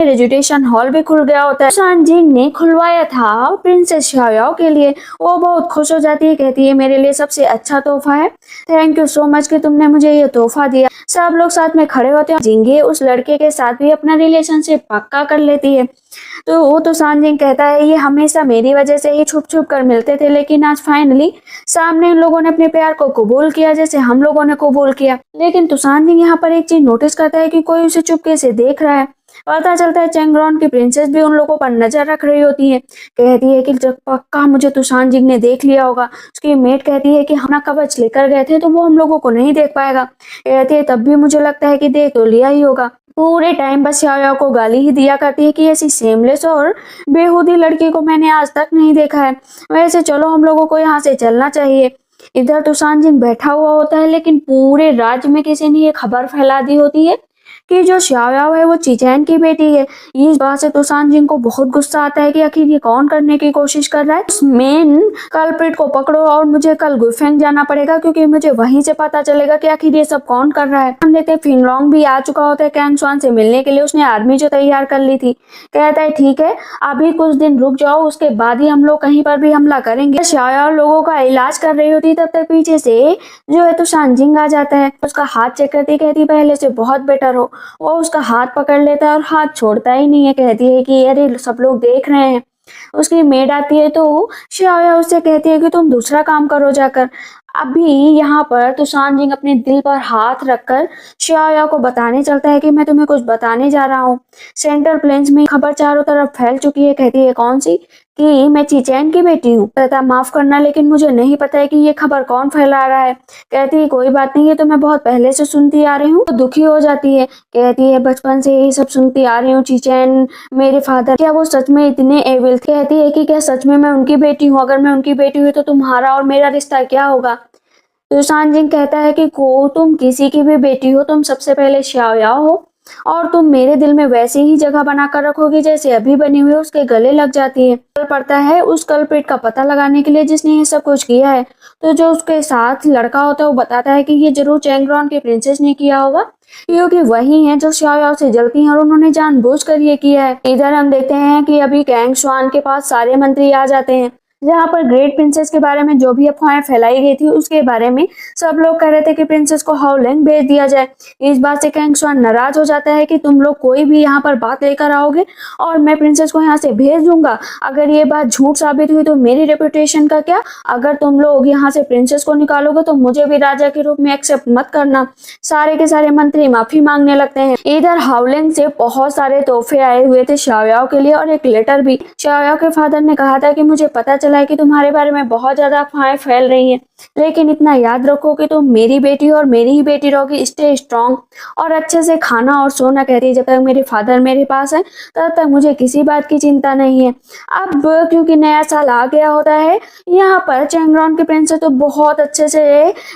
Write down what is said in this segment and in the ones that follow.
Residential hall भी खुल गया होता है। सांजिंग ने खुलवाया था प्रिंसेस शाओयाओ के लिए। वो बहुत खुश हो जाती है, कहती है मेरे लिए सबसे अच्छा तोहफा है, थैंक यू सो मच कि तुमने मुझे ये तोहफा दिया। सब लोग साथ में खड़े होते हैं। जिंगे उस लड़के के साथ भी अपना रिलेशनशिप पक्का कर लेती है। तो वो तो सांजिंग कहता है ये हमेशा मेरी वजह से ही छुप छुप कर मिलते थे, लेकिन आज फाइनली सामने उन लोगों ने अपने प्यार को कबूल किया जैसे हम लोगों ने कबूल किया। लेकिन तो सांजिंग यहाँ पर एक चीज नोटिस करता है कि कोई उसे चुपके से देख रहा है। पता चलता है चैंगरॉन की प्रिंसेस भी उन लोगों पर नजर रख रही होती है। कहती है कि जब पक्का मुझे तो सांजिंग ने देख लिया होगा। उसकी मेट कहती है कि हम ना कवच लेकर गए थे तो वो हम लोगों को नहीं देख पाएगा। कहती है तब भी मुझे लगता है कि देख तो लिया ही होगा। पूरे टाइम बस याओ को गाली ही दिया करती है कि ऐसी सेमलेस और बेहूदी लड़की को मैंने आज तक नहीं देखा है। वैसे चलो हम लोगों को यहाँ से चलना चाहिए। इधर तो सांजिंग बैठा हुआ होता है, लेकिन पूरे राज्य में किसी ने ये खबर फैला दी होती है कि जो श्याओयाओ है वो चीचैन की बेटी है। इस बात से तो सांजिंग को बहुत गुस्सा आता है कि आखिर ये कौन करने की कोशिश कर रहा है। उस मेन कल्प्रिट को पकड़ो और मुझे कल गुफेंग जाना पड़ेगा, क्योंकि मुझे वहीं से पता चलेगा कि आखिर ये सब कौन कर रहा है। हम देखते हैं फिंगलोंग भी आ चुका होता है कैंग स्वान से मिलने के लिए। उसने आर्मी जो तैयार कर ली थी। कहता है ठीक है अभी कुछ दिन रुक जाओ, उसके बाद ही हम लोग कहीं पर भी हमला करेंगे। श्याओयाओ लोगों का इलाज कर रही होती तब तक पीछे से जो है तो सांजिंग आ जाता है। उसका हाथ चेक करती, कहती पहले से बहुत बेटर हो। वो उसका हाथ पकड़ लेता है और हाथ छोड़ता ही नहीं है। कहती है कि अरे सब लोग देख रहे हैं। उसकी मेड आती है तो श्याओयाओ उससे कहती है कि तुम दूसरा काम करो जाकर। अभी यहाँ पर तो सांजिंग अपने दिल पर हाथ रखकर श्याओयाओ को बताने चलता है कि मैं तुम्हें कुछ बताने जा रहा हूँ। सेंट्रल प्लेन्स में खबर चारों तरफ फैल चुकी है। कहती है कौन सी? कि मैं चीचैन की बेटी हूँ। कहता माफ करना लेकिन मुझे नहीं पता है कि ये खबर कौन फैला रहा है। कहती है कोई बात नहीं, ये तो मैं बहुत पहले से सुनती आ रही हूँ। तो दुखी हो जाती है। कहती है बचपन से यही सब सुनती आ रही हूँ। चीचैन मेरे फादर, क्या वो सच में इतने एविल? कहती है कि क्या सच में मैं उनकी बेटी हूँ? अगर मैं उनकी बेटी हुई तो तुम्हारा और मेरा रिश्ता क्या होगा? तो सांजिंग कहता है कि को तुम किसी की भी बेटी हो, तुम सबसे पहले श्याओयाओ हो और तुम मेरे दिल में वैसे ही जगह बनाकर रखोगी जैसे अभी बनी हुई है। उसके गले लग जाती है। कल पड़ता है उस कल्प्रिट का पता लगाने के लिए जिसने ये सब कुछ किया है। तो जो उसके साथ लड़का होता है वो बताता है कि ये जरूर चैंगरॉन की प्रिंसेस ने किया होगा, क्योंकि वही है जो श्याओयाओ से जलती हैं और उन्होंने जानबूझकर ये किया है। इधर हम देखते हैं कि अभी कैंग स्वान के पास सारे मंत्री आ जाते हैं, जहाँ पर ग्रेट प्रिंसेस के बारे में जो भी अफवाहें फैलाई गई थी उसके बारे में सब लोग कह रहे थे कि प्रिंसेस को हाओलिंग भेज दिया जाए। इस बात से कैंग स्वान नाराज हो जाता है कि तुम लोग कोई भी यहाँ पर बात लेकर आओगे और मैं प्रिंसेस को यहाँ से भेज दूंगा। अगर ये बात झूठ साबित हुई तो मेरी रेपुटेशन का क्या? अगर तुम लोग यहाँ से प्रिंसेस को निकालोगे तो मुझे भी राजा के रूप में एक्सेप्ट मत करना। सारे के सारे मंत्री माफी मांगने लगते हैं। इधर हाओलिंग से बहुत सारे तोहफे आए हुए थे श्याओयाओ के लिए और एक लेटर भी। श्याओयाओ के फादर ने कहा था कि मुझे पता चला है कि तुम्हारे बारे में बहुत ज्यादा अफवाहें फैल रही हैं, लेकिन इतना याद रखो कि तुम मेरी बेटी हो और मेरी ही बेटी रहोगी। स्टे स्ट्रांग और अच्छे से खाना और सोना। कहती है जब तक मेरे फादर मेरे पास है तब तक मुझे किसी बात की चिंता नहीं है। अब क्योंकि नया साल आ गया होता है, यहाँ पर चैंगरॉन की प्रिंसेस तो बहुत अच्छे से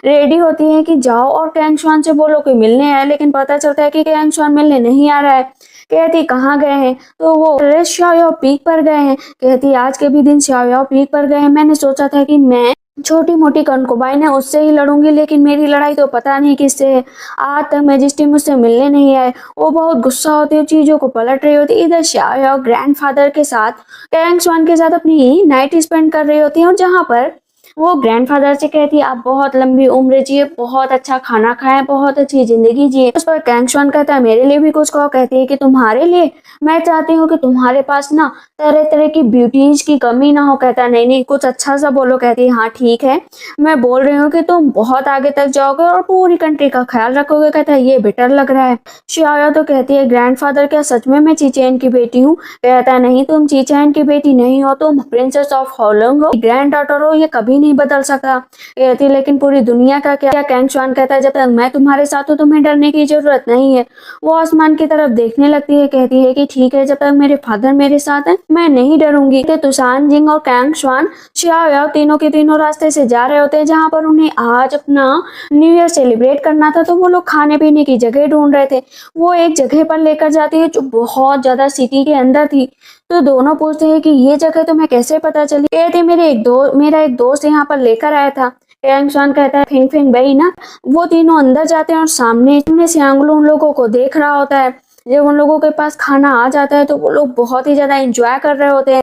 रेडी होती है कि जाओ और कैंग स्वान से बोलो कि मिलने आए। लेकिन पता चलता है कि कैंग स्वान मिलने नहीं आ रहा है। कहती कहाँ गए हैं? तो वो श्याओयाओ पीक पर गए हैं। कहती आज के भी दिन श्याओयाओ पीक पर गए हैं। मैंने सोचा था कि मैं छोटी मोटी कंकुबाइन है उससे ही लड़ूंगी, लेकिन मेरी लड़ाई तो पता नहीं किससे है। आज तक मैजेस्टी मुझसे मिलने नहीं आए। वो बहुत गुस्सा होती है, चीजों को पलट रही होती है। इधर श्याओयाओ ग्रैंडफादर के साथ कैंग स्वान के साथ अपनी नाइट स्पेंड कर रही होती है और जहाँ पर वो ग्रैंडफादर से कहती है आप बहुत लंबी उम्र जिए, बहुत अच्छा खाना खाएं, बहुत अच्छी जिंदगी जिए। उस पर कैंग स्वान कहता है मेरे लिए भी कुछ कहो। कहती है कि तुम्हारे लिए मैं चाहती हूँ कि तुम्हारे पास ना तरह तरह की ब्यूटीज की कमी ना हो। कहता है नहीं नहीं कुछ अच्छा सा बोलो। कहती है हाँ ठीक है, मैं बोल रही हूँ कि तुम बहुत आगे तक जाओगे और पूरी कंट्री का ख्याल रखोगे। कहता है ये बेटर लग रहा है। श्याओयाओ तो कहती है ग्रैंडफादर क्या सच में मैं चीचैन की बेटी हूँ? कहता है नहीं तुम चीचैन की बेटी नहीं हो, तुम प्रिंसेस ऑफ हाओलिंग हो, ग्रैंड डॉटर हो, ये कभी नहीं बदल सकता। कहती लेकिन पूरी दुनिया का क्या? कैंग स्वान कहता है जब तक मैं तुम्हारे साथ हूँ तुम्हें डरने की जरूरत नहीं है। वो आसमान की तरफ देखने लगती है। कहती है कि ठीक है जब तक मेरे फादर मेरे साथ है मैं नहीं डरूंगी। तो सांजिंग और कैंग स्वान श्याओयाओ तीनों के तीनों रास्ते से जा रहे होते हैं, जहाँ पर उन्हें आज अपना न्यू ईयर सेलिब्रेट करना था। तो वो लोग खाने पीने की जगह ढूंढ रहे थे। वो एक जगह पर लेकर जाती है जो बहुत ज्यादा सिटी के अंदर थी। तो दोनों पूछते हैं कि ये जगह तुम्हें कैसे पता चली? कहते मेरा एक दोस्त यहाँ पर लेकर आया था। कैंग स्वान कहता है फिंग फिंग बई ना। वो तीनों अंदर जाते हैं और सामने से आंगलू उन लोगों को देख रहा होता है। जब उन लोगों के पास खाना आ जाता है तो वो लोग बहुत ही ज्यादा इंजॉय कर रहे होते हैं,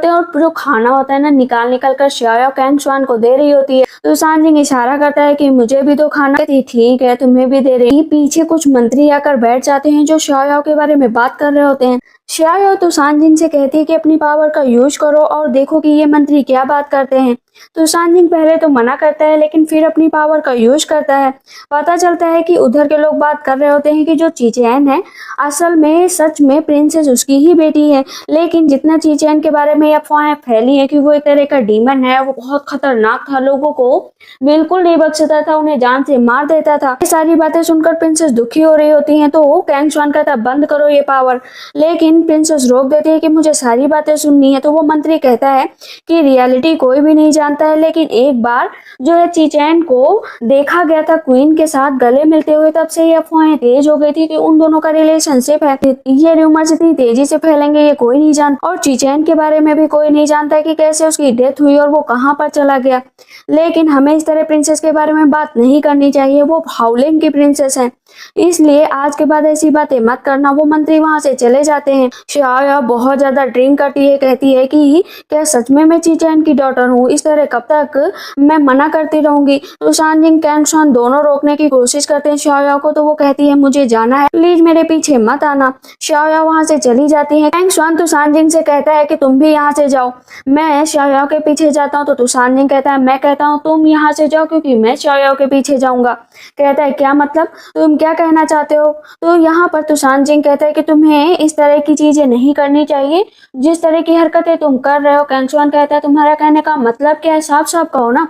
और जो खाना होता है ना, निकाल निकाल कर श्याओ कैंग स्वान को दे रही होती है। तो सांजिंग इशारा करता है कि मुझे भी तो खाना। कहती ठीक है, तुम्हें भी दे रही। पीछे कुछ मंत्री आकर बैठ जाते हैं जो श्याओ के बारे में बात कर रहे होते हैं। श्याओ तो सांजिंग से कहती है कि अपनी पावर का यूज करो और देखो कि ये मंत्री क्या बात करते हैं। तो सांजिंग पहले तो मना करता है, लेकिन फिर अपनी पावर का यूज करता है। पता चलता है कि उधर के लोग बात कर रहे होते हैं कि जो चीचैन है असल में सच में प्रिंसेस उसकी ही बेटी है, लेकिन जितना चीचैन के बारे में अफवाहें फैली है कि वो एक तरह का डीमन है, वो बहुत खतरनाक था, लोगों को बिल्कुल नहीं बख्शता था, उन्हें जान से मार देता था। ये सारी बातें सुनकर प्रिंसेस दुखी हो रही होती हैं। तो कैंग स्वान कहता बंद करो ये पावर, लेकिन प्रिंसेस रोक देती है कि मुझे सारी बातें सुननी है। तो वो मंत्री कहता है कि रियलिटी कोई भी नहीं जानता है, लेकिन एक बार जो है चीचैन को देखा गया था क्वीन के साथ गले मिलते हुए, तब से ये अफवाहें तेज हो गई थी कि उन दोनों का रिलेशनशिप है। ये रूमर्स इतनी तेजी से फैलेंगे ये कोई नहीं जानता, और चीचैन के बारे में भी कोई नहीं जानता है कि कैसे उसकी डेथ हुई और वो कहाँ पर चला गया। लेकिन हमें इस तरह प्रिंसेस के बारे में बात नहीं करनी चाहिए, वो हाउलिंग की प्रिंसेस है, इसलिए आज के बाद ऐसी बातें मत करना। वो मंत्री वहां से चले जाते हैं। श्याओ बहुत ज्यादा ड्रिंक करती है, कहती है कि क्या सच में मैं चीचैन की डॉटर हूँ, इस तरह कब तक मैं मना करती रहूंगी। तो सांजिंग कैंग स्वान दोनों रोकने की कोशिश करते हैं श्याओ को, तो वो कहती है मुझे जाना है, प्लीज मेरे पीछे मत आना। श्याओ वहां से चली जाती है। कैंग स्वान तो सांजिंग से कहता है कि तुम भी यहाँ से जाओ, मैं श्याओ के पीछे जाता हूँ। तो सांजिंग कहता है मैं कहता हूँ तुम यहाँ से जाओ क्योंकि मैं श्याओ के पीछे जाऊंगा। कहता है क्या मतलब, तुम क्या कहना चाहते हो। तो यहाँ पर तो सांजिंग कहता है कि तुम्हें इस तरह की चीजें नहीं करनी चाहिए, जिस तरह की हरकतें तुम कर रहे हो। कैंग स्वान कहता है तुम्हारा कहने का मतलब क्या है, साफ साफ कहो ना।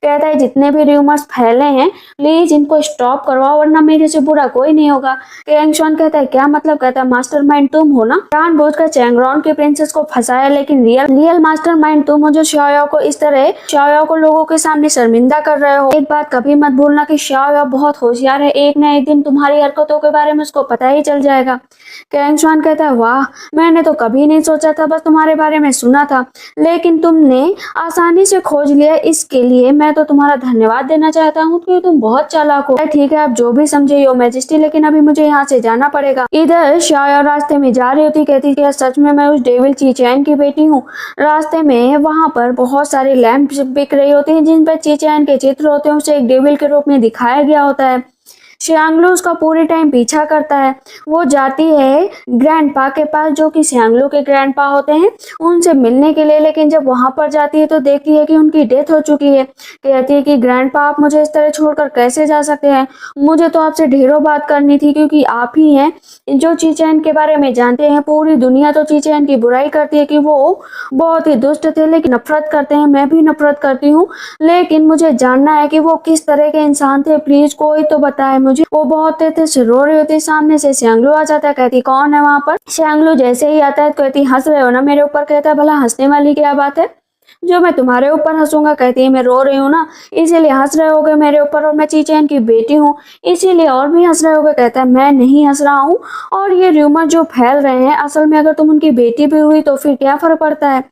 कहता है जितने भी रूमर्स फैले हैं प्लीज इनको स्टॉप करवाओ, वरना मेरे से बुरा कोई नहीं होगा। कैंग स्वान कहता है क्या मतलब। कहता है मास्टरमाइंड तुम हो ना, जानबूझकर चैंगरॉन की प्रिंसेस को फंसाया, लेकिन रियल मास्टरमाइंड तुम हो जो श्याओ को इस तरह श्याओ को लोगों के सामने शर्मिंदा कर रहे हो। एक बात कभी मत भूलना कि श्याओ बहुत होशियार है, एक न एक दिन तुम्हारी हरकतों के बारे में उसको पता ही चल जाएगा। कैंग स्वान कहता है वाह, मैंने तो कभी नहीं सोचा था, बस तुम्हारे बारे में सुना था, लेकिन तुमने आसानी से खोज लिया, इसके लिए मैं तो तुम्हारा धन्यवाद देना चाहता हूँ क्योंकि तुम बहुत चालाक हो। ठीक है आप जो भी समझे योर मैजेस्टी, लेकिन अभी मुझे यहाँ से जाना पड़ेगा। इधर श्याओ रास्ते में जा रही होती, कहती क्या सच में मैं उस डेविल चीचैन की बेटी हूँ। रास्ते में वहां पर बहुत सारे लैंप बिक रही होती हैं जिन पर चीचैन के चित्र होते हैं, उसे एक डेविल के रूप में दिखाया गया होता है। श्यांगलू उसका पूरे टाइम पीछा करता है। वो जाती है ग्रैंडपा के पास जो कि श्यांगलू के ग्रैंडपा होते हैं, उनसे मिलने के लिए, लेकिन जब वहां पर जाती है तो देखती है कि उनकी डेथ हो चुकी है। कहती है कि ग्रैंडपा आप मुझे इस तरह छोड़कर कैसे जा सकते हैं, मुझे तो आपसे ढेरों बात करनी थी क्योंकि आप ही हैं जो चीचैन के बारे में जानते हैं। पूरी दुनिया तो चीचैन की बुराई करती है कि वो बहुत ही दुष्ट थे, लेकिन नफरत करते हैं, मैं भी नफरत करती हूँ, लेकिन मुझे जानना है कि वो किस तरह के इंसान थे, प्लीज कोई तो बताए मुझे। वो बहुत तेज से रो रही होती, सामने से श्यांगलू आ जाता है। कहती कौन है वहां पर। श्यांगलू जैसे ही आता है कहती हंस रहे हो ना मेरे ऊपर। कहता है भला हंसने वाली क्या बात है, जो मैं तुम्हारे ऊपर हंसूंगा। कहती है मैं रो रही हूँ ना, इसीलिए हंस रहे होगे मेरे ऊपर, और मैं चीचैन की बेटी हूँ इसीलिए और भी हंस रहे होगे। कहता है मैं नहीं हंस रहा हूँ, और ये र्यूमर जो फैल रहे हैं असल में अगर तुम उनकी बेटी भी हुई तो फिर क्या फर्क पड़ता है,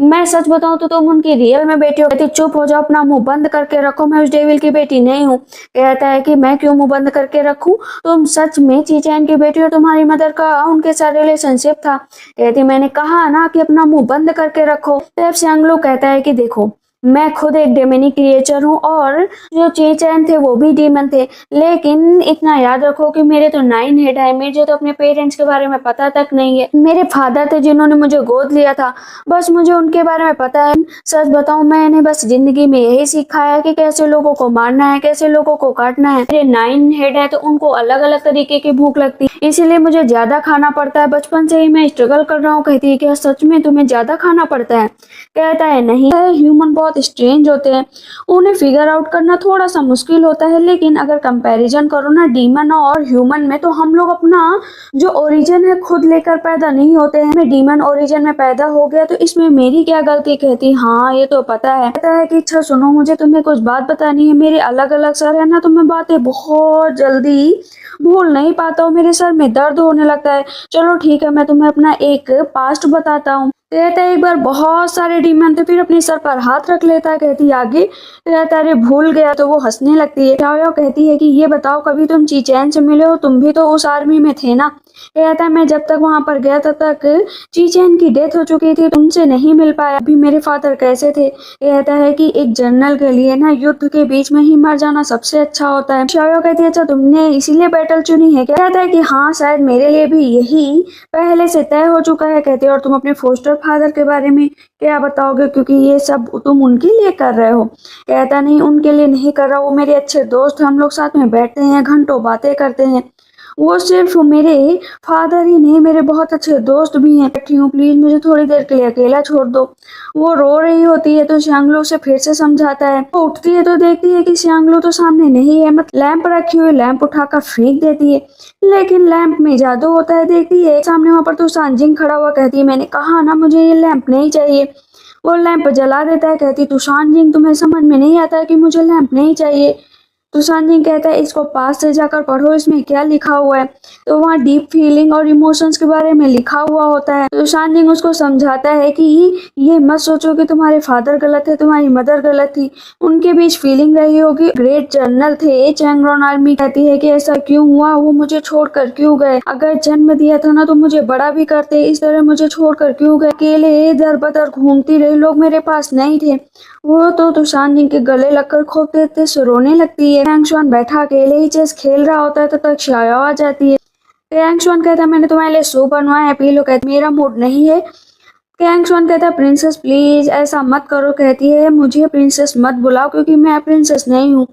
मैं सच बताऊं तो तुम उनकी रियल में बेटी हो। कहती चुप हो जाओ, अपना मुंह बंद करके रखो, मैं उस डेविल की बेटी नहीं हूँ। कहता है कि मैं क्यों मुंह बंद करके रखूं, तुम सच में चीचैन की बेटी हो, तुम्हारी मदर का उनके साथ रिलेशनशिप था। कहती मैंने कहा ना कि अपना मुंह बंद करके रखो। तब श्यांगलू कहता है कि देखो मैं खुद एक डेमनी क्रिएचर हूँ और जो चीचैन थे वो भी डीमन थे, लेकिन इतना याद रखो कि मेरे तो 9 हेड है, मुझे तो अपने पेरेंट्स के बारे में पता तक नहीं है। मेरे फादर थे जिन्होंने मुझे गोद लिया था, बस मुझे उनके बारे में पता है। सच बताऊं मैंने बस जिंदगी में यही सीखा है कि कैसे लोगों को मारना है, कैसे लोगों को काटना है। मेरे 9 हेड है तो उनको अलग अलग तरीके की भूख लगती है, इसीलिए मुझे ज्यादा खाना पड़ता है, बचपन से ही मैं स्ट्रगल कर रहा हूँ। कहती है क्या सच में तुम्हें ज्यादा खाना पड़ता है। कहता है नहीं, ह्यूमन बहुत स्ट्रेंज होते हैं, उन्हें फिगर आउट करना थोड़ा सा मुश्किल होता है, लेकिन अगर कंपैरिजन करो ना डीमन और ह्यूमन में, तो हम लोग अपना जो ओरिजिन है खुद लेकर पैदा नहीं होते हैं। मैं डीमन ओरिजिन में पैदा हो गया तो इसमें मेरी क्या गलती। कहती हाँ ये तो पता है। कहता है कि अच्छा सुनो, मुझे तुम्हें कुछ बात बतानी है, मेरे अलग अलग सर है ना, तो मैं बातें बहुत जल्दी भूल नहीं पाता हूँ, मेरे सर में दर्द होने लगता है। चलो ठीक है, मैं तुम्हें अपना एक पास्ट बताता हूँ। कहता है एक बार बहुत सारे डीमन थे, फिर अपने सर पर हाथ रख लेता है। कहती है आगे, कहता है अरे भूल गया। तो वो हंसने लगती है। शाओ कहती है कि ये बताओ कभी तुम चीचैन से मिले हो, तुम भी तो उस आर्मी में थे ना। कहता है मैं जब तक वहां पर गया तब तक चीचैन की डेथ हो चुकी थी, तुमसे नहीं मिल पाया। अभी मेरे फादर कैसे थे? कहता है कि एक जनरल के लिए ना युद्ध के बीच में ही मर जाना सबसे अच्छा होता है। शाओ कहती है अच्छा तुमने इसीलिए बैटल चुनी है क्या? कहता है कि हाँ शायद मेरे लिए भी यही पहले से तय हो चुका है। कहते हैं और तुम अपने फोस्टर फादर के बारे में क्या बताओगे, क्योंकि ये सब तुम उनके लिए कर रहे हो? कहता नहीं उनके लिए नहीं कर रहा, वो मेरे अच्छे दोस्त, हम लोग साथ में बैठते हैं, घंटों बातें करते हैं। वो सिर्फ मेरे फादर ही नहीं, मेरे बहुत अच्छे दोस्त भी हैं। बैठी हूँ, प्लीज मुझे थोड़ी देर के लिए अकेला छोड़ दो। वो रो रही होती है तो श्यांगलो उसे फिर से समझाता है। वो उठती है तो देखती है कि श्यांगलो तो सामने नहीं है, मतलब लैंप रखी हुई, लैंप उठाकर फेंक देती है, लेकिन लैंप में जादू होता है। देखती है सामने वहां पर तो सांजिंग खड़ा हुआ। कहती है मैंने कहा ना मुझे ये लैंप नहीं चाहिए। वो लैंप जला देता है। कहती तू सांजिंग, तुम्हें समझ में नहीं आता है कि मुझे लैंप नहीं चाहिए? तो सांजिंग कहता है इसको पास से जाकर पढ़ो, इसमें क्या लिखा हुआ है। तो वहाँ डीप फीलिंग और इमोशंस के बारे में लिखा हुआ होता है। तो सांजिंग उसको समझाता है कि ये मत सोचो कि तुम्हारे फादर गलत है, तुम्हारी मदर गलत थी, उनके बीच फीलिंग रही होगी। ग्रेट जनरल थे चैंगरॉन आर्मी। कहती है कि ऐसा क्यों हुआ, वो मुझे छोड़कर क्यों गए? अगर जन्म दिया था ना तो मुझे बड़ा भी करते, इस तरह मुझे छोड़कर क्यों गए? अकेले इधर बदर घूमती रही, लोग मेरे पास नहीं थे। वो तो सांजिंग के गले लगकर खूब तेज तेज से रोने लगती है। यांगशुआन बैठा अकेले ही चेस खेल रहा होता है तब तक शाओ आ जाती है। यांगशुआन कहता है मैंने तुम्हारे लिए सूप बनवाया है, पी लो। कहती मेरा मूड नहीं है। यांगशुआन कहता है प्रिंसेस प्लीज ऐसा मत करो। कहती है मुझे प्रिंसेस मत बुलाओ क्योंकि मैं प्रिंसेस नहीं हूँ।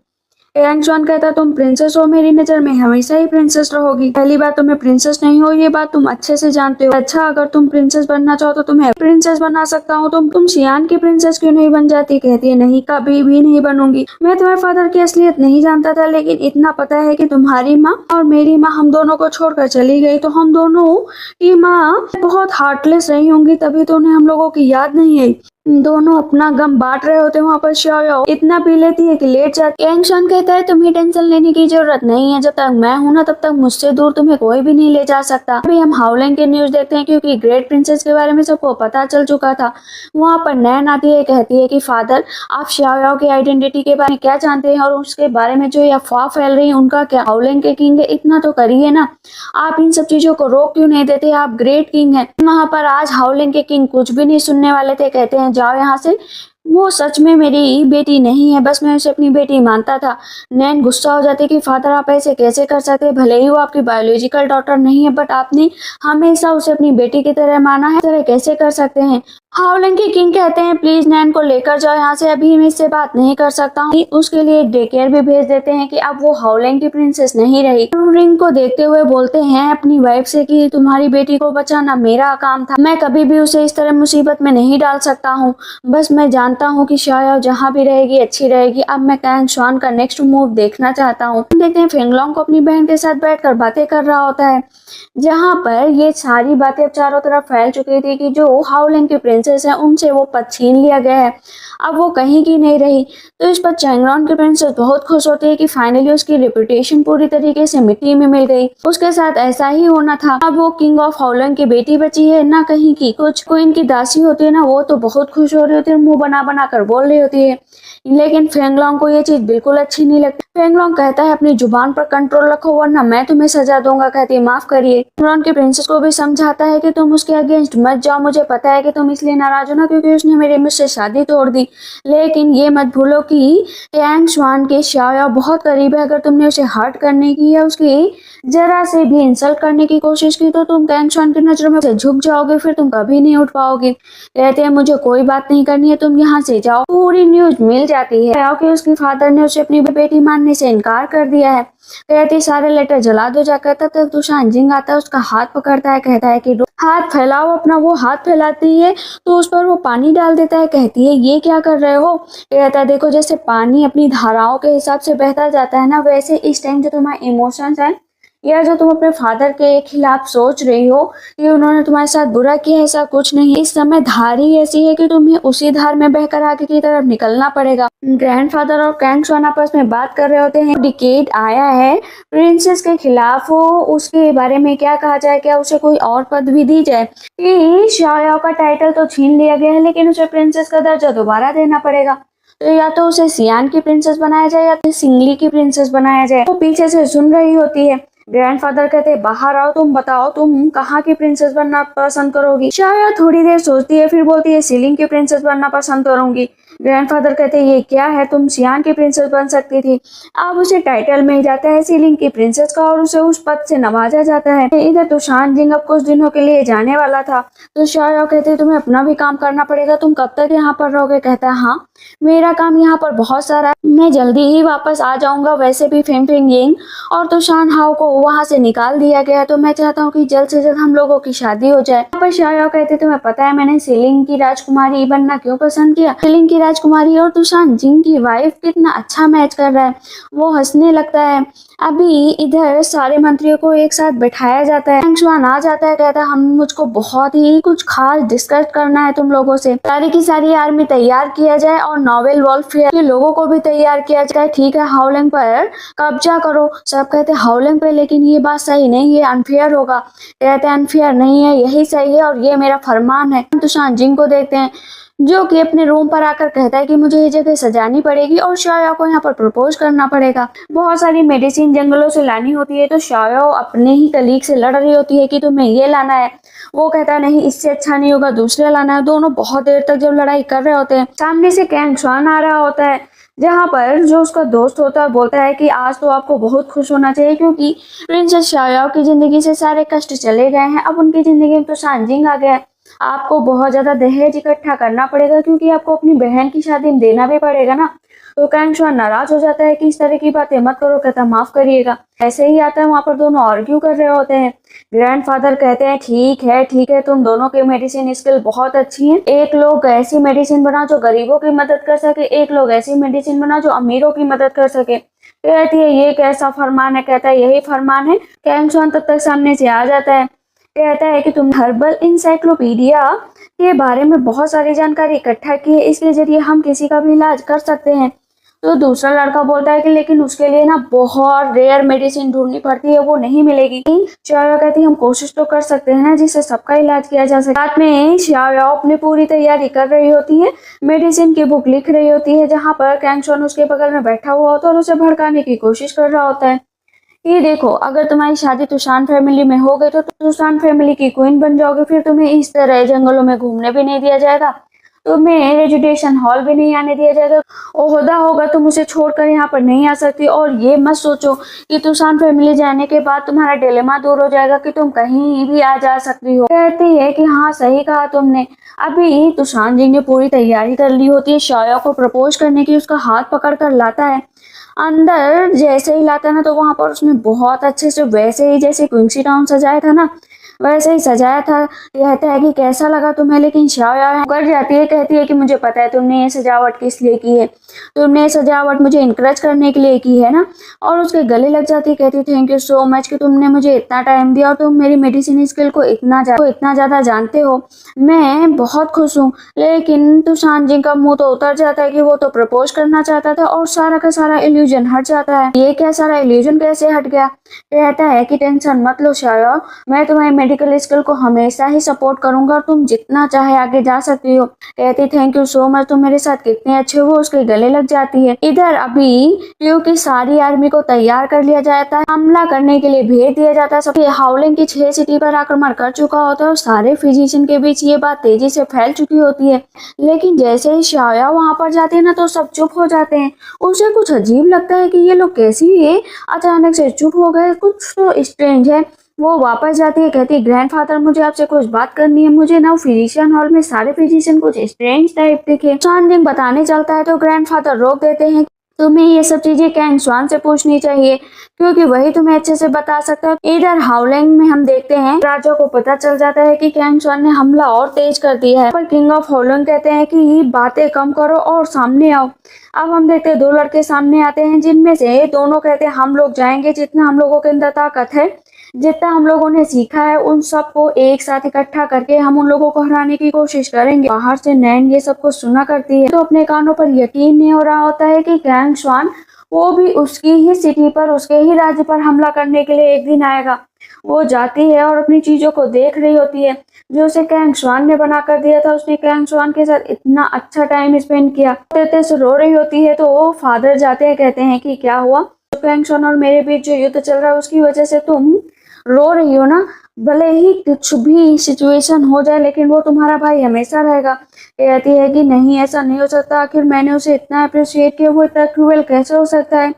यांगशुआन कहता तुम प्रिंसेस हो, मेरी नजर में हमेशा ही प्रिंसेस रहोगी। पहली बात तुम्हें प्रिंसेस नहीं हो, ये बात तुम अच्छे से जानते हो। अच्छा अगर तुम प्रिंसेस बनना चाहो तो तुम्हें प्रिंसेस बना सकता हूँ। तुम शियान की प्रिंसेस क्यों नहीं बन जाती? कहती है नहीं कभी भी नहीं बनूंगी। मैं तुम्हारे फादर की असलियत नहीं जानता था, लेकिन इतना पता है कि तुम्हारी माँ और मेरी माँ हम दोनों को छोड़कर चली गई, तो हम दोनों की माँ बहुत हार्टलेस रही होंगी, तभी तो उन्हें हम लोगों की याद नहीं आई। दोनों अपना गम बांट रहे होते हैं। वहाँ पर शाओ इतना पी लेती है कि लेट जाती है। यांगशुआन कहता है तुम्हें टेंशन लेने की जरूरत नहीं है, जब तक मैं हूं ना तब तक मुझसे दूर तुम्हें कोई भी नहीं ले जा सकता। अभी हम हाओलिंग के न्यूज देखते हैं क्योंकि ग्रेट प्रिंसेस के बारे में सबको पता चल चुका था। वहाँ पर नैन आती है, कहती है कि फादर आप शाओ की आइडेंटिटी के बारे में क्या जानते हैं और उसके बारे में जो अफवाह फैल रही है उनका क्या? हाओलिंग के किंग है, इतना तो करिए ना, आप इन सब चीजों को रोक क्यों नहीं देते? आप ग्रेट किंग है। वहाँ पर आज हाओलिंग के किंग कुछ भी नहीं सुनने वाले थे। कहते हैं जाओ यहाँ से, वो सच में मेरी बेटी नहीं है, बस मैं उसे अपनी बेटी मानता था। नैन गुस्सा हो जाती कि फादर आप ऐसे कैसे कर सकते? भले ही वो आपकी बायोलॉजिकल डॉटर नहीं है, बट आपने हमेशा उसे अपनी बेटी की तरह माना है, तरह कैसे कर सकते हैं? हाओलिंग के किंग कहते हैं प्लीज नैन को लेकर जाओ यहाँ से, अभी मैं इससे बात नहीं कर सकता हूँ। उसके लिए डे केयर भी भेज देते हैं कि अब वो हाओलिंग की प्रिंसेस नहीं रही। रिंग को देखते हुए बोलते हैं अपनी वाइफ से कि तुम्हारी बेटी को बचाना मेरा काम था, मैं कभी भी उसे इस तरह मुसीबत में नहीं डाल सकता हूँ। बस मैं जानता हूँ कि शाओ जहाँ भी रहेगी अच्छी रहेगी। अब मैं यांगशुआन का नेक्स्ट मूव देखना चाहता हूँ। देखते हैं फेंगलोंग को अपनी बहन के साथ बैठकर बातें कर रहा होता है, जहाँ पर ये सारी बातें चारों तरफ फैल चुकी थी कि जो हाओलिंग की प्रिंसेस है उनसे वो पद छीन लिया गया है, अब वो कहीं की नहीं रही। तो इस पर चैंगरॉन की प्रिंसेस बहुत खुश होती है कि फाइनली उसकी रेपुटेशन पूरी तरीके से मिट्टी में मिल गई। उसके साथ ऐसा ही होना था। अब वो किंग ऑफ हाओलिंग की बेटी बची है, ना कहीं की। कुछ क्वीन की दासी होती है ना, वो तो बहुत खुश हो रही होती है, मुंह बना बना कर बोल रही होती है, लेकिन फेंगलोंग को ये चीज बिल्कुल अच्छी नहीं लगती। फेंगलोंग कहता है अपनी जुबान पर कंट्रोल रखो वरना मैं तुम्हें सजा दूंगा। कहती है माफ करिए। चैंगरॉन की प्रिंसेस को भी समझाता है कि तुम उसके अगेंस्ट मत जाओ, मुझे पता है कि तुम इसलिए नाराज हो ना क्योंकि उसने मेरे मुझसे शादी तोड़ दी, लेकिन ये मत भूलो कि यांगशुआन के शाओ बहुत करीब है। अगर तुमने उसे हर्ट करने की या उसकी जरा से भी इंसल्ट करने की कोशिश की तो तुम यांगशुआन की नजरों में झुक जाओगे, फिर तुम कभी नहीं उठ पाओगे। कहते हैं मुझे कोई बात नहीं करनी है, तुम यहाँ से जाओ। पूरी न्यूज मिल जाती है कि उसकी फादर ने उसे अपनी बेटी मानने से इनकार कर दिया है। कहती सारे लेटर जला दो जाकर। तब तक तो सांजिंग आता है, उसका हाथ पकड़ता है, कहता है कि हाथ फैलाओ अपना। वो हाथ फैलाती है तो उस पर वो पानी डाल देता है। कहती है ये क्या कर रहे हो? कहता है देखो जैसे पानी अपनी धाराओं के हिसाब से बहता जाता है ना, वैसे इस टाइम जो तुम्हारे इमोशंस है या जो तुम अपने फादर के खिलाफ सोच रही हो कि उन्होंने तुम्हारे साथ बुरा किया, ऐसा कुछ नहीं। इस समय धार ही ऐसी है कि तुम्हें उसी धार में बहकर आगे की तरफ निकलना पड़ेगा। ग्रैंडफादर और कैंग स्वान आपस में बात कर रहे होते हैं। डिकेड आया है प्रिंसेस के खिलाफ हो, उसके बारे में क्या कहा जाए, क्या उसे कोई और पद भी दी जाए। कि शाओ का टाइटल तो छीन लिया गया है, लेकिन उसे प्रिंसेस का दर्जा दोबारा देना पड़ेगा। तो या तो उसे सियान की प्रिंसेस बनाया जाए या तो सिंगली की प्रिंसेस बनाया जाए। वो पीछे से सुन रही होती है। ग्रैंडफादर कहते हैं, बाहर आओ, तुम बताओ तुम कहाँ की प्रिंसेस बनना पसंद करोगी। शाया थोड़ी देर सोचती है, फिर बोलती है सीलिंग की प्रिंसेस बनना पसंद करूंगी। ग्रैंडफादर कहते हैं, ये क्या है, तुम सियान की प्रिंसेस बन सकती थी। अब उसे टाइटल मिल जाता है सीलिंग की प्रिंसेस का और उसे उस पद से नवाजा जाता है। इधर तो शान जिंग अब कुछ दिनों के लिए जाने वाला था, तो शाया कहते हैं, तुम्हें अपना भी काम करना पड़ेगा, तुम कब तक यहाँ पर रहोगे। कहता है, हाँ मेरा काम यहाँ पर बहुत सारा है, मैं जल्दी ही वापस आ जाऊंगा। वैसे भी फेंग फेंग यिंग और तो शान हाओ को वहां से निकाल दिया गया, तो मैं चाहता हूँ कि जल्द से जल्द हम लोगों की शादी हो जाए। पर शाया कहते, तुम्हें पता है मैंने सीलिंग की राजकुमारी बनना क्यों पसंद किया। सीलिंग की राजकुमारी और तुषान जिंग की वाइफ कितना अच्छा मैच कर रहा है। वो हंसने लगता है। अभी इधर सारे मंत्रियों को एक साथ बैठाया जाता है। कैंग स्वान आ जाता है, कहता है, हम मुझको बहुत ही कुछ खास डिस्कस करना है तुम लोगों से। सारी की सारी आर्मी तैयार किया जाए और नोवेल वॉल्फेयर के लोगों को भी तैयार किया जाए। ठीक है, हाउलिंग पर कब्जा करो। सब कहते हैं हाउलिंग पे, लेकिन ये बात सही नहीं, ये अनफेयर होगा। कहते हैं अनफेयर नहीं है, यही सही है और ये मेरा फरमान है। तुषान जिंग को देखते हैं जो कि अपने रूम पर आकर कहता है कि मुझे ये जगह सजानी पड़ेगी और शाया को यहाँ पर प्रपोज करना पड़ेगा। बहुत सारी मेडिसिन जंगलों से लानी होती है, तो शाया अपने ही कलीग से लड़ रही होती है कि तुम्हें ये लाना है। वो कहता है नहीं, इससे अच्छा नहीं होगा, दूसरे लाना है। दोनों बहुत देर तक जब लड़ाई कर रहे होते हैं, सामने से कैंग स्वान आ रहा होता है, जहाँ पर जो उसका दोस्त होता है बोलता है कि आज तो आपको बहुत खुश होना चाहिए, क्योंकि प्रिंसेस शाया की जिंदगी से सारे कष्ट चले गए हैं। अब उनकी जिंदगी में तो शान जिंग आ गया है। आपको बहुत ज्यादा दहेज इकट्ठा करना पड़ेगा, क्योंकि आपको अपनी बहन की शादी में देना भी पड़ेगा ना। तो कैंग स्वान नाराज हो जाता है कि इस तरह की बातें मत करो। कहता माफ करिएगा। ऐसे ही आता है, वहां पर दोनों आर्ग्यू कर रहे होते हैं। ग्रैंडफादर कहते हैं, ठीक है, तुम दोनों की मेडिसिन स्किल बहुत अच्छी है। एक लोग ऐसी मेडिसिन बनाओ जो गरीबों की मदद कर सके, एक लोग ऐसी मेडिसिन बनाओ जो अमीरों की मदद कर सके। कहती है, ये कैसा फरमान है। कहता है, यही फरमान है। कैंग स्वान तब तक सामने से आ जाता है, कहता है कि तुम हर्बल इंसाइक्लोपीडिया के बारे में बहुत सारी जानकारी इकट्ठा की है, इसके जरिए हम किसी का भी इलाज कर सकते हैं। तो दूसरा लड़का बोलता है कि लेकिन उसके लिए ना बहुत रेयर मेडिसिन ढूंढनी पड़ती है, वो नहीं मिलेगी। शाया कहती है, हम कोशिश तो कर सकते हैं ना, जिससे सबका इलाज किया जा सके। रात में शाया अपनी पूरी तैयारी कर रही होती है, मेडिसिन की बुक लिख रही होती है, जहाँ पर कैंग स्वान उसके बगल में बैठा हुआ होता है और उसे भड़काने की कोशिश कर रहा होता है। ये देखो, अगर तुम्हारी शादी तुषान फैमिली में हो गई तो तुषान फैमिली की क्वीन बन जाओगे, फिर तुम्हें इस तरह जंगलों में घूमने भी नहीं दिया जाएगा, तुम्हें रेजिडेंशियल हॉल भी नहीं आने दिया जाएगा। ओहदा होगा तुम उसे छोड़कर यहाँ पर नहीं आ सकती। और ये मत सोचो कि तुषान फैमिली जाने के बाद तुम्हारा डिलेमा दूर हो जाएगा कि तुम कहीं भी आ जा सकती हो। कहती है कि हाँ सही कहा तुमने। अभी तुषान जी ने पूरी तैयारी कर ली होती है शाया को प्रपोज करने की। उसका हाथ पकड़ कर लाता है, अंदर जैसे ही लाता ना, तो वहां पर उसने बहुत अच्छे से वैसे ही जैसे क्विंसी टाउन सजाया था ना, वैसे ही सजाया था। कहता है कि कैसा लगा तुम्हें, लेकिन शाया कर जाती है, कहती है कि मुझे पता है तुमने ये सजावट किस लिए की है, तुमने ये सजावट मुझे इनकरेज करने के लिए की है ना। और उसके गले लग जाती है, कहती थैंक यू सो मच कि तुमने मुझे इतना टाइम दिया और तुम मेरी मेडिसिन स्किल को इतना ज्यादा जानते हो। मैं बहुत खुश हूँ। लेकिन तुषान जी का मुंह तो उतर जाता है कि वो तो प्रपोज करना चाहता था और सारा का सारा इल्यूजन हट जाता है। ये क्या सारा इल्यूजन कैसे हट गया। कहता है कि टेंशन मत लो शाया, मैं तुम्हारी मेडिकल स्किल को हमेशा ही सपोर्ट करूंगा और तुम जितना चाहे आगे जा सकती हो। कहती थैंक यू सो मच, तुम मेरे साथ कितने अच्छे हो। उसके गले लग जाती है। इधर अभी क्योंकि सारी आर्मी को तैयार कर लिया जाता है, हमला करने के लिए भेज दिया जाता है। सबके हाउलिंग की 6 सिटी पर आक्रमण कर चुका होता है और सारे फिजिशियन के बीच ये बात तेजी से फैल चुकी होती है। लेकिन जैसे ही शाया वहां पर जाती है ना, तो सब चुप हो जाते हैं। उसे कुछ अजीब लगता है कि ये लोग कैसे ये अचानक से चुप हो गए, कुछ तो स्ट्रेंज है। वो वापस जाती है, कहती है ग्रैंडफादर मुझे आपसे कुछ बात करनी है। मुझे ना फिजिशियन हॉल में सारे फिजिशियन कुछ स्ट्रेंज टाइप दिखे। शान जिंग बताने चलता है तो ग्रैंडफादर रोक देते हैं तुम्हें ये सब चीजें कैंग स्वान से पूछनी चाहिए, क्योंकि वही तुम्हें अच्छे से बता सकता है। इधर हाउलिंग में हम देखते हैं राजा को पता चल जाता है कि कैंग स्वान ने हमला और तेज कर दिया है, पर किंग ऑफ हाउलिंग कहते हैं कि बातें कम करो और सामने आओ। अब हम देखते हैं दो लड़के सामने आते हैं, जिनमें से दोनों कहते हैं हम लोग जाएंगे, जितना हम लोगों के अंदर ताकत है, जितना हम लोगों ने सीखा है, उन सबको एक साथ इकट्ठा करके हम उन लोगों को हराने की कोशिश करेंगे। बाहर से नैन ये सब कुछ सुना करती है तो अपने कानों पर यकीन नहीं हो रहा होता है कि कैंग स्वान वो भी उसकी ही सिटी पर, उसके ही राज्य पर हमला करने के लिए एक दिन आएगा। वो जाती है और अपनी चीजों को देख रही होती है जो उसे कैंग स्वान ने बना कर दिया था। उसने कैंग स्वान के साथ इतना अच्छा टाइम स्पेंड किया। तेते से रो रही होती है तो वो फादर जाते हैं, कहते हैं कि क्या हुआ, कैंग स्वान और मेरे बीच जो युद्ध चल रहा है उसकी वजह से तुम रो रही हो ना। भले ही कुछ भी सिचुएशन हो जाए लेकिन वो तुम्हारा भाई हमेशा रहेगा। कहती है कि नहीं, ऐसा नहीं हो सकता, आखिर मैंने उसे इतना अप्रिशिएट किया, वो इतना क्रूएल कैसे हो सकता है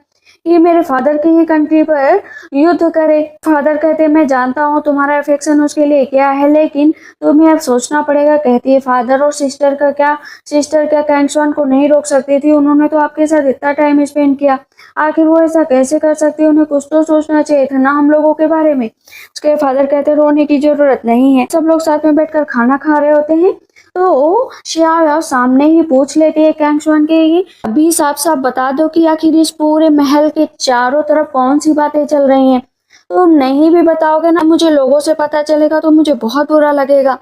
कि मेरे फादर की ही कंट्री पर युद्ध करे। फादर कहते हैं मैं जानता हूँ तुम्हारा अफेक्शन उसके लिए क्या है, लेकिन तुम्हें अब सोचना पड़ेगा। कहती है फादर और सिस्टर का क्या, सिस्टर क्या कैंग स्वान को नहीं रोक सकती थी? उन्होंने तो आपके साथ इतना टाइम स्पेंड किया, आखिर वो ऐसा कैसे कर सकती है? उन्हें कुछ तो सोचना चाहिए था ना हम लोगों के बारे में। उसके फादर कहते रोने की जरूरत नहीं है। सब लोग साथ में बैठकर खाना खा रहे होते हैं तो xiao सामने ही पूछ लेती है कैंग स्वान के कि अभी साफ साफ बता दो कि आखिर इस पूरे महल के चारों तरफ कौन सी बातें चल रही हैं। तुम नहीं भी बताओगे ना, मुझे लोगों से पता चलेगा तो मुझे बहुत बुरा लगेगा।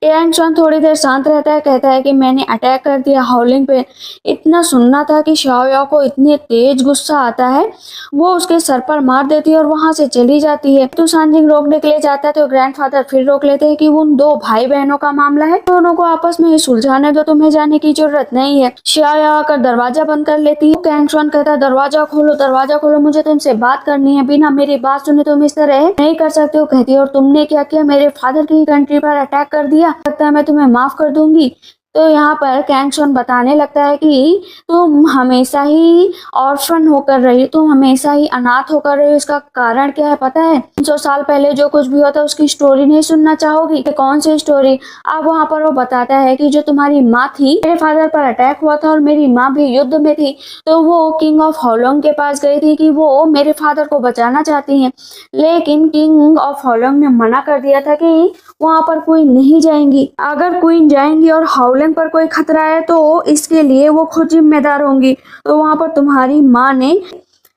कैंग स्वान थोड़ी देर शांत रहता है, कहता है कि मैंने अटैक कर दिया हाउलिंग पे। इतना सुनना था कि xiao को इतने तेज गुस्सा आता है, वो उसके सर पर मार देती है और वहां से चली जाती है। तो सांजिंग रोकने के लिए जाता है तो ग्रैंडफादर फिर रोक लेते हैं कि वो उन दो भाई बहनों का मामला है, दोनों को आपस में सुलझाने दो, तुम्हें जाने की जरूरत नहीं है। xiao आकर दरवाजा बंद कर लेती है। कैंग स्वान कहता है दरवाजा खोलो, दरवाजा खोलो, मुझे तुमसे बात करनी है, बिना मेरी बात सुने तुम इस तरह नहीं कर सकते हो। कहती है और तुमने क्या किया, मेरे फादर की कंट्री पर अटैक कर दिया, लगता है मैं तुम्हें माफ कर दूंगी। तो यहाँ पर कैंग स्वान बताने लगता है कि तुम हमेशा ही ऑर्फन होकर रही, तुम हमेशा ही अनाथ होकर रही, इसका कारण क्या है पता है? 300 साल पहले जो कुछ भी हुआ था उसकी स्टोरी नहीं सुनना चाहोगी? कौन सी स्टोरी? अब वहाँ पर वो बताता है कि जो तुम्हारी माँ थी, मेरे फादर पर अटैक हुआ था और मेरी माँ भी युद्ध में थी, तो वो किंग ऑफ हाउलॉन्ग के पास गई थी कि वो मेरे फादर को बचाना चाहती हैं, लेकिन किंग ऑफ हाउलॉन्ग ने मना कर दिया था कि वहाँ पर कोई नहीं जाएंगी। अगर क्वीन जाएंगी और हाउलैंड पर कोई खतरा है तो इसके लिए वो खुद जिम्मेदार होंगी। तो वहाँ पर तुम्हारी माँ ने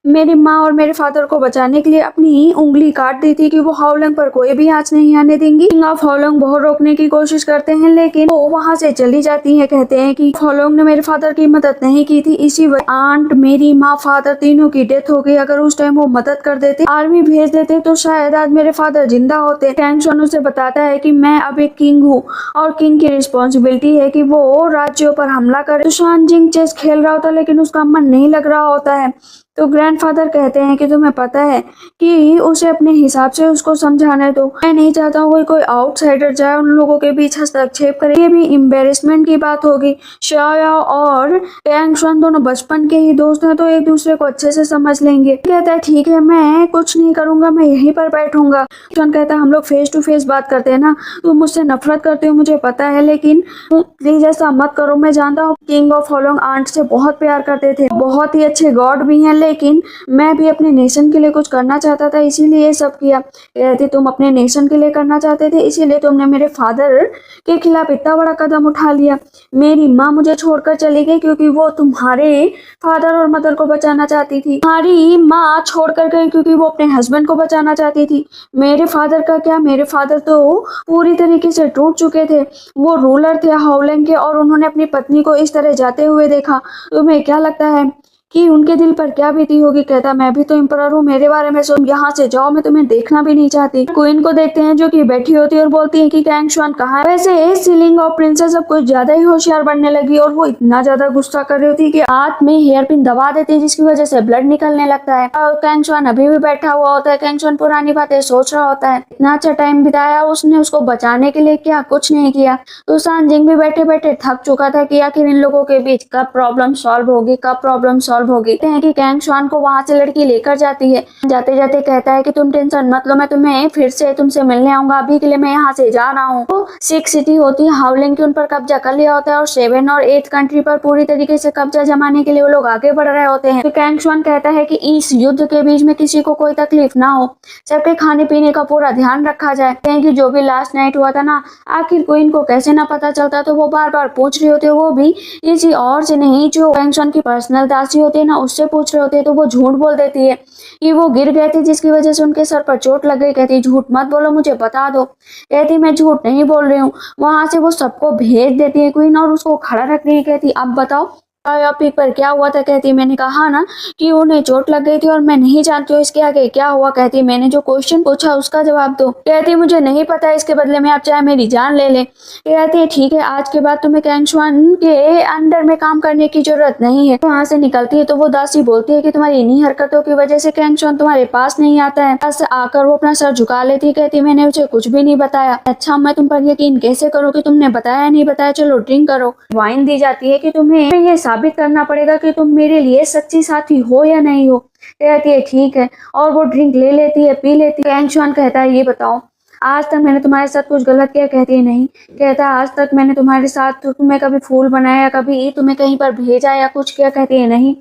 मेरी माँ और मेरे फादर को बचाने के लिए अपनी उंगली काट दी थी कि वो हाउलैंड पर कोई भी आंच नहीं आने देंगी। किंग ऑफ हाउलैंड बहुत रोकने की कोशिश करते हैं लेकिन वो वहाँ से चली जाती है। कहते हैं कि हाउलैंड ने मेरे फादर की मदद नहीं की थी, इसी वजह आंट, मेरी माँ, फादर तीनों की डेथ हो गई। अगर उस टाइम वो मदद कर देते, आर्मी भेज देते तो शायद आज मेरे फादर जिंदा होते। कैंग स्वान उसे बताता है कि मैं अब एक किंग हूँ और किंग की रिस्पॉन्सिबिलिटी है कि वो राज्यों पर हमला करे। तो सांजिंग चेस खेल रहा होता है लेकिन उसका मन नहीं लग रहा होता है। तो ग्रैंडफादर कहते हैं कि तुम्हें पता है कि उसे अपने हिसाब से उसको समझाने दो, मैं नहीं चाहता हूँ कोई आउटसाइडर जाए उन लोगों के बीच हस्तक्षेप करे, ये भी एम्बेरसमेंट की बात होगी। xiao और कैंग स्वान दोनों बचपन के ही दोस्त हैं तो एक दूसरे को अच्छे से समझ लेंगे। कहता है ठीक है, मैं कुछ नहीं करूंगा, मैं यहीं पर बैठूंगा। स्वान कहता है हम लोग फेस टू फेस बात करते हैं ना, तुम मुझसे नफरत करते हो मुझे पता है, लेकिन प्लीज ऐसा मत करो। मैं जानता हूँ किंग ऑफ हाउलॉन्ग आंट से बहुत प्यार करते थे, बहुत ही अच्छे गॉड भी हैं, लेकिन मैं भी अपने नेशन के लिए कुछ करना चाहता था इसीलिए ये सब किया। कहती तुम अपने नेशन के लिए करना चाहते थे इसीलिए तुमने मेरे फादर के खिलाफ इतना बड़ा कदम उठा लिया। मेरी माँ मुझे छोड़कर चली गई क्योंकि वो तुम्हारे फादर और मदर को बचाना चाहती थी। तुम्हारी माँ छोड़कर गई क्योंकि वो अपने हस्बैंड को बचाना चाहती थी। मेरे फादर का क्या, मेरे फादर तो पूरी तरीके से टूट चुके थे, वो रूलर थे हाउलैंड के और उन्होंने अपनी पत्नी को इस तरह जाते हुए देखा। तुम्हें क्या लगता है कि उनके दिल पर क्या बीती होगी? कहता मैं भी तो एम्परर हूँ, मेरे बारे में सुन, यहाँ से जाओ, मैं तुम्हें देखना भी नहीं चाहती। क्वीन को देखते हैं जो कि बैठी होती है और बोलती है कि कैंग स्वान कहाँ है। वैसे सीलिंग और प्रिंसेस अब कुछ ज्यादा ही होशियार बनने लगी और वो इतना ज्यादा गुस्सा कर रही होती कि हाथ में हेयर पिन दबा देती है जिसकी वजह से ब्लड निकलने लगता है। और कैंग स्वान अभी भी बैठा हुआ होता है। कैंग स्वान पुरानी बातें सोच रहा होता है, इतना अच्छा टाइम बिताया उसने, उसको बचाने के लिए क्या कुछ नहीं किया। तो सांजिंग भी बैठे बैठे थक चुका था कि आखिर इन लोगों के बीच कब प्रॉब्लम सॉल्व होगी, कब प्रॉब्लम सॉल्व सॉल्व होगी। कहते हैं कि कैंग शुआन को वहाँ से लड़की लेकर जाती है। जाते जाते कहता है कि तुम टेंशन मत लो, मैं तुम्हें फिर से तुमसे मिलने आऊंगा, अभी के लिए मैं यहाँ से जा रहा हूँ। तो 6 सिटी होती है हाउलिंग की, उन पर कब्जा कर लिया होता है और 7 और 8 कंट्री पर पूरी तरीके से कब्जा जमाने के लिए वो लोग आगे बढ़ रहे होते हैं। तो कैंग शुआन कहता है कि इस युद्ध के बीच में किसी को कोई तकलीफ ना हो, सबके खाने पीने का पूरा ध्यान रखा जाए। कि जो भी लास्ट नाइट हुआ था ना, आखिर क्वीन को कैसे ना पता चलता, तो वो बार बार पूछ रहे होते, वो भी किसी और से नहीं, जो कैंग शुआन की पर्सनल दासी होती है ना, उससे पूछ रहे होते। तो वो झूठ बोल देती है कि वो गिर गए थे जिसकी वजह से उनके सर पर चोट लग गई। कहती झूठ मत बोलो, मुझे बता दो। कहती मैं झूठ नहीं बोल रही हूँ। वहां से वो सबको भेज देती है क्वीन और उसको खड़ा रख रही है। कहती अब बताओ पिक पर क्या हुआ था। कहती मैंने कहा ना कि उन्हें चोट लग गई थी और मैं नहीं जानती हूँ इसके आगे क्या हुआ। कहती मैंने जो क्वेश्चन पूछा उसका जवाब दो। कहती मुझे नहीं पता, इसके बदले में आप चाहे मेरी जान ले ले। कहती है ठीक है, आज के बाद तुम्हें कैंग शुआन के अंडर में काम करने की जरूरत नहीं है। वहां से निकलती है तो वो दासी बोलती है कि तुम्हारी इन्हीं हरकतों की वजह से कैंग शुआन तुम्हारे पास नहीं आता है। पास आकर वो अपना सर झुका लेती है। कहती मैंने उसे कुछ भी नहीं बताया। अच्छा मैं तुम पर यकीन कैसे करूँ कि तुमने बताया नहीं बताया, चलो ड्रिंक करो। वाइन दी जाती है कि तुम्हें ये साबित करना पड़ेगा कि तुम मेरे लिए सच्ची साथी हो या नहीं हो। कहती है ठीक है और वो ड्रिंक ले लेती है, पी लेती है। कैंग शुआन कहता है ये बताओ आज तक मैंने तुम्हारे साथ कुछ गलत किया। कहती है नहीं। कहता है आज तक मैंने तुम्हारे साथ तुम्हें कभी फूल बनाया, कभी तुम्हें कहीं पर भेजा या कुछ किया। कहती है नहीं।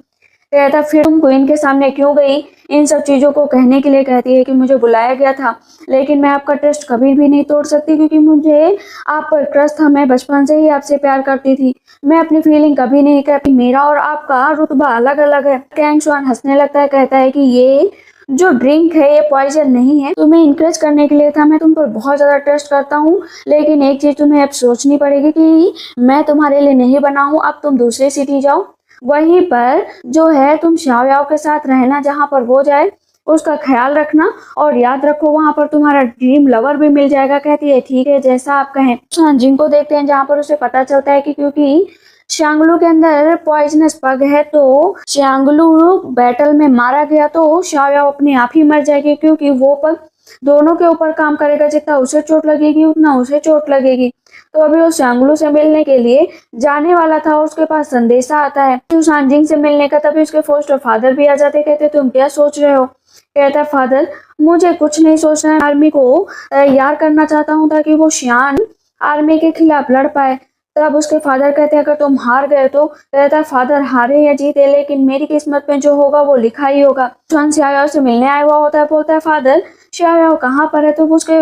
कहता फिर तुम क्वीन के सामने क्यों गई इन सब चीजों को कहने के लिए। कहती है कि मुझे बुलाया गया था, लेकिन मैं आपका ट्रस्ट कभी भी नहीं तोड़ सकती क्योंकि मुझे आप पर ट्रस्ट था। मैं बचपन से ही आपसे प्यार करती थी, मैं अपनी फीलिंग कभी नहीं कहती। मेरा और आपका रुतबा अलग अलग है। कैंग शुआन हंसने लगता है। कहता है कि ये जो ड्रिंक है ये पॉइजन नहीं है, तुम्हें इंकरेज करने के लिए था। मैं तुम पर बहुत ज्यादा ट्रस्ट करता हूँ, लेकिन एक चीज तुम्हें अब सोचनी पड़ेगी कि मैं तुम्हारे लिए नहीं बना हूँ। अब तुम दूसरी सिटी जाओ, वहीं पर जो है तुम शाओयाओ के साथ रहना, जहाँ पर वो जाए उसका ख्याल रखना और याद रखो वहां पर तुम्हारा ड्रीम लवर भी मिल जाएगा। कहती है ठीक है जैसा आप कहें। शानजिंग को देखते हैं जहाँ पर उसे पता चलता है कि क्योंकि शांगलू के अंदर पॉइजनस पग है, तो शांगलू बैटल में मारा गया तो शाओयाओ अपने आप ही मर जाएगी, क्योंकि वो पग दोनों के ऊपर काम करेगा। जितना उसे चोट लगेगी उतना उसे चोट लगेगी। तो अभी वो शांगलू से मिलने के लिए जाने वाला था और उसके पास संदेशा आता है शानजिंग से मिलने का। तभी उसके फोस्टर फादर भी आ जाते। कहते तुम क्या सोच रहे हो। कहता है फादर मुझे कुछ नहीं सोचना है, आर्मी को तैयार करना चाहता हूँ ताकि वो शियान आर्मी के खिलाफ लड़ पाए। तब उसके फादर कहते हैं अगर तुम हार गए तो। कहता है फादर हारे या जीते लेकिन मेरी किस्मत में जो होगा वो लिखा ही होगा। शुआन शाओयाओ से मिलने आया हुआ होता है। बोलता है फादर शाओयाओ कहाँ पर है। तो उसके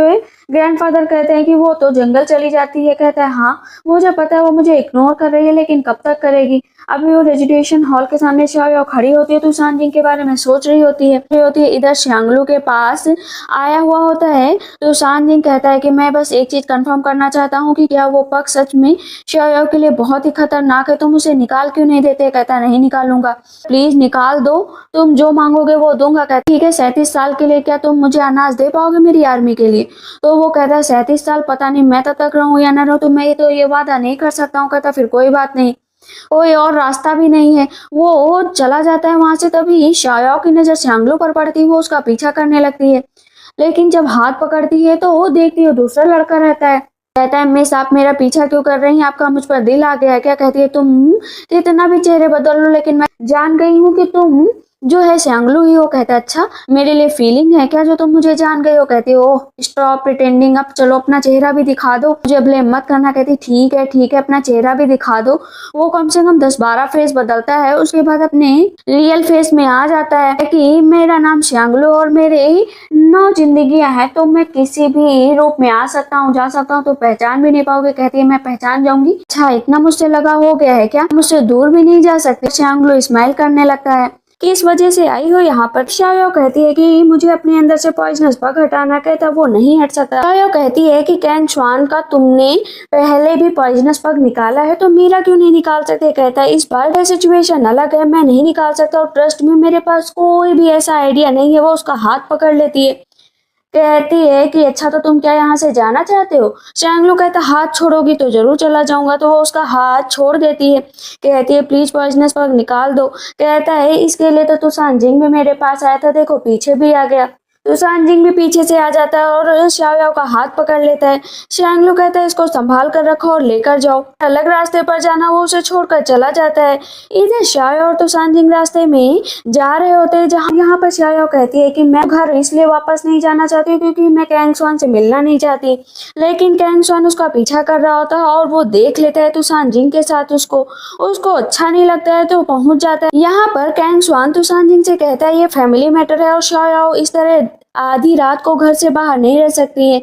ग्रैंडफादर कहते हैं कि वो तो जंगल चली जाती है। कहता है हाँ मुझे पता है, वो मुझे इग्नोर कर रही है लेकिन कब तक करेगी। अभी वो रेजिडेंशियल हॉल के सामने शाओयाओ खड़ी होती है तो शानजिंग के बारे में सोच रही होती है। इधर शांगलू के पास आया हुआ होता है तो शानजिंग कहता है कि मैं बस एक चीज कंफर्म करना चाहता हूँ कि क्या वो पग सच में शाओयाओ के लिए बहुत ही खतरनाक है, तुम उसे निकाल क्यों नहीं देते। कहता नहीं निकालूंगा, प्लीज निकाल दो, तुम जो मांगोगे वो दूंगा। कहता ठीक है 37 साल के लिए क्या तुम मुझे अनाज दे पाओगे मेरी आर्मी के लिए। तो वो कहता है 37 साल पता नहीं मैं तब तक रहूं या ना रहूं, तो मैं तो ये वादा नहीं कर सकता हूँ। कहता फिर कोई बात नहीं, कोई और रास्ता भी नहीं है। वो चला जाता है वहां से। तभी शाओयाओ की नजर शांगलू पर पड़ती है, वो उसका पीछा करने लगती है, लेकिन जब हाथ पकड़ती है तो वो देखती है दूसरा लड़का रहता है। कहता है मिस आप मेरा पीछा क्यों कर रही हैं, आपका मुझ पर दिल आ गया है क्या। कहती है तुम इतना भी चेहरे बदल लो लेकिन मैं जान गई हूँ कि तुम जो है शांगलू ही हो। कहता है अच्छा मेरे लिए फीलिंग है क्या जो तुम मुझे जान गए हो। कहती हो स्टॉप प्रिटेंडिंग, अब चलो अपना चेहरा भी दिखा दो, मुझे ब्लेम मत करना। कहती ठीक है अपना चेहरा भी दिखा दो। वो कम से कम 10-12 फेस बदलता है, उसके बाद अपने रियल फेस में आ जाता है कि मेरा नाम शांगलू और मेरे 9 जिंदगियां हैं, तो मैं किसी भी रूप में आ सकता हूँ जा सकता हूँ, तो पहचान भी नहीं पाओगे। कहती है मैं पहचान जाऊंगी। अच्छा इतना मुझसे लगा हो गया है क्या, मुझसे दूर भी नहीं जा सकते। शांगलू स्माइल करने लगता है किस वजह से आई हो यहाँ पर। शाओयाओ कहती है कि मुझे अपने अंदर से पॉइजनस पग हटाना। कहता वो नहीं हट सकता। शाओयाओ कहती है कि कैंग शुआन का तुमने पहले भी पॉइजनस पग निकाला है तो मेरा क्यों नहीं निकाल सकते। कहता है इस बार का सिचुएशन अलग है, मैं नहीं निकाल सकता और ट्रस्ट में मेरे पास कोई भी ऐसा आइडिया नहीं है। वो उसका हाथ पकड़ लेती है। कहती है कि अच्छा तो तुम क्या यहाँ से जाना चाहते हो। शांगलू कहता हाथ छोड़ोगी तो जरूर चला जाऊंगा। तो वो उसका हाथ छोड़ देती है। कहती है प्लीज पॉइजनस पग निकाल दो। कहता है इसके लिए तो शानजिंग भी मेरे पास आया था, देखो पीछे भी आ गया। तो सांजिंग भी पीछे से आ जाता है और शाओयाओ का हाथ पकड़ लेता है। शांगलू कहता है इसको संभाल कर रखो और लेकर जाओ, अलग रास्ते पर जाना वो उसे छोड़कर चला जाता है। इधर शाओयाओ और तो सांजिंग रास्ते में जा रहे होते हैं, जहाँ यहाँ पर शाओयाओ कहती है कि मैं घर इसलिए वापस नहीं जाना चाहती क्योंकि मैं कैंग स्वान से मिलना नहीं चाहती, लेकिन कैंग स्वान उसका पीछा कर रहा होता है और वो देख लेता है तो सांजिंग के साथ उसको अच्छा नहीं लगता है तो पहुंच जाता है। यहाँ पर कैंग स्वान तो सांजिंग से कहता है ये फैमिली मैटर है और शाओयाओ इस तरह आधी रात को घर से बाहर नहीं रह सकती है,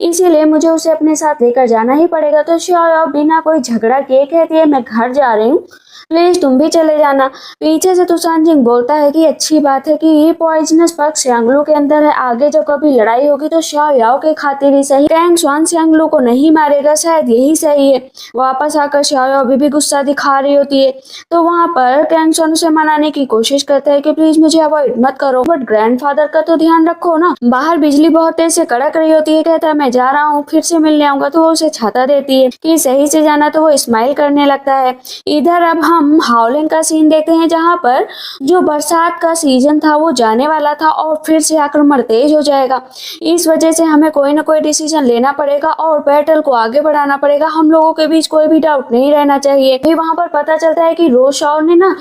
इसीलिए मुझे उसे अपने साथ लेकर जाना ही पड़ेगा। तो शाओयाओ बिना कोई झगड़ा किए कहती है मैं घर जा रही हूँ, प्लीज तुम भी चले जाना। पीछे से तो सांजिंग बोलता है कि अच्छी बात है कि ये पॉइजनस पक्ष शांगलू के अंदर है, आगे जब कभी लड़ाई होगी तो शाओयाओ के खातिर ही सही, कैंग स्वान शांगलू को नहीं मारेगा, शायद यही सही है। वापस आकर शाओयाओ भी गुस्सा दिखा रही होती है, तो वहाँ पर कैंग स्वान उसे मनाने की कोशिश करता है कि प्लीज मुझे अवॉइड मत करो, बट ग्रैंडफादर का तो ध्यान रखो ना। बाहर बिजली बहुत तेज से कड़क रही होती है, कहता है मैं जा रहा हूँ, फिर से मिलने आऊंगा। तो वो उसे छाता देती है कि सही से जाना, तो वो स्माइल करने लगता है। इधर अब हम हाउलिंग का सीन देखते हैं, जहाँ पर जो बरसात का सीजन था वो जाने वाला था और फिर से आक्रमण तेज हो जाएगा। इस वजह से हमें कोई ना कोई डिसीजन लेना पड़ेगा और बैटल को आगे बढ़ाना पड़ेगा, हम लोगों के बीच कोई भी डाउट नहीं रहना चाहिए। फिर वहाँ पर पता चलता है कि रोशाओ ने ना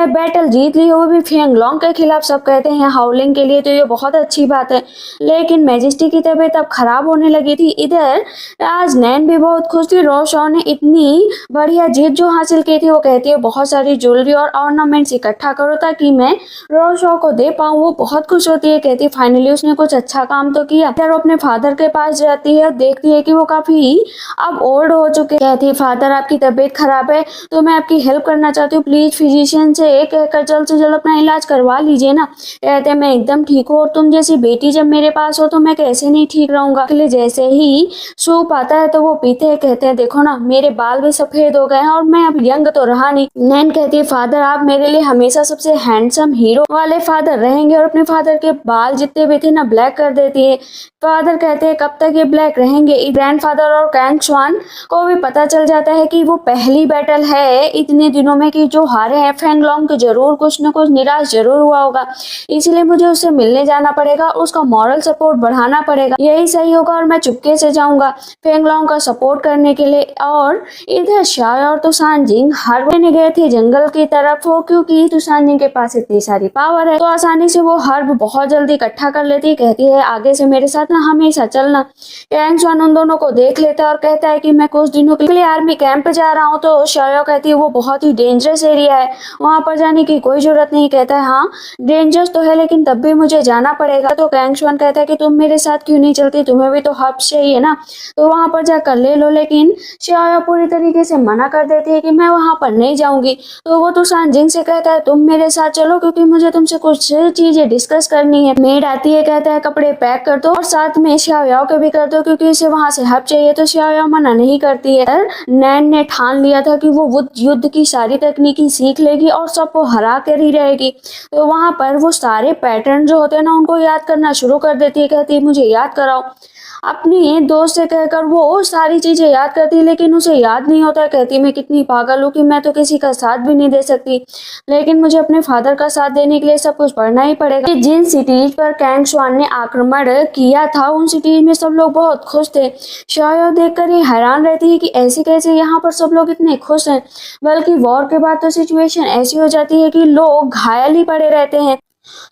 बैटल जीत ली, वो भी फेंगलोंग के खिलाफ। सब कहते हैं हाउलिंग के लिए, तो ये बहुत अच्छी बात है, लेकिन मैजेस्टी की तबीयत अब खराब होने लगी थी। इधर आज नैन भी बहुत खुश थी, रोशाओ ने इतनी बढ़िया जीत जो हासिल की थी। वो कहती है बहुत सारी ज्वेलरी और ऑर्नामेंट्स इकट्ठा करो ताकि मैं रोशाओ को दे पाऊँ। वो बहुत खुश होती है, कहती है फाइनली उसने कुछ अच्छा काम तो किया। फिर वो अपने फादर के पास जाती है, देखती है कि वो काफी अब ओल्ड हो चुके। कहती है फादर आपकी तबीयत खराब है तो मैं आपकी हेल्प करना चाहती हूँ, प्लीज फिजिशियन से कहकर जल्द से जल्द अपना इलाज करवा लीजिए ना। कहते हैं मैं एकदम ठीक हूँ और तुम जैसी बेटी जब मेरे पास हो तो मैं कैसे नहीं ठीक रहूंगा। जैसे ही सूप आता है तो वो पीते हैं, कहते हैं देखो ना मेरे बाल भी सफेद हो गए हैं और मैं अब यंग तो रहा नहीं। नैन कहती है फादर आप मेरे लिए हमेशा सबसे हैंडसम हीरो वाले फादर रहेंगे, और अपने फादर के बाल जितने भी थे ना ब्लैक कर देती है। फादर कहते हैं कब तक ये ब्लैक रहेंगे। ग्रैंडफादर और कैंग स्वान को भी पता चल जाता है कि वो पहली बैटल है इतने दिनों में कि जो हारे हैं। फेंगलोंग को जरूर कुछ न कुछ निराश जरूर हुआ होगा, इसलिए मुझे उससे मिलने जाना पड़ेगा, उसका मॉरल सपोर्ट बढ़ाना पड़ेगा, यही सही होगा और मैं चुपके से जाऊंगा फेंगलोंग का सपोर्ट करने के लिए। और इधर शाओयाओ और तो सांजिंग हर लेने गए थे जंगल की तरफ, हो क्योंकि तो सांजिंग के पास इतनी सारी पावर है तो आसानी से वो हर्ब बहुत जल्दी इकट्ठा कर लेती है। कहती है आगे से मेरे साथ ना हमेशा चलना। कैंग स्वान उन दोनों को देख लेता है और कहता है कि मैं कुछ दिनों के लिए आर्मी कैंप पे जा रहा हूँ। तो शाओयाओ कहती है वो बहुत ही डेंजरस एरिया है, वहां पर जाने की कोई जरूरत नहीं। कहता है हाँ डेंजरस तो है लेकिन तब भी मुझे जाना पड़ेगा। तो कैंग स्वान कहता है कि तुम मेरे साथ क्यों नहीं चलती, तुम्हें भी तो हर्ब चाहिए ना, तो वहां पर जाकर ले लो। लेकिन शाओयाओ पूरी तरीके से मना कर देती है कि मैं वहां पर नहीं जाऊंगी। तो वो तो सांजिंग से कहता है तुम मेरे साथ चलो क्योंकि मुझे तुमसे कुछ चीजें डिस्कस करनी है। मेड आती है, कहता है कपड़े पैक कर दो और साथ में शाओयाओ के भी कर दो क्योंकि इसे वहां से हर्ब चाहिए। तो शाओयाओ मना नहीं करती है। नैन ने ठान लिया था कि वो युद्ध की सारी तकनीकी सीख लेगी और सबको हरा कर ही रहेगी। तो वहां पर वो सारे पैटर्न जो होते हैं ना उनको याद करना शुरू कर देती है। कहती है मुझे याद कराओ। अपनी दोस्त से कहकर वो सारी चीजें याद करती है लेकिन उसे याद नहीं होता। कहती मैं कितनी पागल हूँ कि मैं तो किसी का साथ भी नहीं दे सकती, लेकिन मुझे अपने फादर का साथ देने के लिए सब कुछ पढ़ना ही पड़ेगा। जिन सिटीज पर कैंग स्वान ने आक्रमण किया था उन सिटीज में सब लोग बहुत खुश थे। शाओयाओ देखकर ये हैरान रहती है कि ऐसे कैसे यहाँ पर सब लोग इतने खुश हैं, बल्कि वॉर के बाद तो सिचुएशन ऐसी हो जाती है कि लोग घायल ही पड़े रहते हैं।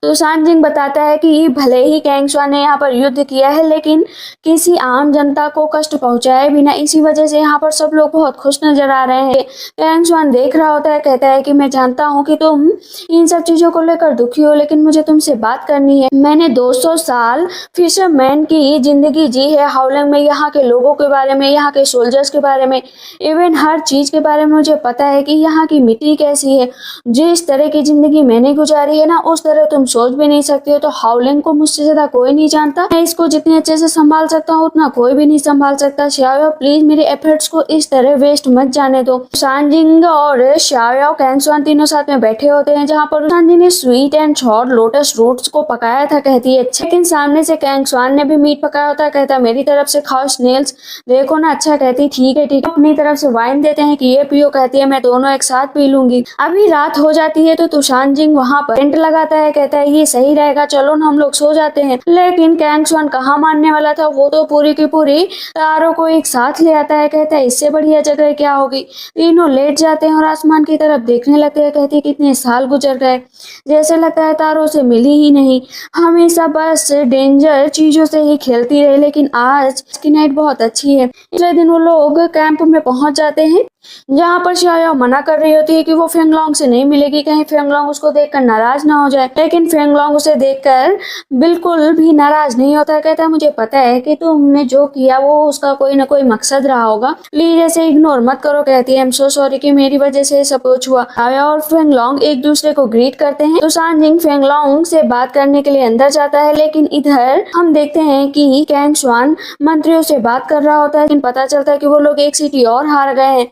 तो सांजिंग बताता है कि भले ही कैंग स्वान ने यहाँ पर युद्ध किया है लेकिन किसी आम जनता को कष्ट पहुंचाए बिना, इसी वजह से यहाँ पर सब लोग बहुत खुश नजर आ रहे हैं। कैंग स्वान देख रहा होता है, कहता है कि मैं जानता हूँ कि तुम इन सब चीजों को लेकर दुखी हो, लेकिन मुझे तुमसे बात करनी है। मैंने 200 साल फिशरमैन की जिंदगी जी है हाउलिंग में, यहाँ के लोगों के बारे में, यहाँ के सोल्जर्स के बारे में, इवन हर चीज के बारे में मुझे पता है कि यहाँ की मिट्टी कैसी है। जिस तरह की जिंदगी मैंने गुजारी है ना उस तरह तुम सोच भी नहीं सकते हो। तो हाउलिंग को मुझसे ज्यादा कोई नहीं जानता, मैं इसको जितने अच्छे से संभाल सकता हूँ उतना कोई भी नहीं संभाल सकता। शाओयाओ प्लीज मेरे एफर्ट्स को इस तरह वेस्ट मत जाने दो। सांजिंग और शाओयाओ कैंग स्वान तीनों साथ में बैठे होते हैं, जहाँ पर सांजिंग ने sweet and short lotus roots को पकाया था। कहती है अच्छा, लेकिन सामने से कैंग स्वान ने भी मीट पकाया होता है। कहता मेरी तरफ से खाओ स्नेल्स, देखो ना अच्छा। कहती ठीक है ठीक है। अपनी तरफ से वाइन देते हैं कि ये पियो। कहती है मैं दोनों एक साथ पी लूंगी। अभी रात हो जाती है तो सांजिंग वहाँ पर टेंट लगाता है है, कहता है ये सही रहेगा, चलो ना हम लोग सो जाते हैं। लेकिन कैंग स्वान कहाँ मानने वाला था, वो तो पूरी की पूरी तारों को एक साथ ले आता है। कहता है इससे बढ़िया जगह क्या होगी। तीनों लेट जाते हैं और आसमान की तरफ देखने लगते हैं। कहते हैं कितने साल गुजर गए, जैसे लगता है तारों से मिली ही नहीं, हमेशा बस डेंजर चीजों से ही खेलती रहे। लेकिन आज की नाइट बहुत अच्छी है। अगले दिन वो लोग कैंप में पहुंच जाते हैं, जहाँ पर शाया मना कर रही होती है कि वो फेंगलोंग से नहीं मिलेगी, कहीं फेंगलोंग उसको देखकर नाराज ना हो जाए। लेकिन फेंगलोंग उसे देखकर बिल्कुल भी नाराज नहीं होता है। कहता है मुझे पता है कि तुमने जो किया वो उसका कोई ना कोई मकसद रहा होगा, प्लीज ऐसे इग्नोर मत करो। कहती है आई एम सो सॉरी कि मेरी वजह से सब कुछ हुआ। शाया और फेंगलोंग एक दूसरे को ग्रीट करते हैं। तो सांजिंग फेंगलोंग से बात करने के लिए अंदर जाता है, लेकिन इधर हम देखते हैं कि कैंग स्वान मंत्रियों से बात कर रहा होता है। लेकिन पता चलता है कि वो लोग एक सिटी और हार गए हैं।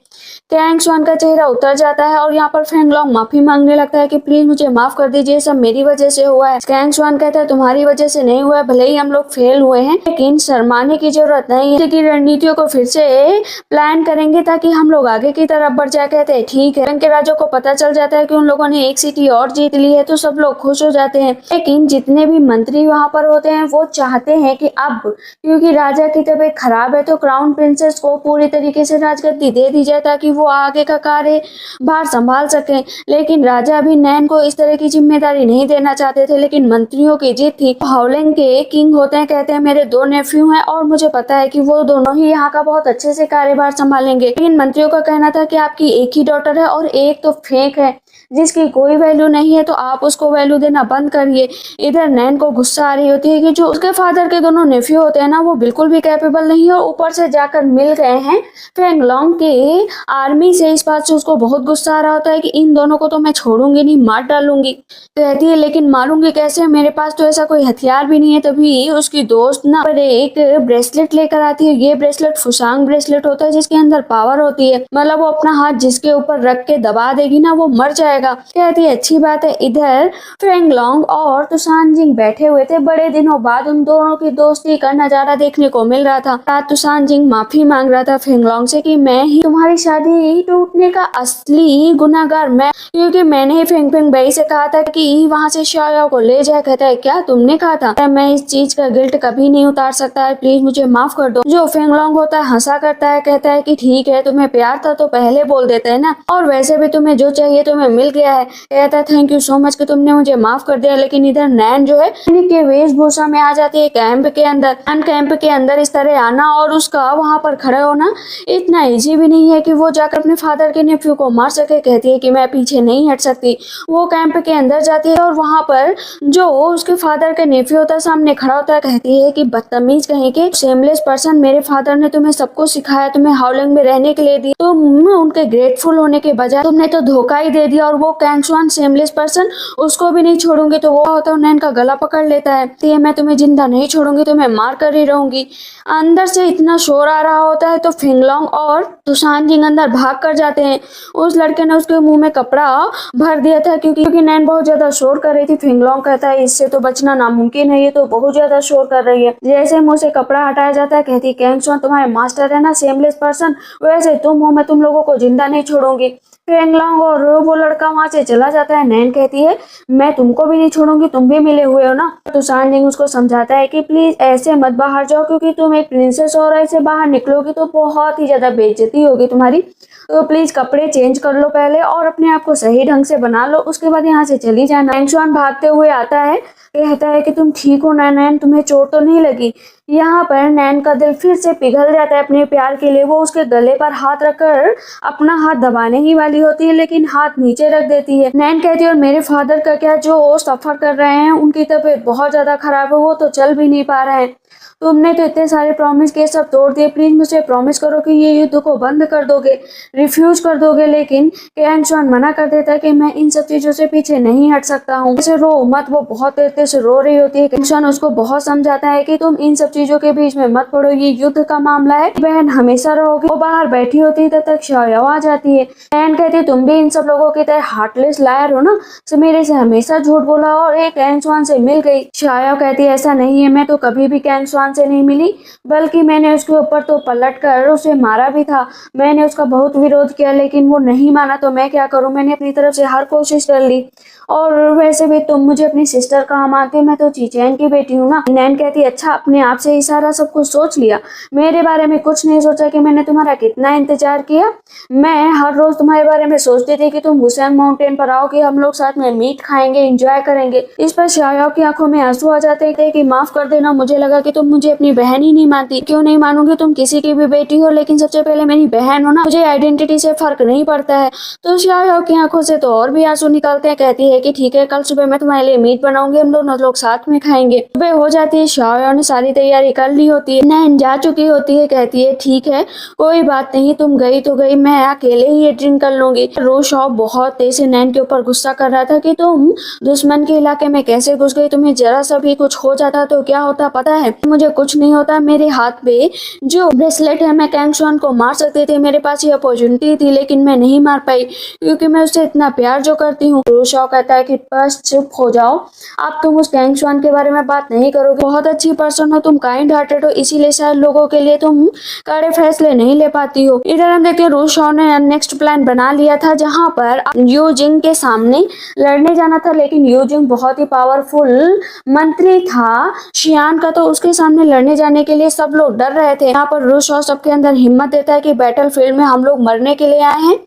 कैंग स्वान का चेहरा उतर जाता है और यहाँ पर फेंगलोंग माफी मांगने लगता है कि प्लीज मुझे माफ कर दीजिए, सब मेरी वजह से हुआ है। कैंग स्वान कहता है तुम्हारी वजह से नहीं हुआ है, भले ही हम लोग फेल हुए हैं, लेकिन शर्माने की जरूरत नहीं है, कि रणनीतियों को फिर से प्लान करेंगे ताकि हम लोग आगे की तरफ बढ़ जाए। कहते हैं ठीक है। के राजा को पता चल जाता है कि उन लोगों ने एक सिटी और जीत ली है, तो सब लोग खुश हो जाते हैं। लेकिन जितने भी मंत्री वहाँ पर होते हैं वो चाहते हैं कि अब क्योंकि राजा की तबीयत खराब है तो क्राउन प्रिंसेस को पूरी तरीके से राजगद्दी दे दी जाए ताकि वो आगे का कार्य भार संभाल सके। लेकिन राजा भी नैन को इस तरह की जिम्मेदारी नहीं देना चाहते थे। लेकिन मंत्रियों की जीत थी। हाउलिंग के किंग होते हैं, कहते हैं मेरे 2 नेफ्यू हैं और मुझे पता है कि वो दोनों ही यहाँ का बहुत अच्छे से कार्यभार संभालेंगे। लेकिन मंत्रियों का कहना था कि आपकी एक ही डॉटर है और एक तो फेक है जिसकी कोई वैल्यू नहीं है, तो आप उसको वैल्यू देना बंद करिए। इधर नैन को गुस्सा आ रही होती है कि जो उसके फादर के दोनों नेफ्यू होते हैं ना वो बिल्कुल भी कैपेबल नहीं है और ऊपर से जाकर मिल गए हैं फेंगलोंग के आर्मी से। इस बात से उसको बहुत गुस्सा आ रहा होता है कि इन दोनों को तो मैं छोड़ूंगी नहीं, मार डालूंगी। कहती है लेकिन मारूंगी कैसे, मेरे पास तो ऐसा कोई हथियार भी नहीं है। तभी उसकी दोस्त ना पर एक ब्रेसलेट लेकर आती है। ये ब्रेसलेट फुसांग ब्रेसलेट होता है जिसके अंदर पावर होती है, मतलब वो अपना हाथ जिसके ऊपर रख के दबा देगी ना वो मर जाएगा। कहती है अच्छी बात है। इधर फेंगलोंग और तुसानजिंग बैठे हुए थे। बड़े दिनों बाद उन दोनों की दोस्ती का नजारा देखने को मिल रहा था। तुसानजिंग माफी मांग रहा था फेंगलोंग से कि मैं ही तुम्हारी शादी टूटने का असली गुनाहगार मैं, क्योंकि मैंने ही फेंग फेंग बई से कहा था कि वहाँ से शाया को ले जाए। कहता है क्या तुमने कहा था? मैं इस चीज का गिल्ट कभी नहीं उतार सकता है, प्लीज मुझे माफ कर दो। जो फेंगलोंग होता है हंसा करता है, कहता है कि ठीक है तुम्हें प्यार था तो पहले बोल देते हैं ना, और वैसे भी तुम्हें जो चाहिए तुम्हें मिल गया है। कहता है थैंक यू सो मच कि तुमने मुझे माफ कर दिया। लेकिन इधर नैन जो है के वेशभूषा में आ जाती है कैंप के अंदर। कैंप के अंदर इस तरह आना और उसका वहां पर खड़े होना इतना इजी भी नहीं है कि वो जाकर अपने फादर के नेफ्यू को मार सके। कहती है कि मैं पीछे नहीं हट सकती। वो कैंप के अंदर जाती है और वहां पर जो उसके फादर का नेफ्यू होता है सामने खड़ा होता है। कहती है कि बदतमीज कहीं के शेमलेस पर्सन, मेरे फादर ने तुम्हें सब कुछ सिखाया, तुम्हें हाउलिंग में रहने के लिए दी, तुम उनके ग्रेटफुल होने के बजाय तुमने तो धोखा ही दे दिया। और वो कैंग स्वान शेमलेस पर्सन, उसको भी नहीं छोड़ूंगी। तो वो होता है नैन का गला पकड़ लेता है। मैं तुम्हें जिंदा नहीं छोड़ूंगी, तुम्हें मार कर ही रहूंगी। अंदर से इतना शोर आ रहा होता है तो फेंगलोंग और तुसानजिंग अंदर भाग कर जाते हैं। उस लड़के ने उसके मुंह में कपड़ा भर दिया था क्योंकि नैन बहुत ज्यादा शोर कर रही थी। फेंगलोंग कहता है इससे तो बचना नामुमकिन है, ये तो बहुत ज्यादा शोर कर रही है। जैसे मुंह से कपड़ा हटाया जाता है कहती कैंग स्वान तुम्हारे मास्टर है ना शेमलेस पर्सन, वैसे तुम हो, मैं तुम लोगों को जिंदा नहीं छोड़ूंगी। फेंगलोंग और वो लड़का वहां से चला जाता है। नैन कहती है मैं तुमको भी नहीं छोड़ूंगी, तुम भी मिले हुए हो ना। तो सांजिंग उसको समझाता है कि प्लीज ऐसे मत बाहर जाओ, क्योंकि तुम एक प्रिंसेस और ऐसे बाहर निकलोगी तो बहुत ही ज्यादा बेइज्जती होगी तुम्हारी। तो प्लीज कपड़े चेंज कर लो पहले और अपने आप को सही ढंग से बना लो, उसके बाद यहाँ से चली जाना। कैंग स्वान भागते हुए आता है, कहता है कि तुम ठीक हो ना नैन, तुम्हें चोट तो नहीं लगी? यहाँ पर नैन का दिल फिर से पिघल जाता है अपने प्यार के लिए। वो उसके गले पर हाथ रखकर अपना हाथ दबाने ही वाली होती है, लेकिन हाथ नीचे रख देती है। नैन कहती है और मेरे फादर का क्या, जो सफर कर रहे हैं, उनकी तबीयत बहुत ज्यादा खराब है, वो तो चल भी नहीं पा रहे हैं। तुमने तो इतने सारे प्रॉमिस के सब तोड़ दिए, प्लीज मुझे प्रॉमिस करो कि ये युद्ध को बंद कर दोगे, रिफ्यूज कर दोगे। लेकिन कैंग स्वान मना कर देता है कि मैं इन सब चीजों से पीछे नहीं हट सकता हूँ, ऐसे रो मत। वो बहुत तेज से रो रही होती है। कैंग स्वान उसको बहुत समझाता है कि तुम इन सब चीजों के बीच में मत पड़ो, ये युद्ध का मामला है, बहन हमेशा रहोगी। वो बाहर बैठी होती है, तब तक शाया आ जाती है। नैन कहती है तुम भी इन सब लोगों की तरह हार्टलेस लायर हो ना, तो मेरे से हमेशा झूठ बोला और एक कैंग स्वान से मिल गई। शाया कहती है ऐसा नहीं है, मैं तो कभी भी कैंग कैंग स्वान से नहीं मिली, बल्कि मैंने उसके ऊपर तो पलट कर उसे मारा भी था। मैंने उसका बहुत विरोध किया लेकिन वो नहीं माना, तो मैं क्या करूं, मैंने अपनी तरफ से हर कोशिश कर ली। और वैसे भी तुम मुझे अपनी सिस्टर कहाँ मानते हो, मैं तो चीचैन की बेटी हूँ ना। नैन कहती अच्छा, अपने आप से ही सारा सब कुछ सोच लिया, मेरे बारे में कुछ नहीं सोचा कि मैंने तुम्हारा कितना इंतजार किया। मैं हर रोज तुम्हारे बारे में सोचती थी कि तुम हुसैन माउंटेन पर आओ कि हम लोग साथ में मीट खाएंगे, एंजॉय करेंगे। इस पर शायाओ की आंखों में आंसू आ जाते थे कि माफ कर देना, मुझे लगा कि तुम मुझे अपनी बहन ही नहीं मानती। क्यों नहीं मानूंगी, तुम किसी की भी बेटी हो, लेकिन सबसे पहले मेरी बहन हो ना, मुझे आइडेंटिटी से फर्क नहीं पड़ता है। तो शायाओ की आंखों से तो और भी आंसू निकलते हैं। कहती है कि ठीक है, कल सुबह मैं तुम्हारे लिए मीट बनाऊंगी, हम दोनों लोग साथ में खाएंगे। सुबह हो जाती है, शायाओ ने सारी तैयारी कर ली होती है, नैन जा चुकी होती है। कहती है ठीक है, कोई बात नहीं, तुम गई तो गई, मैं अकेले ही ये ड्रिंक कर लूंगी। रोशाओ बहुत तेज से नैन के ऊपर गुस्सा कर रहा था कि तुम दुश्मन के इलाके में कैसे घुस गई, तुम्हें जरा सा भी कुछ हो जाता तो क्या होता पता है। मुझे कुछ नहीं होता, मेरे हाथ पे जो ब्रेसलेट है, मैं कैंग स्वान को मार सकती थी, मेरे पास ये अपॉर्चुनिटी थी, लेकिन मैं नहीं मार पाई क्योंकि मैं उससे इतना प्यार जो करती हूँ। रोशाओ कहता है कि बस चुप हो जाओ, अब तुम उस कैंग स्वान के बारे में बात नहीं करोगे। बहुत अच्छी पर्सन हो तुम, काइंड हार्टेड हो, इसीलिए शायद लोगों के लिए तुम कड़े फैसले नहीं ले पाती हो। इधर हम देखते हैं रोशाओ ने नेक्स्ट प्लान बना लिया था, जहाँ पर यू जिंग के सामने लड़ने जाना था, लेकिन यू जिंग बहुत ही पावरफुल मंत्री था शियान का, तो उसके सामने लड़ने जाने के लिए सब लोग डर रहे थे। यहाँ पर रोशाओ सबके अंदर हिम्मत देता है कि बैटल फील्ड में हम लोग मरने के लिए आए हैं,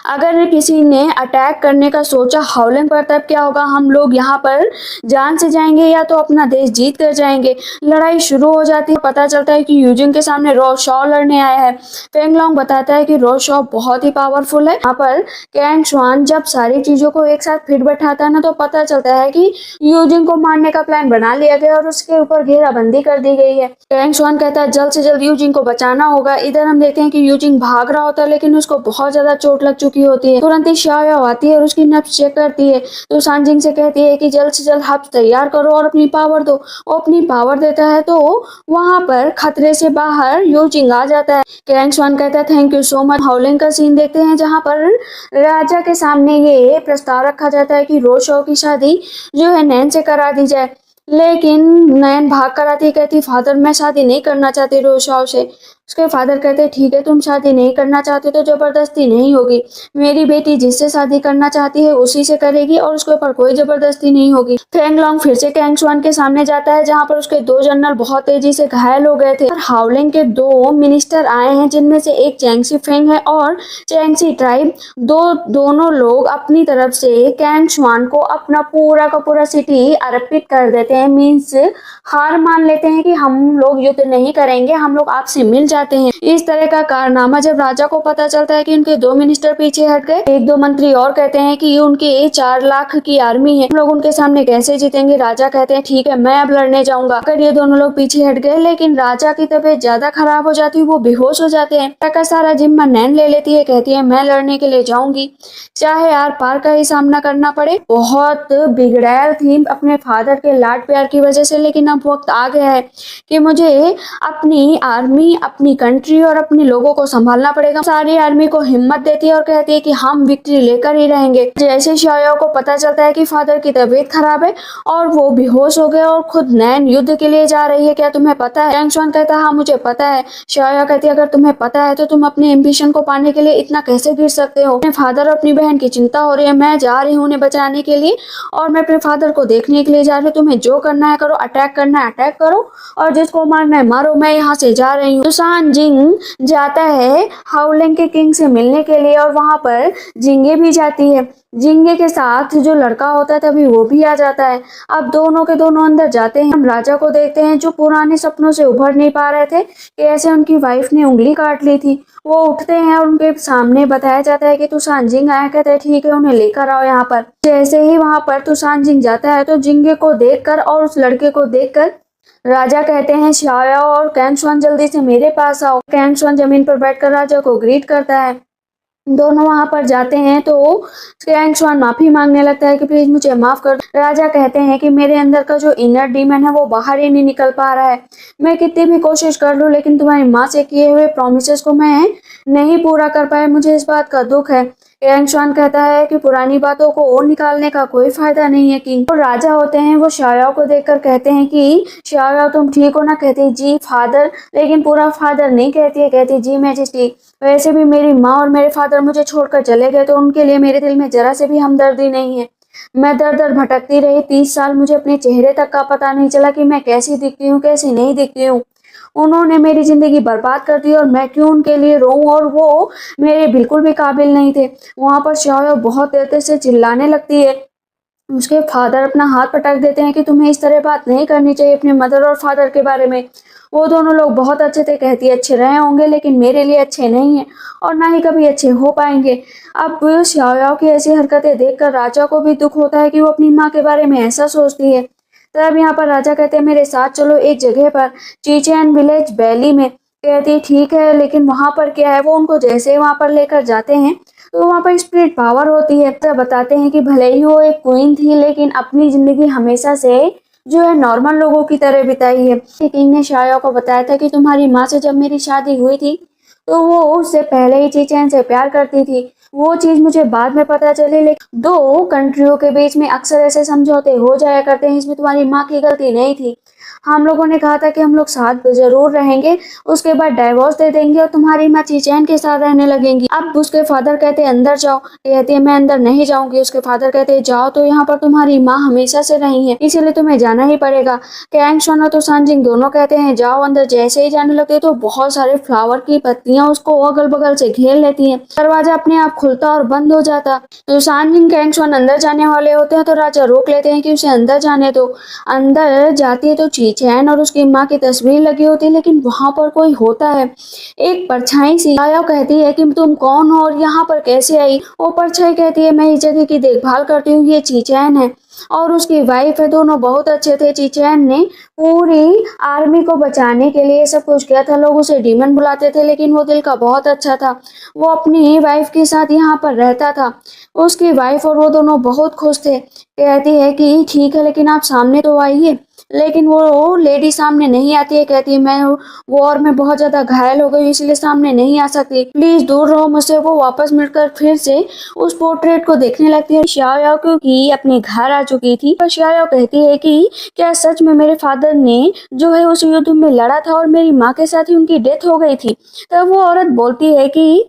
अगर किसी ने अटैक करने का सोचा हाउलिंग पर, तब क्या होगा, हम लोग यहाँ पर जान से जाएंगे या तो अपना देश जीत कर जाएंगे। लड़ाई शुरू हो जाती है, पता चलता है कि यूजिंग के सामने रोशाओ लड़ने आया है। फेंगलोंग बताता है कि रोशाओ बहुत ही पावरफुल है। यहाँ पर कैंग स्वान जब सारी चीजों को एक साथ फिट बैठाता है ना, तो पता चलता है कि यूजिंग को मारने का प्लान बना लिया गया और उसके ऊपर घेराबंदी कर दी गई है। कैंग स्वान कहता है जल्द से जल्द यूजिंग को बचाना होगा। इधर हम देखते हैं कि यूजिंग भाग रहा होता है, लेकिन उसको बहुत ज्यादा चोट लग चुकी होती है। तुरंत ही शाओयाओ आती है और उसकी नब्ज चेक करती है, तो सांजिंग से कहती है कि जल्द से जल्द हब्स तैयार करो और अपनी पावर दो। वो अपनी पावर देता है तो वहां पर खतरे से बाहर यूजिंग आ जाता है। कैंग स्वान कहता है थैंक यू सो मच। हाउलिंग का सीन देखते हैं, जहां पर राजा के सामने ये प्रस्ताव रखा जाता है कि रोशाओ की शादी जो है नैन से करा दी जाए, लेकिन नैन भाग कर आती है, कहती फादर मैं शादी नहीं करना चाहती रोशाओ से। उसके फादर कहते ठीक है, तुम शादी नहीं करना चाहते तो जबरदस्ती नहीं होगी, मेरी बेटी जिससे शादी करना चाहती है उसी से करेगी और उसके ऊपर कोई जबरदस्ती नहीं होगी। फेंगलोंग फिर से कैंग स्वान के सामने जाता है, जहाँ पर उसके दो जनरल बहुत तेजी से घायल हो गए थे। हाउलिंग के दो मिनिस्टर आए हैं, जिनमें से एक चैंगसी फेंग है और चैंगसी ट्राइब। दोनों लोग अपनी तरफ से कैंग स्वान को अपना पूरा का पूरा सिटी अर्पित कर देते हैं, मीन्स हार मान लेते हैं कि हम लोग युद्ध नहीं करेंगे, हम लोग आपसे मिल जाते हैं। इस तरह का कारनामा जब राजा को पता चलता है कि उनके दो मिनिस्टर पीछे हट गए, एक दो मंत्री और कहते हैं कि उनके 4 लाख की आर्मी है, हम लोग उनके सामने कैसे जीतेंगे। राजा कहते हैं ठीक है, मैं अब लड़ने जाऊंगा। अगर ये दोनों लोग पीछे हट गए, लेकिन राजा की तबीयत ज्यादा खराब हो जाती है, वो बेहोश हो जाते हैं। का सारा जिम्मा नैन ले लेती है, कहती है मैं लड़ने के लिए जाऊंगी, चाहे आर पार का ही सामना करना पड़े। बहुत बिगड़ैल थी अपने फादर के लाड प्यार की वजह से, लेकिन अब वक्त आ गया है कि मुझे अपनी आर्मी, अपनी कंट्री और अपने लोगों को संभालना पड़ेगा। सारी आर्मी को हिम्मत देती है और कहती है कि हम विक्ट्री लेकर ही रहेंगे। जैसे शाओयाओ को पता चलता है कि फादर की तबीयत खराब है और वो बेहोश हो गए और खुद नैन युद्ध के लिए जा रही है, क्या तुम्हें पता है। कैंग स्वान कहता है हाँ मुझे पता है। शाओयाओ कहती है अगर तुम्हें पता है तो तुम अपने एम्बिशन को पाने के लिए इतना कैसे गिर सकते हो। अपने फादर और अपनी बहन की चिंता हो रही है, मैं जा रही हूँ उन्हें बचाने के लिए और मैं अपने फादर को देखने के लिए जा रही हूँ। तुम्हें जो करना है करो, अटैक करना है अटैक करो और जिसको मारना है मारो, मैं यहाँ से जा रही हूँ। तो सांजिंग जाता है हाउलिंग के किंग से मिलने के लिए और वहां पर जिंगे भी जाती है। जिंगे के साथ जो लड़का होता है तभी वो भी आ जाता है। अब दोनों के दोनों अंदर जाते हैं। हम राजा को देखते हैं जो पुराने सपनों से उभर नहीं पा रहे थे कि ऐसे उनकी वाइफ ने उंगली काट ली थी। वो उठते हैं और उनके सामने बताया जाता है कि तू सांजिंग आया। कहते हैं ठीक है, उन्हें लेकर आओ यहाँ पर। जैसे ही वहां पर तू सांजिंग जाता है तो जिंगे को देखकर और उस लड़के को देखकर राजा कहते हैं शाओयाओ और कैंग स्वान जल्दी से मेरे पास आओ। कैंग स्वान जमीन पर बैठकर राजा को ग्रीट करता है। दोनों वहां पर जाते हैं तो कैंग स्वान माफी मांगने लगता है कि प्लीज मुझे माफ कर दो। राजा कहते हैं कि मेरे अंदर का जो इनर डीमन है वो बाहर ही नहीं निकल पा रहा है, मैं कितनी भी कोशिश कर लूं लेकिन तुम्हारी माँ से किए हुए प्रॉमिसेस को मैं नहीं पूरा कर पाया, मुझे इस बात का दुख है। कैंग शुआन कहता है कि पुरानी बातों को और निकालने का कोई फायदा नहीं है किंग। तो राजा होते हैं वो शाओयाओ को देखकर कहते हैं कि शाओयाओ तुम ठीक हो ना? कहती जी फादर, लेकिन पूरा फादर नहीं कहती है, कहती जी मैजेस्टी। वैसे भी मेरी माँ और मेरे फादर मुझे छोड़कर चले गए तो उनके लिए मेरे दिल में जरा से भी हमदर्दी नहीं है। मैं दर दर भटकती रही 30 साल, मुझे अपने चेहरे तक का पता नहीं चला कि मैं कैसी दिखती हूँ कैसी नहीं दिखती हूँ। उन्होंने मेरी जिंदगी बर्बाद कर दी और मैं क्यों उनके लिए रोऊं, और वो मेरे बिल्कुल भी काबिल नहीं थे। वहां पर शाओयाओ बहुत देर से चिल्लाने लगती है। उसके फादर अपना हाथ पटक देते हैं कि तुम्हें इस तरह बात नहीं करनी चाहिए अपने मदर और फादर के बारे में। वो दोनों लोग बहुत अच्छे थे, कहती है अच्छे रहे होंगे लेकिन मेरे लिए अच्छे नहीं है और ना ही कभी अच्छे हो पाएंगे। अब शाओयाओ की ऐसी हरकतें देखकर राजा को भी दुख होता है कि वो अपनी माँ के बारे में ऐसा सोचती है। तब यहाँ पर राजा कहते हैं मेरे साथ चलो एक जगह पर, चीचेन विलेज वैली में। कहती ठीक है, लेकिन वहां पर क्या है? वो उनको जैसे वहां पर लेकर जाते हैं तो वहां पर स्पिरिट पावर होती है। तो बताते हैं कि भले ही वो एक क्वीन थी लेकिन अपनी जिंदगी हमेशा से जो है नॉर्मल लोगों की तरह बिताई है। किंग ने शाओयाओ को बताया था कि तुम्हारी माँ से जब मेरी शादी हुई थी तो वो उससे पहले ही चीचेन से प्यार करती थी। वो चीज मुझे बाद में पता चली, लेकिन दो कंट्रियों के बीच में अक्सर ऐसे समझौते हो जाया करते हैं, इसमें तुम्हारी माँ की गलती नहीं थी। हम लोगों ने कहा था कि हम लोग साथ जरूर रहेंगे, उसके बाद डाइवोर्स दे देंगे और तुम्हारी माँ चीचैन के साथ रहने लगेंगी। अब उसके फादर कहते हैं अंदर जाओ, कहती है मैं अंदर नहीं जाऊंगी। उसके फादर कहते हैं जाओ, तो यहाँ पर तुम्हारी माँ हमेशा से रही है इसीलिए तुम्हें जाना ही पड़ेगा। कैंग शुआन और तो सांजिंग दोनों कहते हैं जाओ अंदर। जैसे ही जाने लगते तो बहुत सारे फ्लावर की पत्तियां उसको अगल बगल से घेर लेती हैं। दरवाजा अपने आप खुलता और बंद हो जाता। तो सांजिंग कैंग शुआन अंदर जाने वाले होते हैं तो राजा रोक लेते हैं कि उसे अंदर जाने दो। अंदर जाती है तो चीचैन और उसकी माँ की तस्वीर लगी होती है, लेकिन वहां पर कोई होता है, एक परछाई सी। आया कहती है कि तुम कौन हो और यहाँ पर कैसे आई? वो परछाई कहती है मैं इस जगह की देखभाल करती हूँ, ये चीचैन है और उसकी वाइफ है। दोनों बहुत अच्छे थे। चीचैन ने पूरी आर्मी को बचाने के लिए सब कुछ किया था। लोग उसे डीमन बुलाते थे लेकिन वो दिल का बहुत अच्छा था। वो अपनी वाइफ के साथ यहाँ पर रहता था। उसकी वाइफ और वो दोनों बहुत खुश थे। कहती है कि ठीक है लेकिन आप सामने तो आइए, लेकिन वो लेडी सामने नहीं आती है। कहती है मैं वॉर में बहुत ज्यादा घायल हो गई इसलिए सामने नहीं आ सकती, प्लीज दूर रहो मुझसे। वो वापस मिलकर फिर से उस पोर्ट्रेट को देखने लगती है। शाओयाओ क्योंकि अपने घर आ चुकी थी तो शाओयाओ कहती है कि क्या सच में मेरे फादर ने जो है उस युद्ध में लड़ा था और मेरी माँ के साथ ही उनकी डेथ हो गई थी? तब वो औरत बोलती है कि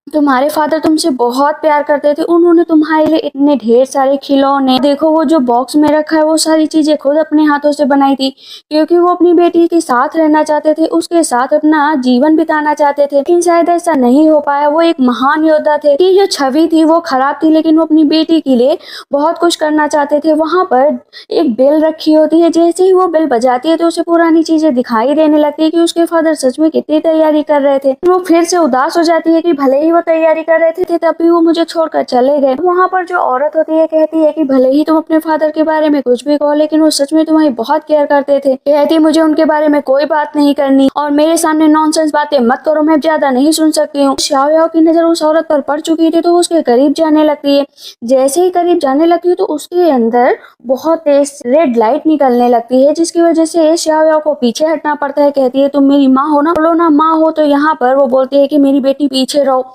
तुम्हारे फादर तुमसे बहुत प्यार करते थे, उन्होंने तुम्हारे लिए इतने ढेर सारे खिलौने, देखो वो जो बॉक्स में रखा है वो सारी चीजें खुद अपने हाथों से बनाई थी, क्योंकि वो अपनी बेटी के साथ रहना चाहते थे, उसके साथ अपना जीवन बिताना चाहते थे। लेकिन शायद ऐसा नहीं हो पाया। वो एक महान योद्धा थे कि जो छवि थी वो खराब थी, लेकिन वो अपनी बेटी के लिए बहुत कुछ करना चाहते थे। वहां पर एक बेल रखी होती है, जैसे ही वो बेल बजाती है तो उसे पुरानी चीजें दिखाई देने लगती है कि उसके फादर सच में कितनी तैयारी कर रहे थे। वो फिर से उदास हो जाती है कि भले ही तैयारी कर रहे थे तभी वो मुझे छोड़कर चले गए। वहां पर जो औरत होती है कहती है कि भले ही तुम अपने फादर के बारे में कुछ भी कहो लेकिन वो सच में तुम्हारी बहुत केयर करते थे। कहती मुझे उनके बारे में कोई बात नहीं करनी और मेरे सामने नॉनसेंस बातें मत करो, मैं ज्यादा नहीं सुन सकती हूँ। शाओयाओ की नजर उस औरत पर पड़ चुकी थी तो वो उसके करीब जाने लगती है। जैसे ही करीब जाने लगती है तो उसके अंदर बहुत तेज रेड लाइट निकलने लगती है, जिसकी वजह से शाओयाओ को पीछे हटना पड़ता है। कहती है तुम मेरी माँ हो ना? बोलो ना माँ हो। तो यहाँ पर वो बोलती है कि मेरी बेटी पीछे रहो।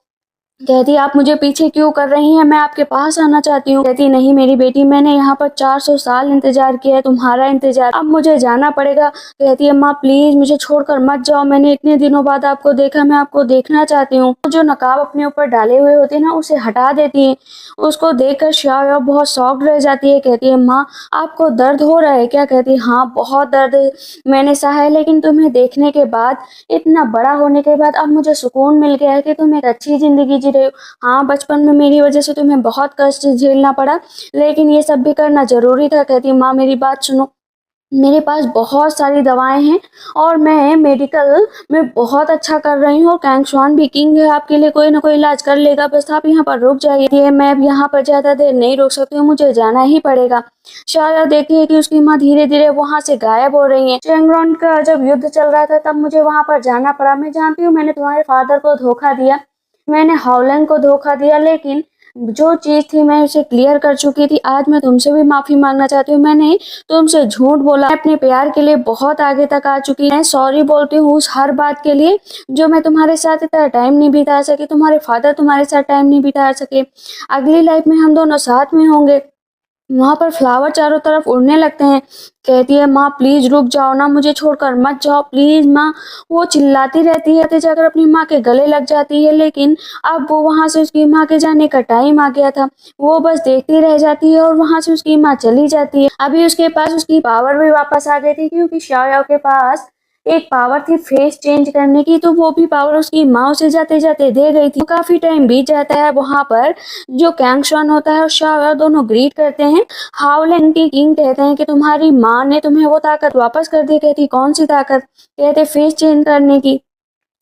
कहती आप मुझे पीछे क्यों कर रही हैं? मैं आपके पास आना चाहती हूँ। कहती नहीं मेरी बेटी, मैंने यहाँ पर 400 साल इंतजार किया है, तुम्हारा इंतजार, अब मुझे जाना पड़ेगा। कहती है माँ प्लीज मुझे छोड़कर मत जाओ, मैंने इतने दिनों बाद आपको देखा, मैं आपको देखना चाहती हूँ। जो नकाब अपने ऊपर डाले हुए होते हैं ना उसे हटा देती है। उसको देखकर शाओयाओ बहुत शॉक्ड रह जाती है। कहती है माँ आपको दर्द हो रहा है क्या? कहती है हाँ बहुत दर्द मैंने सहा है, लेकिन तुम्हें देखने के बाद, इतना बड़ा होने के बाद अब मुझे सुकून मिल गया है कि तुम एक अच्छी जिंदगी जी रहे हो। हाँ बचपन में मेरी वजह से तुम्हें बहुत कष्ट झेलना पड़ा, लेकिन ये सब भी करना जरूरी था। कहती माँ मेरी बात सुनो, मेरे पास बहुत सारी दवाएं हैं और मैं मेडिकल में बहुत अच्छा कर रही हूँ और कैंग शुआन भी किंग है, आपके लिए कोई ना कोई इलाज कर लेगा, बस आप यहाँ पर रुक जाइए। मैं अब यहाँ पर ज्यादा देर नहीं रुक सकती हूँ, मुझे जाना ही पड़ेगा। शाया देखती है कि उसकी माँ धीरे धीरे वहां से गायब हो रही है। चेंगरॉन का जब युद्ध चल रहा था तब मुझे वहां पर जाना पड़ा। मैं जानती हूँ मैंने तुम्हारे फादर को धोखा दिया, मैंने हाओलैंग को धोखा दिया, लेकिन जो चीज़ थी मैं उसे क्लियर कर चुकी थी। आज मैं तुमसे भी माफ़ी माँगना चाहती हूँ। मैंने तुमसे झूठ बोला, मैं अपने प्यार के लिए बहुत आगे तक आ चुकी। मैं सॉरी बोलती हूँ उस हर बात के लिए जो मैं तुम्हारे साथ इतना टाइम नहीं बिता सकी, तुम्हारे फादर तुम्हारे साथ टाइम नहीं बिता सके। अगली लाइफ में हम दोनों साथ में होंगे। वहाँ पर फ्लावर चारों तरफ उड़ने लगते हैं। कहती है, माँ प्लीज रुक जाओ ना, मुझे छोड़कर मत जाओ प्लीज माँ। वो चिल्लाती रहती है, जाकर अपनी माँ के गले लग जाती है, लेकिन अब वो वहाँ से उसकी माँ के जाने का टाइम आ गया था। वो बस देखती रह जाती है और वहाँ से उसकी माँ चली जाती है। अभी उसके पास उसकी पावर भी वापस आ गई थी, क्योंकि शाओयाओ के पास एक पावर थी फेस चेंज करने की, तो वो भी पावर उसकी माँ उसे जाते जाते दे गई थी। काफी टाइम बीत जाता है। वहाँ पर जो कैंगशन होता है और शाओयाओ दोनों ग्रीट करते हैं। हाउलैंड की किंग कहते हैं कि तुम्हारी माँ ने तुम्हें वो ताकत वापस कर दी। कहती, कौन सी ताकत? कहते, फेस चेंज करने की।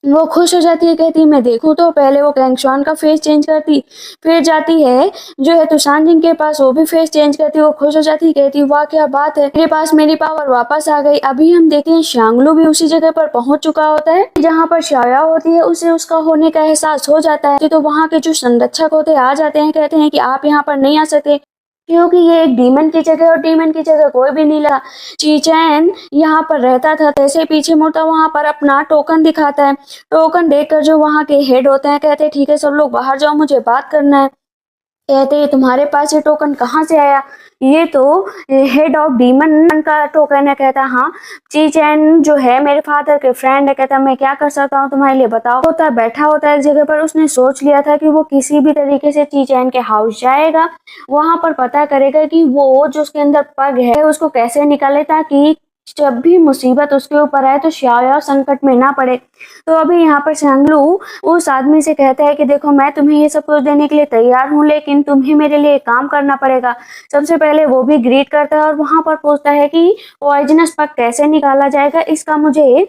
वो खुश हो जाती है, कहती मैं देखूं तो। पहले वो कैंगशन का फेस चेंज करती, फिर जाती है जो है तुषानजिंग के पास, वो भी फेस चेंज करती। वो खुश हो जाती, कहती वाह क्या बात है, मेरे पास मेरी पावर वापस आ गई। अभी हम देखते हैं शांगलू भी उसी जगह पर पहुंच चुका होता है जहाँ पर शाओयाओ होती है। उसे उसका होने का एहसास हो जाता है, तो वहाँ के जो संरक्षक होते आ जाते हैं, कहते हैं कि आप यहाँ पर नहीं आ सकते, क्योंकि ये एक डीमन की जगह और डीमन की जगह कोई भी नहीं लगा। चीचैन यहाँ पर रहता था। जैसे पीछे मुड़ता वहां पर अपना टोकन दिखाता है। टोकन देखकर जो वहाँ के हेड होते हैं कहते हैं, ठीक है सब लोग बाहर जाओ, मुझे बात करना है। कहते हैं, तुम्हारे पास ये टोकन कहाँ से आया? ये तो हेड ऑफ डीमन का टोकन है। कहता, हाँ चीचैन जो है मेरे फादर के फ्रेंड है। कहता, मैं क्या कर सकता हूँ तुम्हारे लिए, बताओ। होता बैठा होता है एक जगह पर। उसने सोच लिया था कि वो किसी भी तरीके से चीचैन के हाउस जाएगा, वहां पर पता करेगा कि वो जो उसके अंदर पग है उसको कैसे निकाले, ताकि जब भी मुसीबत उसके ऊपर आए तो शाओयाओ संकट में ना पड़े। तो अभी यहाँ पर शांगलू उस आदमी से कहता है कि देखो मैं तुम्हें ये सब कुछ देने के लिए तैयार हूँ, लेकिन तुम्हें मेरे लिए काम करना पड़ेगा। सबसे पहले वो भी ग्रीट करता है और वहां पर पूछता है कि पॉइजनस पग कैसे निकाला जाएगा, इसका मुझे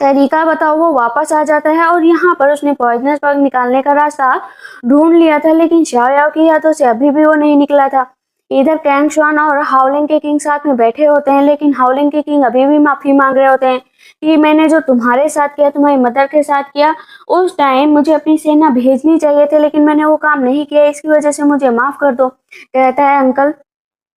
तरीका बताओ। वो वापस आ जाता है और यहाँ पर उसने पॉइजनस पग निकालने का रास्ता ढूंढ लिया था, लेकिन शाओयाओ की यादों से अभी भी वो नहीं निकला था। इधर कैंगशन और हाउलिंग के किंग साथ में बैठे होते हैं, लेकिन हाउलिंग के किंग अभी भी माफी मांग रहे होते हैं कि मैंने जो तुम्हारे साथ किया, तुम्हारी मदर के साथ किया, उस टाइम मुझे अपनी सेना भेजनी चाहिए थे, लेकिन मैंने वो काम नहीं किया, इसकी वजह से मुझे माफ कर दो। कहता है, अंकल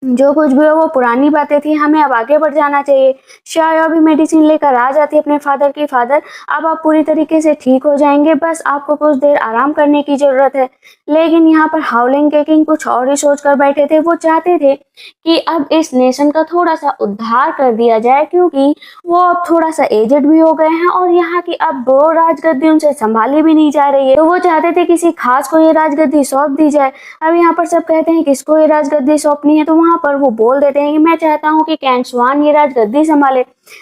जो कुछ भी हो वो पुरानी बातें थी, हमें अब आगे बढ़ जाना चाहिए। शाया भी मेडिसिन लेकर आ जाती है अपने फादर की। फादर अब आप पूरी तरीके से ठीक हो जाएंगे, बस आपको कुछ देर आराम करने की जरूरत है। लेकिन यहाँ पर हाउलिंग के किंग कुछ और ही सोच कर बैठे थे। वो चाहते थे कि अब इस नेशन का थोड़ा सा उद्धार कर दिया जाए, क्योंकि वो अब थोड़ा सा एजेड भी हो गए हैं और यहाँ की अब वो राजगद्दी उनसे संभाली भी नहीं जा रही है। तो वो चाहते थे किसी खास को ये राजगद्दी सौंप दी जाए। अब यहाँ पर सब कहते हैं किसको ये राजगद्दी सौंपनी है, तो वहां पर वो बोल देते हैं कि मैं चाहता हूँ कि कैंगशन ये राजगद्दी संभाले।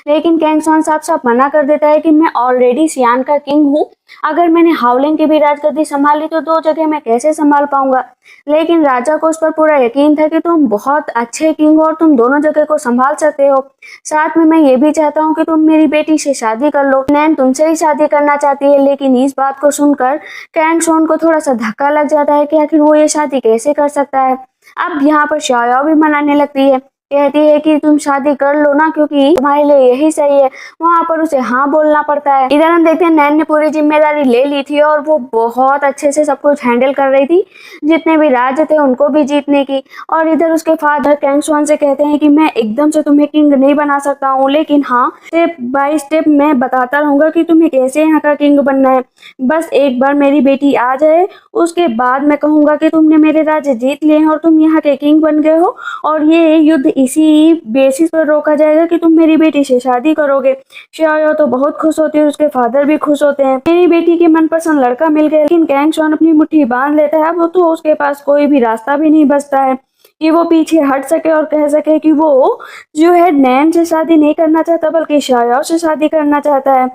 लेकिन कैंगशन साफ साफ मना कर देता है कि मैं ऑलरेडी सियान का किंग हूँ, अगर मैंने हाउलिंग की भी राजगद्दी संभाली तो दो जगह मैं कैसे संभाल पाऊंगा। लेकिन राजा को उस पर पूरा यकीन था कि तुम बहुत अच्छे किंग हो और तुम दोनों जगह को संभाल सकते हो। साथ में मैं ये भी चाहता हूँ कि तुम मेरी बेटी से शादी कर लो। नैन तुमसे ही शादी करना चाहती है। लेकिन इस बात को सुनकर कैंगशन को थोड़ा सा धक्का लग जाता है कि आखिर वो ये शादी कैसे कर सकता है। अब यहाँ पर शाओयाओ भी मनाने लगती है, कहती है कि तुम शादी कर लो ना, क्योंकि तुम्हारे लिए यही सही है। वहां पर उसे हाँ बोलना पड़ता है। इधर हम देखते हैं नैन ने पूरी जिम्मेदारी ले ली थी और वो बहुत अच्छे से सब कुछ हैंडल कर रही थी, जितने भी राज्य थे उनको भी जीतने की। और इधर उसके फादर कैंगशन से कहते हैं कि मैं एकदम से तुम्हें किंग नहीं बना सकता हूँ, लेकिन हाँ स्टेप बाय स्टेप मैं बताता रहूंगा कि तुम्हें कैसे यहाँ का किंग बनना है। बस एक बार मेरी बेटी आ जाए, उसके बाद मैं कहूंगा कि तुमने मेरे राज्य जीत लिए हैं और तुम यहाँ के किंग बन गए हो, और ये युद्ध इसी बेसिस पर रोका जाएगा कि तुम मेरी बेटी से शादी करोगे। शाओयाओ तो बहुत खुश होती है, उसके फादर भी खुश होते हैं, मेरी बेटी के मनपसंद लड़का मिल गया। लेकिन कैंगशन अपनी मुट्ठी बांध लेता है। वो तो उसके पास कोई भी रास्ता भी नहीं बचता है कि वो पीछे हट सके और कह सके कि वो जो है नैन से शादी नहीं करना चाहता, बल्कि शाओयाओ से शादी करना चाहता है।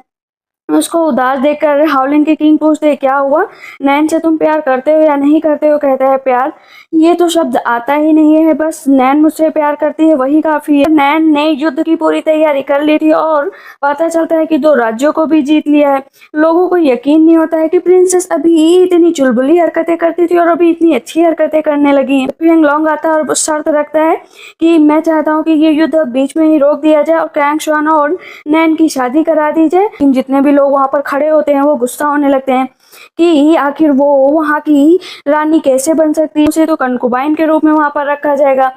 उसको उदास देखकर हाउलिंग के किंग पूछते क्या हुआ, नैन से तुम प्यार करते हो या नहीं करते हो? कहता है, प्यार ये तो शब्द आता ही नहीं है, बस नैन मुझसे प्यार करती है वही काफी है। नैन ने युद्ध की पूरी तैयारी कर ली थी और पता चलता है कि 2 राज्यों को भी जीत लिया है। लोगों को यकीन नहीं होता है कि प्रिंसेस अभी इतनी चुलबुली हरकतें करती थी और अभी इतनी अच्छी हरकतें करने लगी है। फिर लॉन्ग आता है और शर्त रखता है कि मैं चाहता हूँ कि ये युद्ध बीच में ही रोक दिया जाए और कैंगशन और नैन की शादी करा दी जाए। जितने भी लोग वहां पर खड़े होते हैं वो गुस्सा होने लगते हैं कि आखिर वो वहाँ की रानी कैसे बन सकती है, उसे तो कंकुबाइन के रूप में वहाँ पर रखा जाएगा।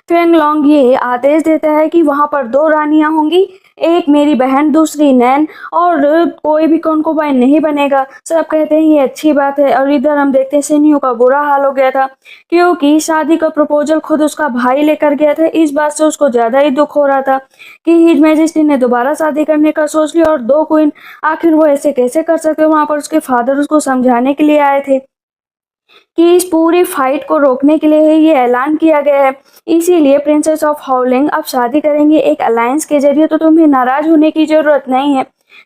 फेंग लॉन्ग ये आदेश देता है कि वहाँ पर दो रानियां होंगी, एक मेरी बहन दूसरी नैन, और कोई भी कंकुबाइन नहीं बनेगा। सब कहते हैं ये अच्छी बात है, और इधर हम देखते हैं सेनियो का बुरा हाल हो गया था क्योंकि शादी का प्रपोजल खुद उसका भाई लेकर गया था। इस बात से उसको ज्यादा ही दुख हो रहा था कि हिज मैजेस्टी ने दोबारा शादी करने का सोच लिया और दो क्वीन, आखिर वो ऐसे कैसे कर सकते। वहां पर उसके फादर उसको समझाने के लिए आए थे कि इस पूरी फाइट को रोकने के लिए ये ऐलान किया गया है, इसीलिए प्रिंसेस ऑफ हाउलिंग अब शादी करेंगे एक अलायंस के जरिए, तो तुम्हें नाराज होने की जरूरत नहीं है।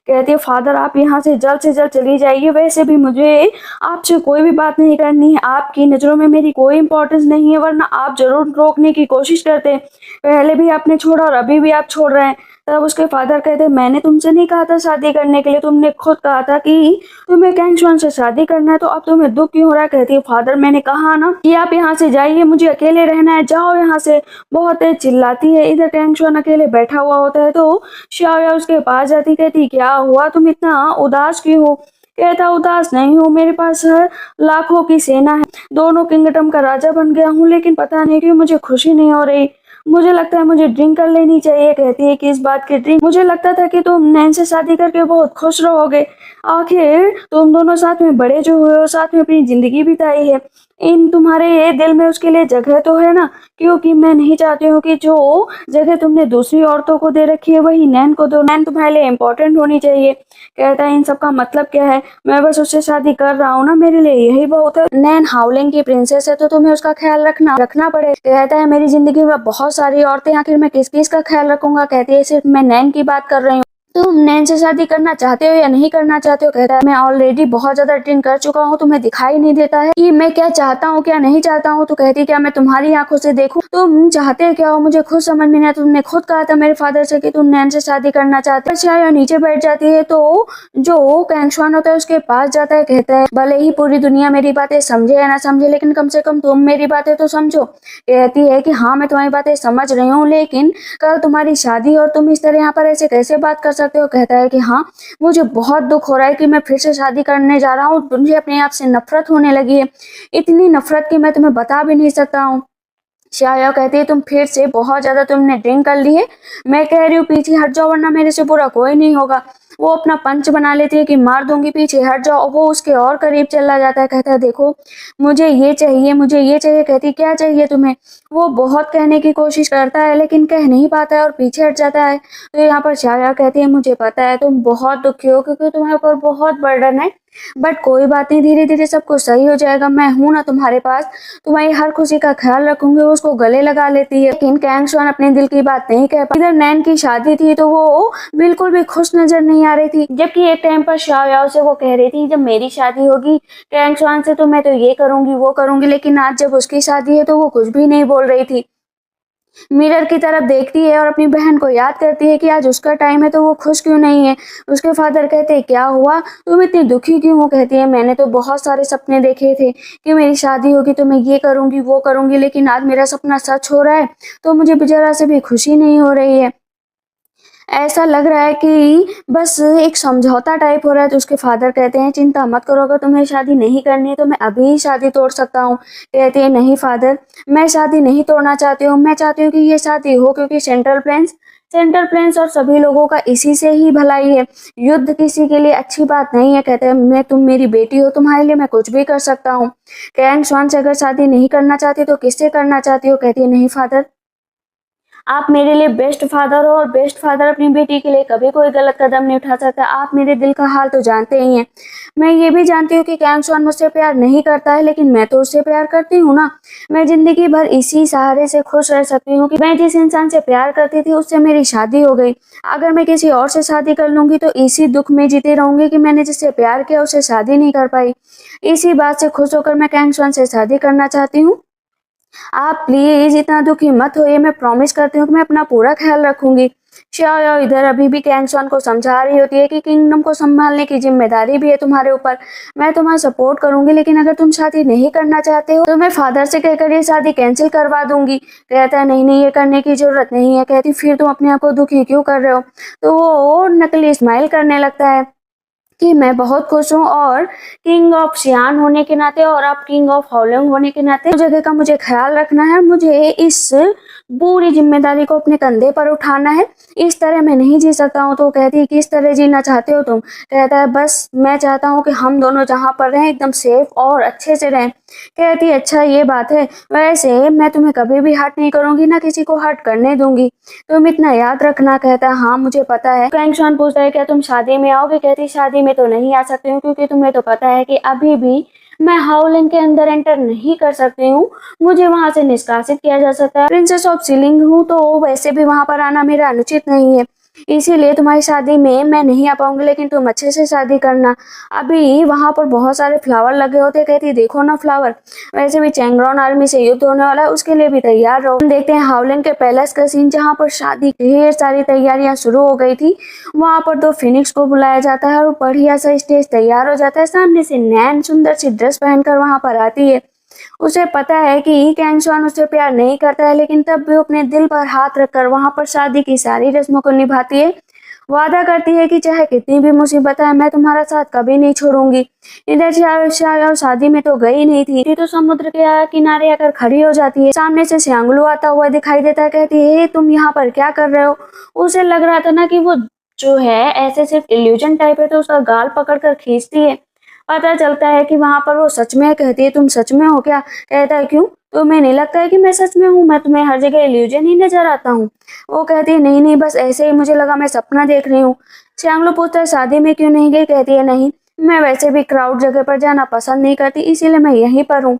कहती है फादर आप यहाँ से जल्द चली जाइए, वैसे भी मुझे आपसे कोई भी बात नहीं करनी है, आपकी नज़रों में मेरी कोई इंपॉर्टेंस नहीं है, वरना आप जरूर रोकने की कोशिश करते, पहले भी आपने छोड़ा और अभी भी आप छोड़ रहे हैं। तब उसके फादर कहते मैंने तुमसे नहीं कहा था शादी करने के लिए, तुमने खुद कहा था कि तुम्हें कैंगशुआन से शादी करना है, तो अब तुम्हें दुख क्यों हो रहा है। कहती है फादर मैंने कहा ना कि आप यहाँ से जाइए, मुझे अकेले रहना है, जाओ यहाँ से। बहुत तेज चिल्लाती है। इधर कैंगशुआन अकेले बैठा हुआ होता है तो शाओया उसके पास जाती, कहती क्या हुआ, तुम इतना उदास क्यों हो। कहता उदास नहीं हूँ, मेरे पास लाखों की सेना है, दोनों किंगडम का राजा बन गया हूँ, लेकिन पता नहीं क्यों मुझे खुशी नहीं हो रही, मुझे लगता है मुझे ड्रिंक कर लेनी चाहिए। कहती है कि इस बात की ड्रिंक, मुझे लगता था कि तुम नैन से शादी करके बहुत खुश रहोगे, आखिर तुम दोनों साथ में बड़े जो हुए हो, साथ में अपनी जिंदगी बिताई है, इन तुम्हारे दिल में उसके लिए जगह तो है ना, क्योंकि मैं नहीं चाहती हूँ कि जो जगह तुमने दूसरी औरतों को दे रखी है वही नैन को दो, नैन तुम्हारे लिए इम्पोर्टेंट होनी चाहिए। कहता है इन सब का मतलब क्या है, मैं बस उससे शादी कर रहा हूँ ना, मेरे लिए यही बहुत है, नैन हाउलिंग की प्रिंसेस है तो तुम्हें उसका ख्याल रखना पड़े। कहता है मेरी जिंदगी में बहुत सारी औरतें, आखिर मैं किस किस का ख्याल रखूंगा। कहती है सिर्फ मैं नैन की बात कर रही हूँ, तुम नैन से शादी करना चाहते हो या नहीं करना चाहते हो। कहता है मैं ऑलरेडी बहुत ज्यादा ड्रिंक कर चुका हूँ, तुम्हें दिखाई नहीं देता है कि मैं क्या चाहता हूँ क्या नहीं चाहता हूँ। तो कहती क्या मैं तुम्हारी आंखों से देखूं, तुम चाहते क्या हो मुझे खुद समझ में नहीं आता, तुमने खुद कहा था मेरे फादर से कि तुम नैन से शादी करना चाहते हो। शाया नीचे बैठ जाती है तो जो कैंगशुआन होता है उसके पास जाता है, कहता है भले ही पूरी दुनिया मेरी बातें समझे या ना समझे, लेकिन कम से कम तुम मेरी बातें तो समझो। कहती है कि हाँ मैं तुम्हारी बातें समझ रही हूँ, लेकिन कल तुम्हारी शादी और तुम इस तरह यहाँ पर ऐसे कैसे बात कर सकते हो। कहता है कि हाँ मुझे बहुत दुख हो रहा है कि मैं फिर से शादी करने जा रहा हूँ, मुझे अपने आप से नफरत होने लगी है, इतनी नफरत कि मैं तुम्हें बता भी नहीं सकता हूँ। शाया कहती है तुम फिर से बहुत ज्यादा तुमने ड्रिंक कर ली है, मैं कह रही हूँ पीछे हट जाओ वरना मेरे से बुरा कोई नहीं होगा। वो अपना पंच बना लेती है कि मार दूंगी, पीछे हट जाओ। वो उसके और करीब चला जाता है, कहता है देखो मुझे ये चाहिए, मुझे ये चाहिए। कहती क्या चाहिए तुम्हें। वो बहुत कहने की कोशिश करता है लेकिन कह नहीं पाता है और पीछे हट जाता है। तो यहाँ पर शाया कहती है मुझे पता है तुम बहुत दुखी हो क्योंकि तुम्हारे ऊपर बहुत बर्डन है, बट कोई बात नहीं, धीरे धीरे सब कुछ सही हो जाएगा, मैं हूं ना तुम्हारे पास, तुम्हारी हर खुशी का ख्याल रखूंगी। वो उसको गले लगा लेती है, लेकिन कैंगशुआन अपने दिल की बात नहीं कह पाती। इधर नैन की शादी थी तो वो बिल्कुल भी खुश नजर नहीं आ रही थी, जबकि एक टाइम पर शाओयाओ से वो कह रही थी जब मेरी शादी होगी कैंगशुआन से तो मैं तो ये करूंगी वो करूंगी, लेकिन आज जब उसकी शादी है तो वो कुछ भी नहीं बोल रही थी, मिरर की तरफ देखती है और अपनी बहन को याद करती है कि आज उसका टाइम है तो वो खुश क्यों नहीं है। उसके फादर कहते हैं क्या हुआ, तुम इतनी दुखी क्यों हो। कहती है मैंने तो बहुत सारे सपने देखे थे कि मेरी शादी होगी तो मैं ये करूंगी वो करूंगी, लेकिन आज मेरा सपना सच हो रहा है तो मुझे जरा से भी खुशी नहीं हो रही है, ऐसा लग रहा है कि बस एक समझौता टाइप हो रहा है। तो उसके फादर कहते हैं चिंता मत करो, अगर तुम्हें शादी नहीं करनी है तो मैं अभी ही शादी तोड़ सकता हूँ। कहती है नहीं फादर मैं शादी नहीं तोड़ना चाहती हूँ, मैं चाहती हूँ कि ये शादी हो, क्योंकि सेंट्रल प्लेन्स और सभी लोगों का इसी से ही भलाई है, युद्ध किसी के लिए अच्छी बात नहीं है। कहते हैं मैं तुम मेरी बेटी हो, तुम्हारे लिए मैं कुछ भी कर सकता हूँ। कैंगशुआन से अगर शादी नहीं करना चाहती तो किससे करना चाहती हो। कहती है नहीं फादर आप मेरे लिए बेस्ट फादर हो, और बेस्ट फादर अपनी बेटी के लिए कभी कोई गलत कदम नहीं उठा सकता, आप मेरे दिल का हाल तो जानते ही हैं। मैं ये भी जानती हूँ कि कैंगशुआन मुझसे प्यार नहीं करता है, लेकिन मैं तो उससे प्यार करती हूँ ना, मैं जिंदगी भर इसी सहारे से खुश रह सकती हूँ कि मैं जिस इंसान से प्यार करती थी उससे मेरी शादी हो गई, अगर मैं किसी और से शादी कर लूंगी तो इसी दुख में जीती रहूंगी कि मैंने जिससे प्यार किया उससे शादी नहीं कर पाई। इसी बात से खुश होकर मैं कैंगशुआन से शादी करना चाहती हूँ, आप प्लीज इतना दुखी मत होइए, मैं प्रॉमिस करती हूँ कि मैं अपना पूरा ख्याल रखूंगी। शाओ इधर अभी भी कैंगशुआन को समझा रही होती है कि किंगडम को संभालने की जिम्मेदारी भी है तुम्हारे ऊपर, मैं तुम्हारा सपोर्ट करूंगी, लेकिन अगर तुम शादी नहीं करना चाहते हो तो मैं फादर से कहकर ये शादी कैंसिल करवा दूंगी। कहता है नहीं नहीं ये करने की जरूरत नहीं है। कहती फिर तुम अपने आप को दुखी क्यों कर रहे हो। तो वो नकली स्माइल करने लगता है कि मैं बहुत खुश हूँ और किंग ऑफ शियान होने के नाते और आप किंग ऑफ हाओलिंग होने के नाते जगह का मुझे ख्याल रखना है। मुझे इस पूरी जिम्मेदारी को अपने कंधे पर उठाना है। इस तरह मैं नहीं जी सकता हूँ। तो कहती है किस तरह जीना चाहते हो तुम? कहता है बस मैं चाहता हूँ कि हम दोनों जहाँ पर रहें एकदम सेफ और अच्छे से रहें। कहती है अच्छा ये बात है, वैसे मैं तुम्हें कभी भी हर्ट नहीं करूंगी, ना किसी को हर्ट करने दूंगी, तुम इतना याद रखना। कहता है हाँ मुझे पता है। कैंग शुआन पूछता है क्या तुम शादी में आओगे? कहती शादी में तो नहीं आ सकती हूँ क्योंकि तुम्हें तो पता है कि अभी भी मैं हाउलिंग के अंदर एंटर नहीं कर सकती हूँ, मुझे वहां से निष्कासित किया जा सकता है। प्रिंसेस ऑफ सीलिंग हूँ तो वैसे भी वहां पर आना मेरा अनुचित नहीं है, इसीलिए तुम्हारी शादी में मैं नहीं आ पाऊंगी, लेकिन तुम अच्छे से शादी करना। अभी वहां पर बहुत सारे फ्लावर लगे होते। कहती देखो ना फ्लावर, वैसे भी चैंगरॉन आर्मी से युद्ध होने वाला है, उसके लिए भी तैयार रहो। देखते हैं हाउलिंग के पैलेस का सीन जहाँ पर शादी की ढेर सारी तैयारियां शुरू हो गई थी। वहां पर दो फिनिक्स को बुलाया जाता है और बढ़िया सा स्टेज तैयार हो जाता है। सामने से नैन सुंदर सी ड्रेस पहनकर वहां पर आती है। उसे पता है कि कैंग शुआन उससे प्यार नहीं करता है, लेकिन तब भी अपने दिल पर हाथ रखकर वहां पर शादी की सारी रस्मों को निभाती है। वादा करती है कि चाहे कितनी भी मुसीबत है मैं तुम्हारा साथ कभी नहीं छोड़ूंगी। इधर शायद शादी में तो गई नहीं थी तो समुद्र के किनारे आकर खड़ी हो जाती है। सामने से श्यांगलू आता हुआ दिखाई देता है। कहती है तुम यहाँ पर क्या कर रहे हो? उसे लग रहा था ना कि वो जो है ऐसे सिर्फ इल्यूजन टाइप है, तो उसका गाल पकड़कर खींचती है। पता चलता है कि वहां पर वो सच में है। कहती है तुम सच में हो क्या? कहता है क्यों, तुम्हें नहीं लगता है कि मैं सच में हूँ? मैं तुम्हें हर जगह इल्यूजन ही नजर आता हूँ। वो कहती है नहीं नहीं बस ऐसे ही मुझे लगा, मैं सपना देख रही हूँ। श्यांगलू पूछता है शादी में क्यों नहीं गई? कहती है नहीं, मैं वैसे भी क्राउड जगह पर जाना पसंद नहीं करती, इसीलिए मैं यहीं पर हूँ।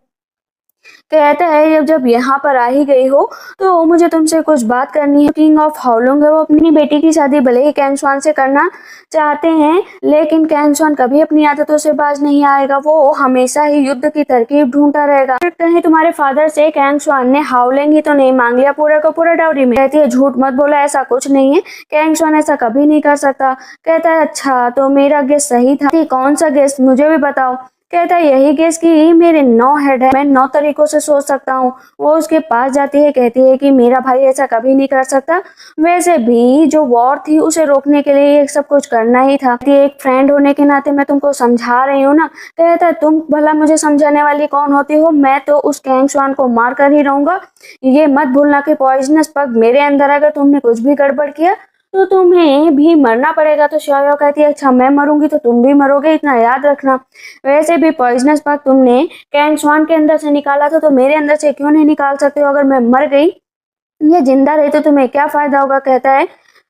कहता है जब यहाँ पर आ ही गई हो तो मुझे तुमसे कुछ बात करनी है। किंग ऑफ हाओलिंग है, वो अपनी बेटी की शादी भले ही कैंग शुआन से करना चाहते हैं, लेकिन कैंग शुआन कभी अपनी आदतों से बाज नहीं आएगा। वो हमेशा ही युद्ध की तरकीब ढूंढता रहेगा। कहीं तुम्हारे फादर से कैंग शुआन ने हाओलिंग ही तो नहीं मांग लिया पूरा का पूरा डाउरी में? कहती है झूठ मत बोला, ऐसा कुछ नहीं है, कैंग शुआन ऐसा कभी नहीं कर सकता। कहता है अच्छा तो मेरा गेस सही था। कौन सा गेस, मुझे भी बताओ। कहता है यही गेस कि मेरे 9 हेड है, मैं 9 तरीकों से सोच सकता हूँ। वो उसके पास जाती है। कहती है कि मेरा भाई ऐसा कभी नहीं कर सकता, वैसे भी जो वॉर थी उसे रोकने के लिए ये सब कुछ करना ही था। एक फ्रेंड होने के नाते मैं तुमको समझा रही हूँ ना। कहता है तुम भला मुझे समझाने वाली कौन होती हो? मैं तो उस कैंग शुआन को मार कर ही रहूंगा। ये मत भूलना कि पॉइजनस पग मेरे अंदर, अगर तुमने कुछ भी गड़बड़ किया तो तुम्हें भी मरना पड़ेगा। तो श्याओ कहती है अच्छा मैं मरूंगी तो तुम भी मरोगे, इतना याद रखना। वैसे भी पॉइजनस पग तुमने कैंग शुआन के अंदर से निकाला था, तो मेरे अंदर से क्यों नहीं निकाल सकते हो? अगर मैं मर गई या जिंदा रही तो तुम्हें क्या फायदा होगा? कहता है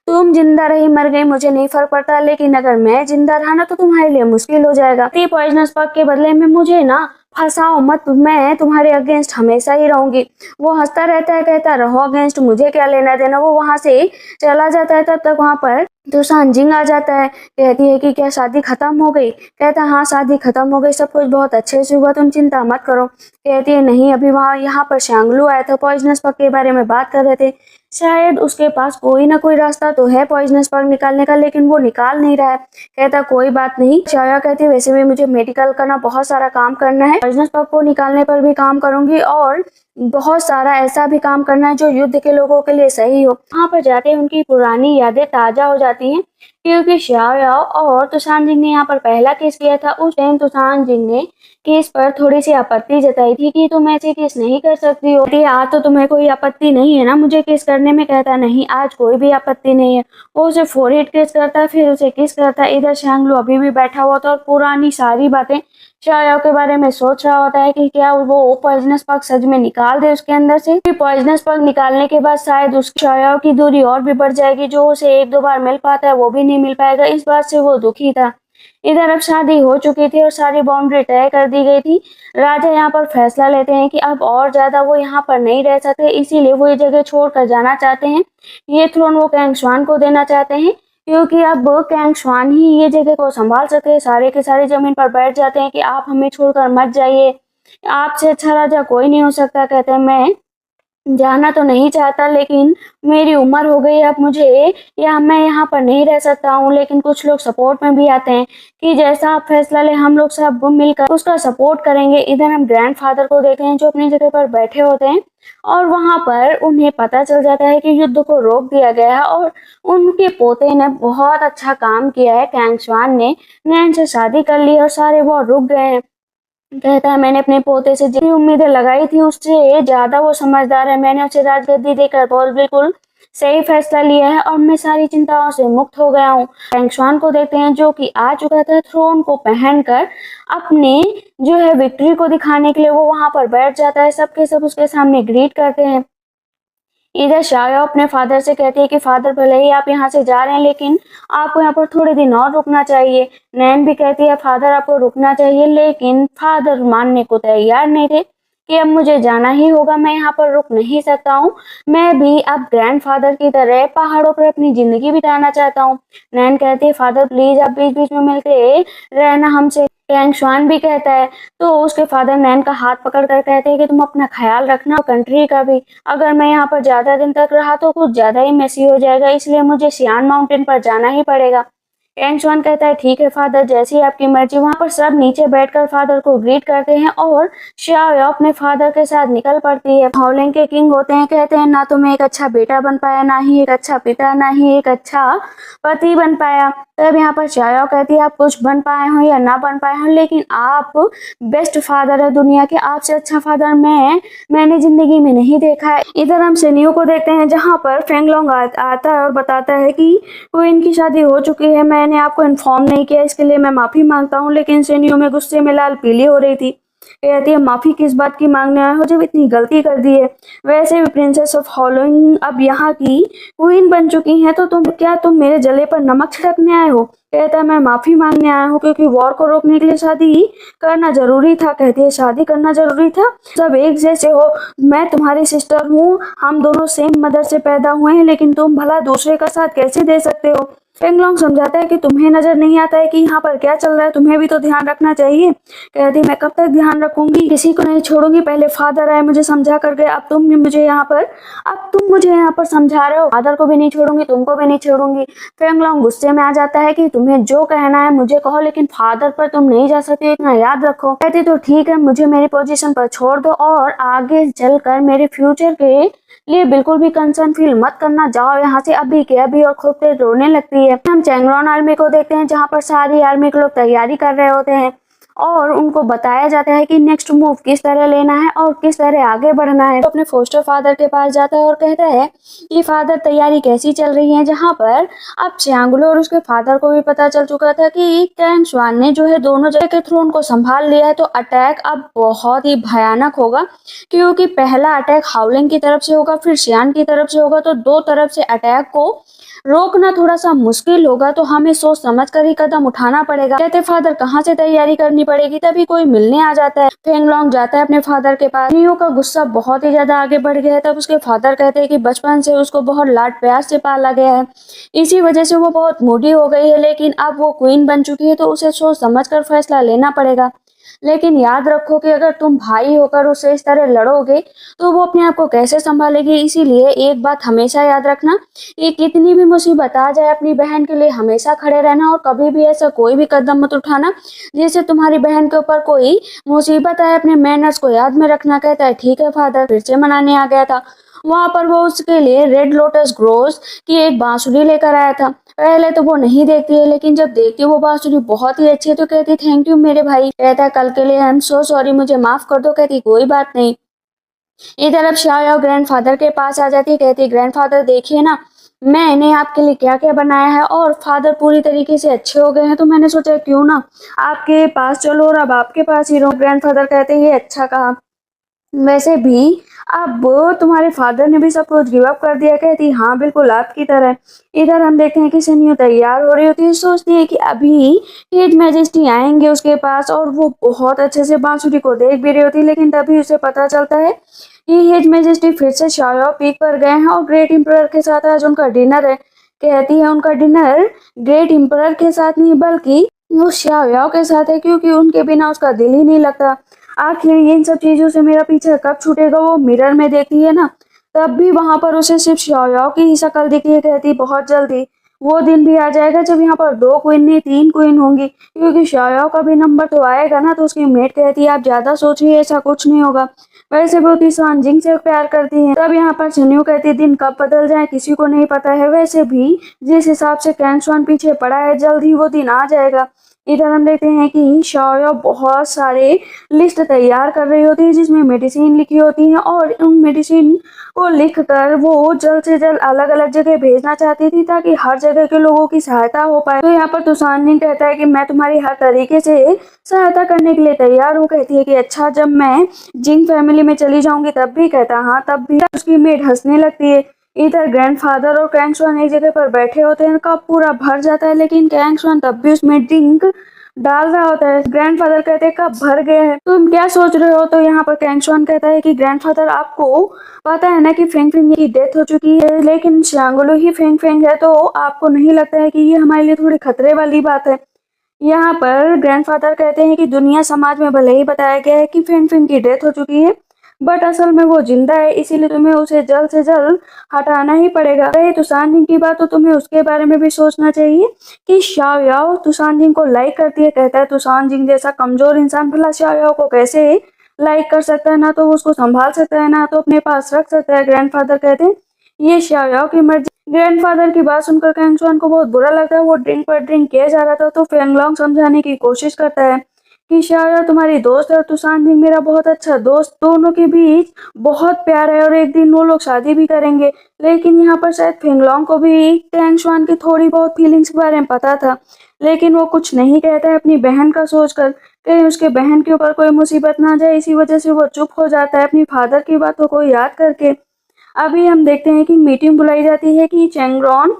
तुम जिंदा रही मर गई मुझे नहीं फर्क पड़ता, लेकिन अगर मैं जिंदा रहा ना तो तुम्हारे लिए मुश्किल हो जाएगा। पॉइजनस पग के बदले में मुझे ना फंसाओ मत, मैं तुम्हारे अगेंस्ट हमेशा ही रहूंगी। वो हंसता रहता है। कहता रहो अगेंस्ट, मुझे क्या लेना देना। वो वहां से चला जाता है। तब तक वहां पर तो सांजिंग आ जाता है। कहती है कि क्या शादी खत्म हो गई? कहता हाँ शादी खत्म हो गई, सब कुछ बहुत अच्छे से हुआ, तुम चिंता मत करो। कहती है नहीं, अभी वहां यहाँ पर श्यांगलू आया था, पॉइजनस पग के बारे में बात कर रहे थे, शायद उसके पास कोई ना कोई रास्ता तो है पॉइजनस पग निकालने का, लेकिन वो निकाल नहीं रहा है। कहता कोई बात नहीं। शाया कहती है वैसे भी मुझे मेडिकल का ना बहुत सारा काम करना है, पॉइजनस पग को निकालने पर भी काम करूंगी और बहुत सारा ऐसा भी काम करना है जो युद्ध के लोगों के लिए सही हो। वहाँ पर जाते हैं उनकी पुरानी यादें ताजा हो जाती हैं, क्योंकि श्याओ और तुषान जिंग ने यहाँ पर पहला केस किया था। उस टाइम तुषान जिंग ने केस पर थोड़ी सी आपत्ति जताई थी कि तुम ऐसे केस नहीं कर सकती हो। आज तो तुम्हें कोई आपत्ति नहीं है ना मुझे केस करने में? कहता नहीं आज कोई भी आपत्ति नहीं है। वो उसे फोरहेड केस करता है, फिर उसे किस करता है। इधर श्यांगलू अभी भी बैठा हुआ था और पुरानी सारी बातें श्याओ के बारे में सोच रहा होता है कि क्या वो पॉइजनस पग सच में निकाल दे उसके अंदर से। पॉइजनस पग निकालने के बाद शायद उस श्याओ की दूरी और भी बढ़ जाएगी, जो उसे 1-2 बार मिल पाता है वो भी नहीं मिल पाएगा। इस बात से वो दुखी था। इधर अब शादी हो चुकी थी और सारी बाउंड्री तय कर दी गई थी। राजा यहाँ पर फैसला लेते हैं कि अब और ज्यादा वो यहाँ पर नहीं रह सकते, इसीलिए वो ये जगह छोड़कर जाना चाहते हैं। ये थ्रोन वो कैंग शुआन को देना चाहते हैं, क्योंकि अब कैंग शुआन ही ये जगह को संभाल सकते हैं। सारे के सारे जमीन पर बैठ जाते हैं कि आप हमें छोड़कर मत जाइए, आपसे अच्छा राजा कोई नहीं हो सकता। कहते हैं मैं जाना तो नहीं चाहता, लेकिन मेरी उम्र हो गई अब मुझे, या मैं यहाँ पर नहीं रह सकता हूँ। लेकिन कुछ लोग सपोर्ट में भी आते हैं कि जैसा आप फैसला ले हम लोग सब मिलकर उसका सपोर्ट करेंगे। इधर हम ग्रैंडफादर को देखते हैं जो अपनी जगह पर बैठे होते हैं और वहां पर उन्हें पता चल जाता है कि युद्ध को रोक दिया गया है और उनके पोते ने बहुत अच्छा काम किया है। कैंग स्वान ने नैन से शादी कर ली और सारे वॉर रुक गए हैं। कहता है मैंने अपने पोते से जितनी उम्मीदें लगाई थी उससे ज्यादा वो समझदार है। मैंने उसे राजगद्दी देकर बहुत बिल्कुल सही फैसला लिया है और मैं सारी चिंताओं से मुक्त हो गया हूँ। पेंगशुआन को देखते हैं जो कि आ चुका था थ्रोन को पहनकर, अपने जो है विक्ट्री को दिखाने के लिए वो वहां पर बैठ जाता है। सबके सब उसके सामने ग्रीट करते हैं। इधर शाया अपने फादर से कहती है कि फादर भले ही आप यहाँ से जा रहे हैं लेकिन आपको यहाँ पर थोड़े दिन और रुकना चाहिए। नैन भी कहती है फादर आपको रुकना चाहिए, लेकिन फादर मानने को तैयार नहीं थे कि अब मुझे जाना ही होगा, मैं यहाँ पर रुक नहीं सकता हूँ। मैं भी अब ग्रैंडफादर की तरह पहाड़ों पर अपनी जिंदगी बिताना चाहता हूँ। नैन कहती है फादर प्लीज आप बीच बीच में मिलते रहना हमसे। कैंग शुआन भी कहता है, तो उसके फादर नैन का हाथ पकड़ कर कहते हैं कि तुम अपना ख्याल रखना कंट्री का भी। अगर मैं यहाँ पर ज्यादा दिन तक रहा तो कुछ ज्यादा ही मेसी हो जाएगा, इसलिए मुझे सियान माउंटेन पर जाना ही पड़ेगा। कैंग शुआन कहता है ठीक है फादर, जैसी आपकी मर्जी। वहां पर सब नीचे बैठकर फादर को ग्रीट करते हैं और श्याओ अपने फादर के साथ निकल पड़ती है। हाओलिंग के किंग होते हैं, कहते हैं ना तो मैं एक अच्छा बेटा बन पाया, ना ही एक अच्छा पिता, ना ही एक अच्छा पति बन पाया। तब यहाँ पर श्याओ कहती है आप कुछ बन पाए हो या ना बन पाए हो, लेकिन आप बेस्ट फादर है दुनिया के, आपसे अच्छा फादर मैंने जिंदगी में नहीं देखा है। इधर हम सेनियो को देखते हैं जहाँ पर फेंगलोंग आता है और बताता है कि क्वीन की शादी हो चुकी है, मैंने आपको इन्फॉर्म नहीं किया, इसके लिए मैं माफी मांगता हूँ। लेकिन सेनियो में गुस्से में लाल पीली हो रही थी। कहती है माफी किस बात की मांगने आए हो जब इतनी गलती कर दी है। वैसे भी प्रिंसेस ऑफ हॉलोइंग अब यहाँ की क्वीन बन चुकी हैं, तो तुम मेरे जले पर नमक छिड़कने आए हो। कहता है मैं माफी मांगने आया हूँ क्योंकि वॉर को रोकने के लिए शादी करना जरूरी था। कहती है शादी करना जरूरी था, सब एक जैसे हो, मैं तुम्हारी सिस्टर हूँ, हम दोनों सेम मदर से पैदा हुए हैं, लेकिन तुम भला दूसरे का साथ कैसे दे सकते हो। फेंगलोंग समझाता है कि तुम्हें नजर नहीं आता है कि यहाँ पर क्या चल रहा है, तुम्हें भी तो ध्यान रखना चाहिए। कहती मैं कब तक ध्यान रखूंगी, किसी को नहीं छोड़ूंगी, पहले फादर आए मुझे समझा कर गए, अब तुम मुझे यहाँ पर समझा रहे हो। फादर को भी नहीं छोड़ूंगी, तुमको भी नहीं छोड़ूंगी। फेंगलोंग गुस्से में आ जाता है कि तुम्हें जो कहना है मुझे कहो, लेकिन फादर पर तुम नहीं जा सकते, इतना याद रखो। कहती तो ठीक है, मुझे मेरी पोजीशन पर छोड़ दो और आगे चलकर मेरे फ्यूचर के लिए बिल्कुल भी कंसर्न फील मत करना, जाओ यहाँ से अभी के अभी। और खुद से रोने लगती है। हम चैंगलॉन आर्मी को देखते हैं जहाँ पर सारी आर्मी के लोग तैयारी कर रहे होते हैं और उनको बताया जाता है कि नेक्स्ट मूव किस तरह लेना है और किस तरह आगे बढ़ना है। तो अपने फोस्टर फादर के पास जाता है और कहता है कि फादर तैयारी कैसी चल रही है। जहाँ पर अब च्यांगलो और उसके फादर को भी पता चल चुका था कि कैंग शुआन ने जो है दोनों जगह के थ्रोन को संभाल लिया है, तो अटैक अब बहुत ही भयानक होगा, क्योंकि पहला अटैक हाउलिंग की तरफ से होगा, फिर शियान की तरफ से होगा, तो दो तरफ से अटैक को रोकना थोड़ा सा मुश्किल होगा, तो हमें सोच समझ कर ही कदम उठाना पड़ेगा। कहते फादर कहाँ से तैयारी करनी पड़ेगी। तभी कोई मिलने आ जाता है। फेंगलोंग जाता है अपने फादर के पास। नियो का गुस्सा बहुत ही ज्यादा आगे बढ़ गया है। तब उसके फादर कहते हैं कि बचपन से उसको बहुत लाड प्यार से पाला गया है, इसी वजह से वो बहुत मूडी हो गई है, लेकिन अब वो क्वीन बन चुकी है तो उसे सोच समझ कर फैसला लेना पड़ेगा। लेकिन याद रखो कि अगर तुम भाई होकर उससे इस तरह लड़ोगे तो वो अपने आप को कैसे संभालेगी। इसीलिए एक बात हमेशा याद रखना, ये कितनी भी मुसीबत आ जाए अपनी बहन के लिए हमेशा खड़े रहना और कभी भी ऐसा कोई भी कदम मत उठाना जिससे तुम्हारी बहन के ऊपर कोई मुसीबत आए। अपने मैनर्स को याद में रखना। कहता है ठीक है फादर। फिर से मनाने आ गया था। वहां पर वो उसके लिए रेड लोटस ग्रोस की एक बांसुरी लेकर आया था। पहले तो वो नहीं देखती है, लेकिन जब देखती है वो बांसुरी बहुत ही अच्छी है तो कहती थैंक यू मेरे भाई। कहता है कल के लिए आई एम सो सॉरी, मुझे माफ कर दो। कहती कोई बात नहीं। इधर अब शाया ग्रैंडफादर के पास आ जाती है। कहती ग्रैंडफादर देखिए ना, मैंने आपके लिए क्या क्या बनाया है और फादर पूरी तरीके से अच्छे हो गए हैं, तो मैंने सोचा क्यों ना आपके पास चलो और अब आपके पास ही रहो। ग्रैंडफादर कहते हैं ये अच्छा कहा, वैसे भी अब तुम्हारे फादर ने भी सब कुछ गिव अप कर दिया। कहती हाँ बिल्कुल आपकी तरह। इधर हम देखते हैं कि सनियो तैयार हो रही होती है, सोचती है कि अभी हिज मैजेस्टी आएंगे उसके पास और वो बहुत अच्छे से बांसुरी को देख भी रही होती है, लेकिन तभी उसे पता चलता है कि हिज मैजेस्टी फिर से शाओ पीक पर गए हैं और ग्रेट इंपरर के साथ आज उनका डिनर है। कहती है उनका डिनर ग्रेट इंपरर के साथ नहीं बल्कि वो शाओ के साथ है, क्योंकि उनके बिना उसका दिल ही नहीं लगता। आखिर इन सब चीजों से मेरा पीछा कब छूटेगा। वो मिरर में देखती है ना, तब भी वहां पर उसे सिर्फ शाओयाओ की ही शक्ल दिखती कहती बहुत जल्दी वो दिन भी आ जाएगा जब यहाँ पर 2 क्वीन नहीं 3 क्वीन होंगी, क्योंकि शाओयाओ का भी नंबर तो आएगा ना। तो उसकी मेट कहती है आप ज्यादा सोचिए, ऐसा कुछ नहीं होगा, वैसे भी वो सान जिंग से प्यार करती है। तब यहाँ पर चन्यू कहती है दिन कब बदल जाए किसी को नहीं पता है, वैसे भी जिस हिसाब से कैंग स्वान पीछे पड़ा है जल्द ही वो दिन आ जाएगा। इधर हम देखते हैं कि शाओयाओ बहुत सारे लिस्ट तैयार कर रही होती है जिसमें मेडिसिन लिखी होती है, और उन मेडिसिन को लिख कर वो जल्द से जल्द अलग अलग जगह भेजना चाहती थी ताकि हर जगह के लोगों की सहायता हो पाए। तो यहाँ पर तुसान जिंग कहता है कि मैं तुम्हारी हर तरीके से सहायता करने के लिए तैयार हूँ। कहती है कि अच्छा जब मैं जिंग फैमिली में चली जाऊंगी तब भी। कहता हाँ तब भी। उसकी मेड हंसने लगती है। इधर ग्रैंडफादर और कैंग स्वान एक जगह पर बैठे होते हैं, कप पूरा भर जाता है लेकिन कैंग स्वान तब भी उसमें ड्रिंक डाल रहा होता है। ग्रैंडफादर कहते हैं कप भर गया है, तुम क्या सोच रहे हो। तो यहाँ पर कैंग स्वान कहता है कि ग्रैंडफादर आपको पता है ना कि फेंग फेंग की डेथ हो चुकी है, लेकिन शांगुलो ही फेंग फेंग है, तो आपको नहीं लगता है कि ये हमारे लिए थोड़ी खतरे वाली बात है। यहाँ पर ग्रैंडफादर कहते हैं कि दुनिया समाज में भले ही बताया गया है कि फेंग फेंग की डेथ हो चुकी है, बट असल में वो जिंदा है, इसीलिए तुम्हें उसे जल्द से जल्द हटाना ही पड़ेगा। रही तुसान जिंग की बात तो तुम्हें उसके बारे में भी सोचना चाहिए कि शाओयाओ तुसान जिंग को लाइक करती है। कहता है तुसान जिंग जैसा कमजोर इंसान भला शाओयाओ को कैसे लाइक कर सकता है, ना तो वो उसको संभाल सकता है ना तो अपने पास रख सकता है। ग्रैंडफादर कहते हैं ये शाओयाओ की मर्जी। ग्रैंडफादर की बात सुनकर कैंग स्वान को बहुत बुरा लगता है। वो ड्रिंक पर ड्रिंक किया जा रहा था तो फेंगलोंग समझाने की कोशिश करता है कि शाओयाओ तुम्हारी दोस्त है और तुसान जिंग मेरा बहुत अच्छा दोस्त, दोनों के बीच बहुत प्यार है और एक दिन वो लोग शादी भी करेंगे। लेकिन यहाँ पर शायद फेंगलोंग को भी कैंग स्वान की थोड़ी बहुत फीलिंग्स के बारे में पता था, लेकिन वो कुछ नहीं कहता है अपनी बहन का सोचकर, कहीं उसके बहन के ऊपर कोई मुसीबत ना जाए, इसी वजह से वो चुप हो जाता है अपनी फादर की बातों को याद करके। अभी हम देखते हैं कि मीटिंग बुलाई जाती है कि चेंगरॉन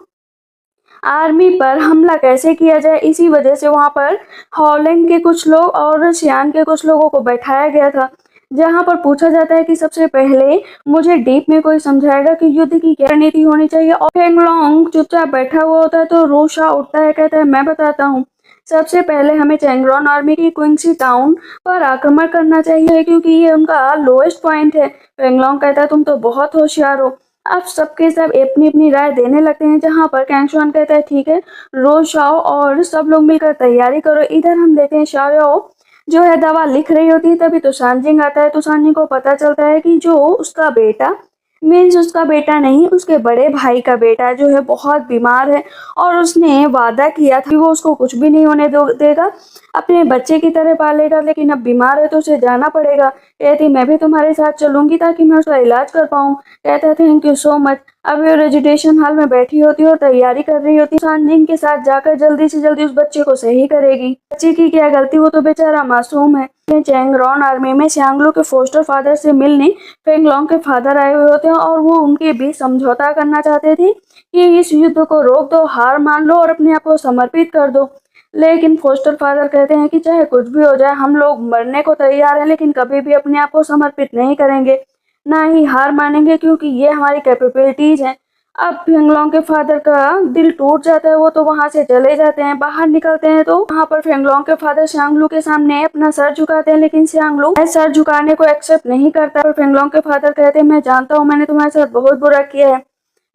आर्मी पर हमला कैसे किया जाए। इसी वजह से वहां पर हॉलैंड के कुछ लोग और शियान के कुछ लोगों को बैठाया गया था, जहां पर पूछा जाता है कि सबसे पहले मुझे डीप में कोई समझाएगा कि युद्ध की क्या नीति होनी चाहिए। और फेंगलोंग चुपचाप बैठा हुआ होता है तो रोशा उठता है, कहता है मैं बताता हूँ। सबसे पहले हमें चेंगरॉन आर्मी की क्विंसी टाउन पर आक्रमण करना चाहिए क्योंकि ये उनका लोएस्ट पॉइंट है। फेंगलोंग कहता है तुम तो बहुत होशियार हो। अब सबके सब अपनी अपनी राय देने लगते हैं, जहां पर कैंग स्वान कहता है ठीक है रोज शाओ और सब लोग मिलकर तैयारी करो। इधर हम देखते हैं शाओयाओ जो है दवा लिख रही होती है, तभी तुसान जिंग आता है। तुसान जिंग को पता चलता है कि जो उसका बेटा मीन्स उसका बेटा नहीं उसके बड़े भाई का बेटा जो है बहुत बीमार है, और उसने वादा किया था कि वो उसको कुछ भी नहीं होने देगा, अपने बच्चे की तरह पालेगा, लेकिन अब बीमार है तो उसे जाना पड़ेगा। कहती मैं भी तुम्हारे साथ चलूंगी ताकि मैं उसका इलाज कर पाऊँ। कहता है थैंक यू सो मच। अब वो रेजिडेशन हॉल में बैठी होती है और तैयारी कर रही होती है, सांजिंग के साथ जाकर जल्दी से जल्दी उस बच्चे को सही करेगी। बच्चे की क्या गलती, वो तो बेचारा मासूम है। चेंगरॉन आर्मी में सियांगलू के फोस्टर फादर से मिलने फेंगलोंग के फादर आए हुए होते हैं, और वो उनके बीच समझौता करना चाहते थे कि इस युद्ध को रोक दो, हार मान लो और अपने आप को समर्पित कर दो। लेकिन फोस्टर फादर कहते हैं कि चाहे कुछ भी हो जाए हम लोग मरने को तैयार हैं, लेकिन कभी भी अपने आप को समर्पित नहीं करेंगे, ना ही हार मानेंगे, क्योंकि ये हमारी कैपेबिलिटीज हैं। अब फेंगलोंग के फादर का दिल टूट जाता है, वो तो वहां से चले जाते हैं। बाहर निकलते हैं तो वहां पर फेंगलोंग के फादर सियांगलू के सामने अपना सर झुकाते हैं, लेकिन सियांगलू सर झुकाने को एक्सेप्ट नहीं करता। और फेंगलोंग के फादर कहते हैं मैं जानता हूँ मैंने तुम्हारे साथ बहुत बुरा किया है,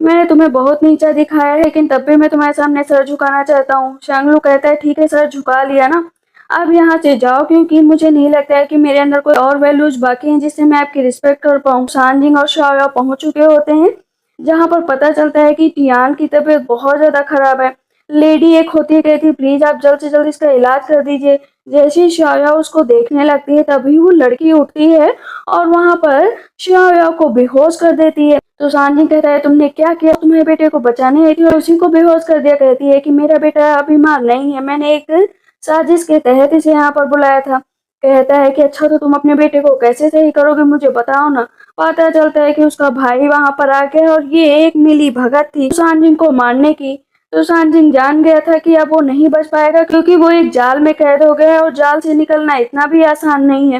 मैंने तुम्हें बहुत नीचा दिखाया है, लेकिन तब भी मैं तुम्हारे सामने सर झुकाना चाहता हूँ। सियांगलू कहता है ठीक है सर झुका लिया ना, अब यहाँ से जाओ, क्योंकि मुझे नहीं लगता है कि मेरे अंदर कोई और वैल्यूज बाकी हैं जिससे मैं आपकी रिस्पेक्ट कर पाऊँ। सांजिंग और शाओयाओ पहुंच चुके होते हैं, जहाँ पर पता चलता है कि टियान की तबीयत बहुत ज्यादा खराब है। लेडी एक होती है, कहती प्लीज आप जल्द से जल्द इसका इलाज कर दीजिए। जैसे ही शाओयाओ उसको देखने लगती है तभी वो लड़की उठती है और वहां पर शाओयाओ को बेहोश कर देती है। तो सांजिंग कहता है तुमने क्या किया, तुम्हारे बेटे को बचाने आई थी और उसी को बेहोश कर दिया। कहती है कि मेरा बेटा बीमार नहीं है, मैंने एक साजिश के तहत इसे यहाँ पर बुलाया था। कहता है कि अच्छा तो तुम अपने बेटे को कैसे सही करोगे मुझे बताओ ना। पता चलता है कि उसका भाई वहां पर आ गया और ये एक मिली भगत थी सांजिंग को मारने की। तो सांजिंग जान गया था कि अब वो नहीं बच पाएगा, क्योंकि वो एक जाल में कैद हो गया है और जाल से निकलना इतना भी आसान नहीं है।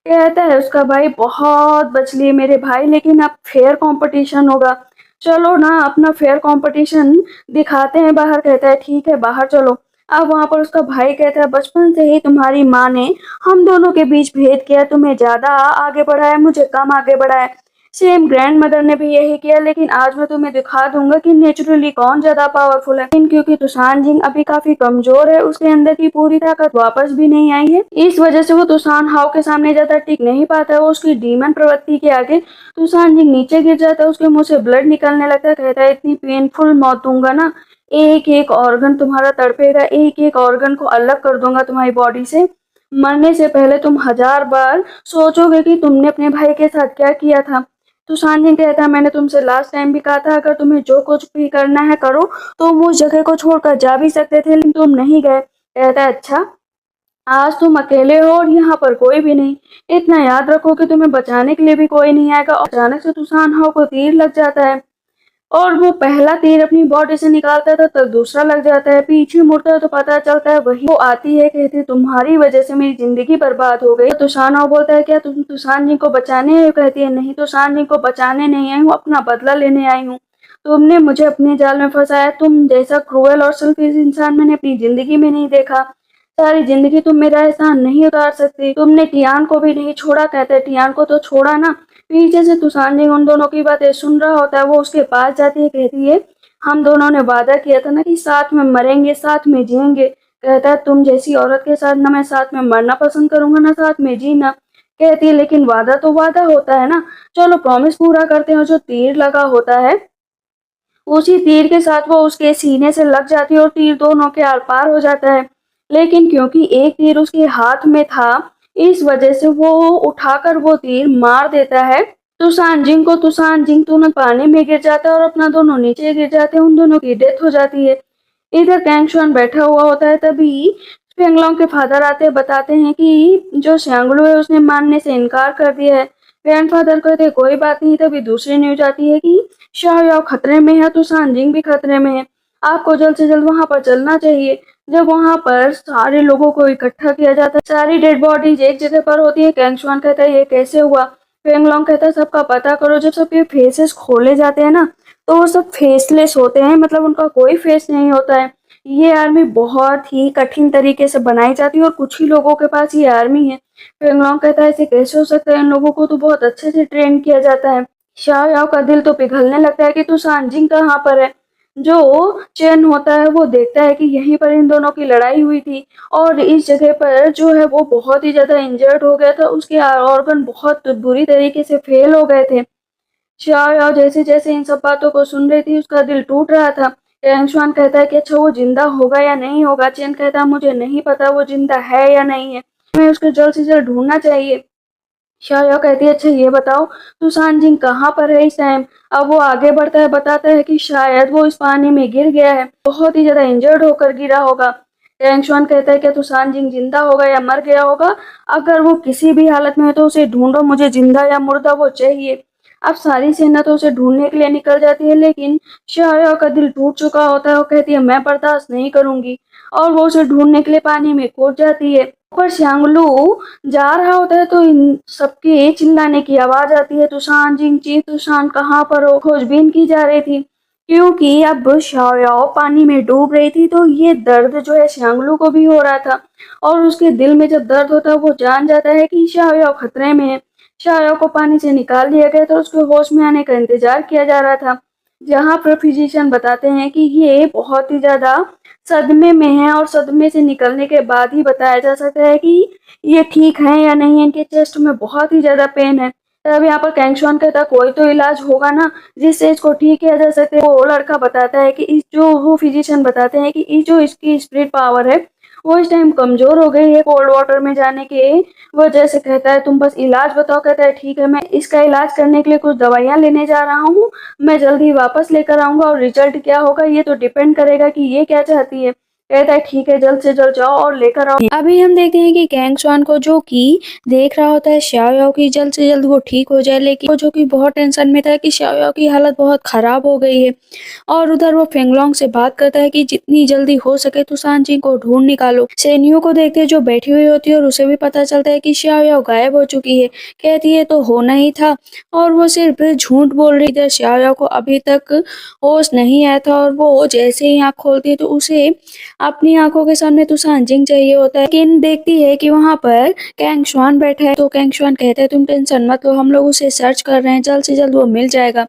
कहता है उसका भाई बहुत बच लिए मेरे भाई, लेकिन अब फेयर कंपटीशन होगा, चलो ना अपना फेयर कंपटीशन दिखाते हैं बाहर। कहता है ठीक है बाहर चलो। अब वहां पर उसका भाई कहता है बचपन से ही तुम्हारी माँ ने हम दोनों के बीच भेद किया, तुम्हें ज्यादा आगे बढ़ाया मुझे कम आगे बढ़ाया। सेम ग्रैंड मदर ने भी यही किया, लेकिन आज मैं तुम्हें दिखा दूंगा कि नेचुरली कौन ज्यादा पावरफुल है। लेकिन क्योंकि तुषान जिंग अभी काफी कमजोर है, उसके अंदर की पूरी ताकत वापस भी नहीं आई है, इस वजह से वो तुषान हाउ के सामने ज्यादा टिक नहीं पाता है। वो उसकी डीमन प्रवृत्ति के आगे तुषान जिंग नीचे गिर जाता है, उसके मुंह से ब्लड निकलने लगता है, कहता है इतनी पेनफुल मौत दूंगा ना, एक एक ऑर्गन तुम्हारा तड़पेगा, एक एक ऑर्गन को अलग कर दूंगा तुम्हारी बॉडी से। मरने से पहले तुम 1000 बार सोचोगे कि तुमने अपने भाई के साथ क्या किया था। तो सांजन कहता है मैंने तुमसे लास्ट टाइम भी कहा था अगर तुम्हें जो कुछ भी करना है करो, तो तुम उस जगह को छोड़कर जा भी सकते थे, लेकिन तुम नहीं गए। कहता है अच्छा, आज तुम अकेले हो और यहाँ पर कोई भी नहीं। इतना याद रखो कि तुम्हें बचाने के लिए भी कोई नहीं आएगा। और अचानक से तुषान हाउ को तीर लग जाता है और वो पहला तीर अपनी बॉडी से निकालता था, तब दूसरा लग जाता है। पीछे मुड़ता है तो पता चलता है वही वो आती है, कहती है तुम्हारी वजह से मेरी जिंदगी बर्बाद हो गई। तो तुषान हाउ बोलता है क्या तुम तुषान जी को बचाने आई हो? कहती है नहीं, तुषान जी को बचाने नहीं आई हूँ, अपना बदला लेने आई हूँ। तुमने मुझे अपने जाल में फंसाया, तुम जैसा क्रूएल और सेल्फिश इंसान मैंने अपनी जिंदगी में नहीं देखा। सारी जिंदगी तुम मेरा एहसान नहीं उतार सकती। तुमने टियान को भी नहीं छोड़ा। कहते हैं टियान को तो छोड़ा ना। पीछे से तुषान जिंग उन दोनों की बातें सुन रहा होता है। वो उसके पास जाती है, कहती है हम दोनों ने वादा किया था ना कि साथ में मरेंगे साथ में जिएंगे। कहता है तुम जैसी औरत के साथ ना मैं साथ में मरना पसंद करूंगा ना साथ में जीना। कहती है लेकिन वादा तो वादा होता है ना, चलो प्रॉमिस पूरा करते हैं। जो तीर लगा होता है उसी तीर के साथ वो उसके सीने से लग जाती है और तीर दोनों के आर पार हो जाता है। लेकिन क्योंकि एक तीर उसके हाथ में था, इस वजह से वो उठाकर वो तीर मार देता है तुषान जिंग को। तुषान जिंग तुरंत पानी में गिर जाता है और अपना दोनों नीचे गिर जाते हैं। उन दोनों की डेथ हो जाती है। इधर कैंगशुआन बैठा हुआ होता है, तभी फेंगलोंग के फादर आते बताते हैं कि जो श्यांगलू है उसने मानने से इनकार कर दिया है। ग्रैंडफादर कहते हैं कोई बात नहीं। तभी दूसरी न्यूज आती है कि शाओयाओ खतरे में है, तो सांजिंग भी खतरे में है, आपको जल्द से जल्द वहां पर चलना चाहिए। जब वहां पर सारे लोगों को इकट्ठा किया जाता है, सारी डेड बॉडीज एक जगह पर होती है। कैंगशुआन कहता है ये कैसे हुआ? फेंगलोंग कहता है सबका पता करो। जब सबके फेसेस खोले जाते हैं ना, तो वो सब फेसलेस होते हैं, मतलब उनका कोई फेस नहीं होता है। ये आर्मी बहुत ही कठिन तरीके से बनाई जाती है और कुछ ही लोगों के पास ये आर्मी है। फेंगलोंग कहता है ऐसे कैसे हो सकता है, इन लोगों को तो बहुत अच्छे से ट्रेन किया जाता है। शाओ याओ का दिल तो पिघलने लगता है कि तू सांजिंग कहाँ पर है। जो चेन होता है वो देखता है कि यहीं पर इन दोनों की लड़ाई हुई थी और इस जगह पर जो है वो बहुत ही ज्यादा इंजर्ड हो गया था, उसके ऑर्गन बहुत बुरी तरीके से फेल हो गए थे। शाओ याओ जैसे जैसे इन सब बातों को सुन रही थी उसका दिल टूट रहा था। रैंगशुआन कहता है कि अच्छा वो जिंदा होगा या नहीं होगा। चेन कहता है मुझे नहीं पता वो जिंदा है या नहीं है, हमें उसको जल्द से जल्द ढूंढना चाहिए। शाया कहती है अच्छा ये बताओ सुसान जिंग कहाँ पर है इस टाइम। अब वो आगे बढ़ता है, बताता है कि शायद वो इस पानी में गिर गया है, बहुत ही ज्यादा इंजर्ड होकर गिरा होगा। रैंगशुआन कहता है क्या तुसान जिंग जिंदा होगा या मर गया होगा? अगर वो किसी भी हालत में है तो उसे ढूंढो, मुझे जिंदा या मुर्दा वो चाहिए। अब सारी सेना तो उसे ढूंढने के लिए निकल जाती है, लेकिन शाया का दिल टूट चुका होता है। वो कहती है मैं बर्दाश्त नहीं करूंगी और वो उसे ढूंढने के लिए पानी में कूद जाती है। पर श्यांगलू जा रहा होता है तो इन सबके चिल्लाने की आवाज आती है, तुषान जिंगची तुषान कहाँ पर हो? खोजबीन की जा रही थी क्योंकि अब शाओयाओ पानी में डूब रही थी, तो ये दर्द जो है श्यांगलू को भी हो रहा था। और उसके दिल में जब दर्द होता है वो जान जाता है कि शाओयाओ खतरे में है। शाओयाओ को पानी से निकाल दिया गया था, उसके होश में आने का इंतजार किया जा रहा था। जहाँ पर फिजिशियन बताते हैं कि ये बहुत ही ज्यादा सदमे में है और सदमे से निकलने के बाद ही बताया जा सकता है कि ये ठीक है या नहीं। इनके चेस्ट में बहुत ही ज्यादा पेन है। तब यहाँ पर कैंगशुआन कहता कोई तो इलाज होगा ना जिससे इसको ठीक किया जा सके। वो लड़का बताता है कि इस जो वो फिजिशियन बताते हैं कि इस जो इसकी स्पिरिट पावर है वो इस टाइम कमजोर हो गई है कोल्ड वाटर में जाने के वजह से। कहता है तुम बस इलाज बताओ। कहता है ठीक है, मैं इसका इलाज करने के लिए कुछ दवाइयाँ लेने जा रहा हूँ, मैं जल्दी वापस लेकर आऊंगा और रिजल्ट क्या होगा ये तो डिपेंड करेगा कि ये क्या चाहती है। कहता है ठीक है, जल्द से जल्द जाओ और लेकर आओ। अभी हम देखते हैं कि कैंगशुआन को जो कि देख रहा होता है शाओयाओ की जल्द से जल्द वो ठीक हो जाए, लेकिन वो जो कि बहुत टेंशन में था कि शाओयाओ की हालत बहुत खराब हो गई है। और उधर वो फेंगलोंग से बात करता है कि जितनी जल्दी हो सके तो सांची को ढूंढ निकालो। सेनियो को देखते हैं जो बैठी हुई होती है और उसे भी पता चलता है कि शाओयाओ गायब हो चुकी है। कहती है तो होना ही था और वो सिर्फ झूठ बोल रही थी। शाओयाओ को अभी तक होश नहीं आया था और वो जैसे ही आँख खोलती है तो उसे अपनी आंखों के सामने तो सांजिंग चाहिए होता है, लेकिन देखती है कि वहाँ पर कैंग शुआन बैठा है। तो कैंग शुआन कहता है तुम टेंशन मत लो, हम लोग उसे सर्च कर रहे हैं, जल्द से जल्द वो मिल जाएगा।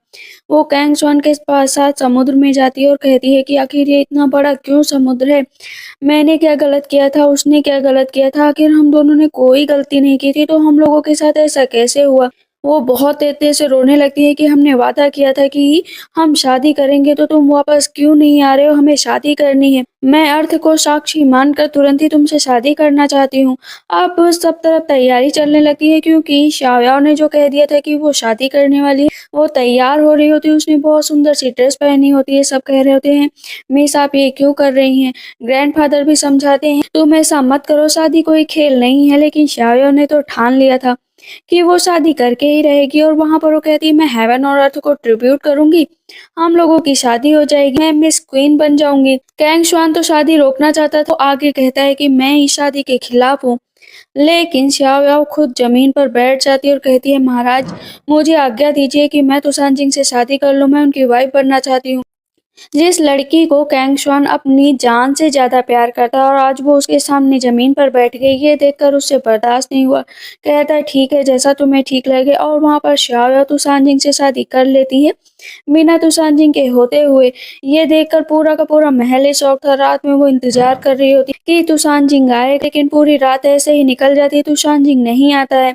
वो कैंग शुआन के पास साथ समुद्र में जाती है और कहती है कि आखिर ये इतना बड़ा क्यों समुद्र है, मैंने क्या गलत किया था, उसने क्या गलत किया था, आखिर हम दोनों ने कोई गलती नहीं की थी, तो हम लोगों के साथ ऐसा कैसे हुआ। वो बहुत तेज से रोने लगती है कि हमने वादा किया था कि हम शादी करेंगे, तो तुम वापस क्यों नहीं आ रहे हो, हमें शादी करनी है। मैं अर्थ को साक्षी मानकर तुरंत ही तुमसे शादी करना चाहती हूँ। अब सब तरफ तैयारी चलने लगती है, क्योंकि शाओयाओ ने जो कह दिया था कि वो शादी करने वाली है, वो तैयार हो रही होती है। उसने बहुत सुंदर सी ड्रेस पहनी होती है। सब कह रहे होते हैं मिस आप ये क्यों कर रही हैं। ग्रैंडफादर भी समझाते हैं तुम ऐसा मत करो, शादी कोई खेल नहीं है। लेकिन शाओयाओ ने तो ठान लिया था कि वो शादी करके ही रहेगी, और वहां पर वो कहती है मैं हेवन और अर्थ को ट्रिब्यूट करूंगी, हम लोगों की शादी हो जाएगी, मैं मिस क्वीन बन जाऊंगी। कैंग शुआन तो शादी रोकना चाहता था, तो आगे कहता है कि मैं इस शादी के खिलाफ हूँ। लेकिन xiao याओ खुद जमीन पर बैठ जाती है और कहती है महाराज मुझे आज्ञा दीजिए कि मैं तो सांजिंग से शादी कर लूं, मैं उनकी वाइफ बनना चाहती हूँ। जिस लड़की को कैंग शुआन अपनी जान से ज्यादा प्यार करता है, और आज वो उसके सामने जमीन पर बैठ गई, ये देखकर उससे बर्दाश्त नहीं हुआ। कहता है ठीक है जैसा तुम्हें ठीक लगे, और वहां पर xiao तुसांजिंग से शादी कर लेती है बिना तुसांजिंग के होते हुए। ये देखकर पूरा का पूरा महल ही शौक था। रात में वो इंतजार कर रही होती कि तुसांजिंग आए, लेकिन पूरी रात ऐसे ही निकल जाती है, तुसांजिंग नहीं आता है।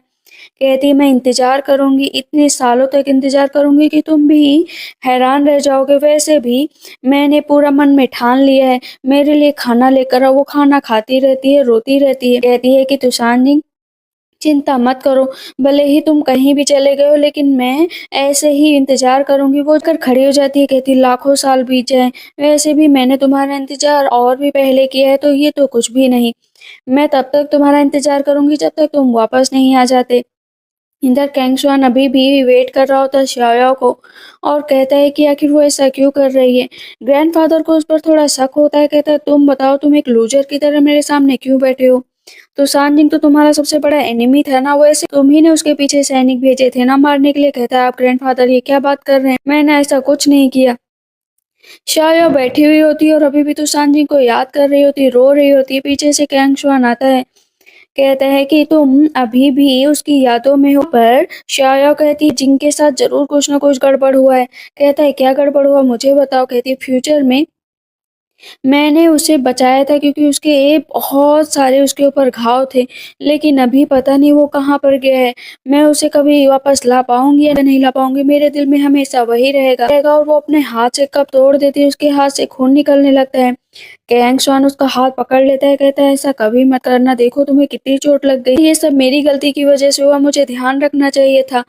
कहती मैं इंतजार करूंगी, इतने सालों तक इंतजार करूंगी कि तुम भी हैरान रह जाओगे। वैसे भी मैंने पूरा मन में ठान लिया है, मेरे लिए खाना लेकर आओ। वो खाना खाती रहती है, रोती रहती है, कहती है कि तुषार चिंता मत करो, भले ही तुम कहीं भी चले गए हो, लेकिन मैं ऐसे ही इंतजार करूंगी। वो कर खड़ी हो जाती है, कहती लाखों साल बीत जाए, वैसे भी मैंने तुम्हारा इंतजार और भी पहले किया है, तो ये तो कुछ भी नहीं। मैं तब तक तुम्हारा इंतजार करूंगी जब तक तुम वापस नहीं आ जाते। इधर कैंगशुआन अभी भी वेट कर रहा होता है xiaoyao को, और कहता है कि आखिर वो ऐसा क्यों कर रही है। ग्रैंडफादर को उस पर थोड़ा शक होता है। कहता है तुम बताओ, तुम एक लूजर की तरह मेरे सामने क्यों बैठे हो। तो सांजिंग तो तुम्हारा सबसे बड़ा एनिमी था ना, वैसे तुम ही ने उसके पीछे सैनिक भेजे थे ना मारने के लिए। कहता है आप ग्रैंडफादर ये क्या बात कर रहे हैं, मैंने ऐसा कुछ नहीं किया। xiaoyao बैठी हुई होती है और अभी भी तो सांजिंग को याद कर रही होती है, रो रही होती है। पीछे से कैंगशुआन आता है, कहता है कि तुम अभी भी उसकी यादों में हो। पर शाया कहती है जिनके साथ जरूर कुछ ना कुछ गड़बड़ हुआ है। कहता है क्या गड़बड़ हुआ मुझे बताओ। कहती है फ्यूचर में मैंने उसे बचाया था, क्योंकि उसके बहुत सारे उसके ऊपर घाव थे, लेकिन अभी पता नहीं वो कहाँ पर गया है। मैं उसे कभी वापस ला पाऊंगी या नहीं ला पाऊंगी, मेरे दिल में हमेशा वही रहेगा। और वो अपने हाथ से कब तोड़ देती है, उसके हाथ से खून निकलने लगता है। कैंग शुआन उसका हाथ पकड़ लेता है, कहता है ऐसा कभी मत करना, देखो तुम्हें कितनी चोट लग गई, ये सब मेरी गलती की वजह से हुआ, मुझे ध्यान रखना चाहिए था।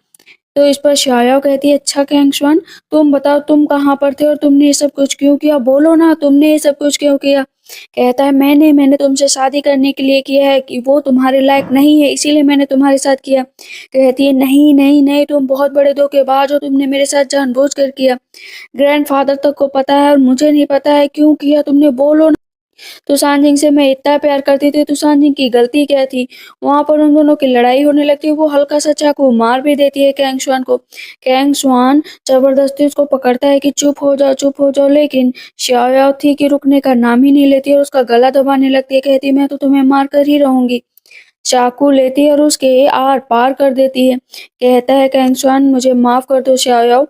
तो इस पर शाया कहती है अच्छा कैंगशुआन तुम बताओ तुम कहाँ पर थे और तुमने ये सब कुछ क्यों किया, बोलो ना तुमने ये सब कुछ क्यों किया। कहता है मैंने तुमसे शादी करने के लिए किया है, कि वो तुम्हारे लायक नहीं है इसीलिए मैंने तुम्हारे साथ किया। कहती है नहीं नहीं नहीं, तुम बहुत बड़े धोखेबाज हो, तुमने मेरे साथ जानबूझकर किया। ग्रैंडफादर तक को पता है और मुझे नहीं पता है क्यों किया तुमने, बोलो ना। तुषार से मैं इतना प्यार करती थी, तुषार की गलती क्या थी। वहां पर उन दोनों की लड़ाई होने लगती है, वो हल्का सा चाकू मार भी देती है कैंग शुआन को। कैंग शुआन जबरदस्ती उसको पकड़ता है कि चुप हो जाओ, लेकिन xiaoyao थी कि रुकने का नाम ही नहीं लेती और उसका गला दबाने लगती है। कहती मैं तो तुम्हें मार कर ही रहूंगी। चाकू लेती है और उसके आर पार कर देती है। कहता है कैंग शुआन मुझे माफ कर दो xiaoyao,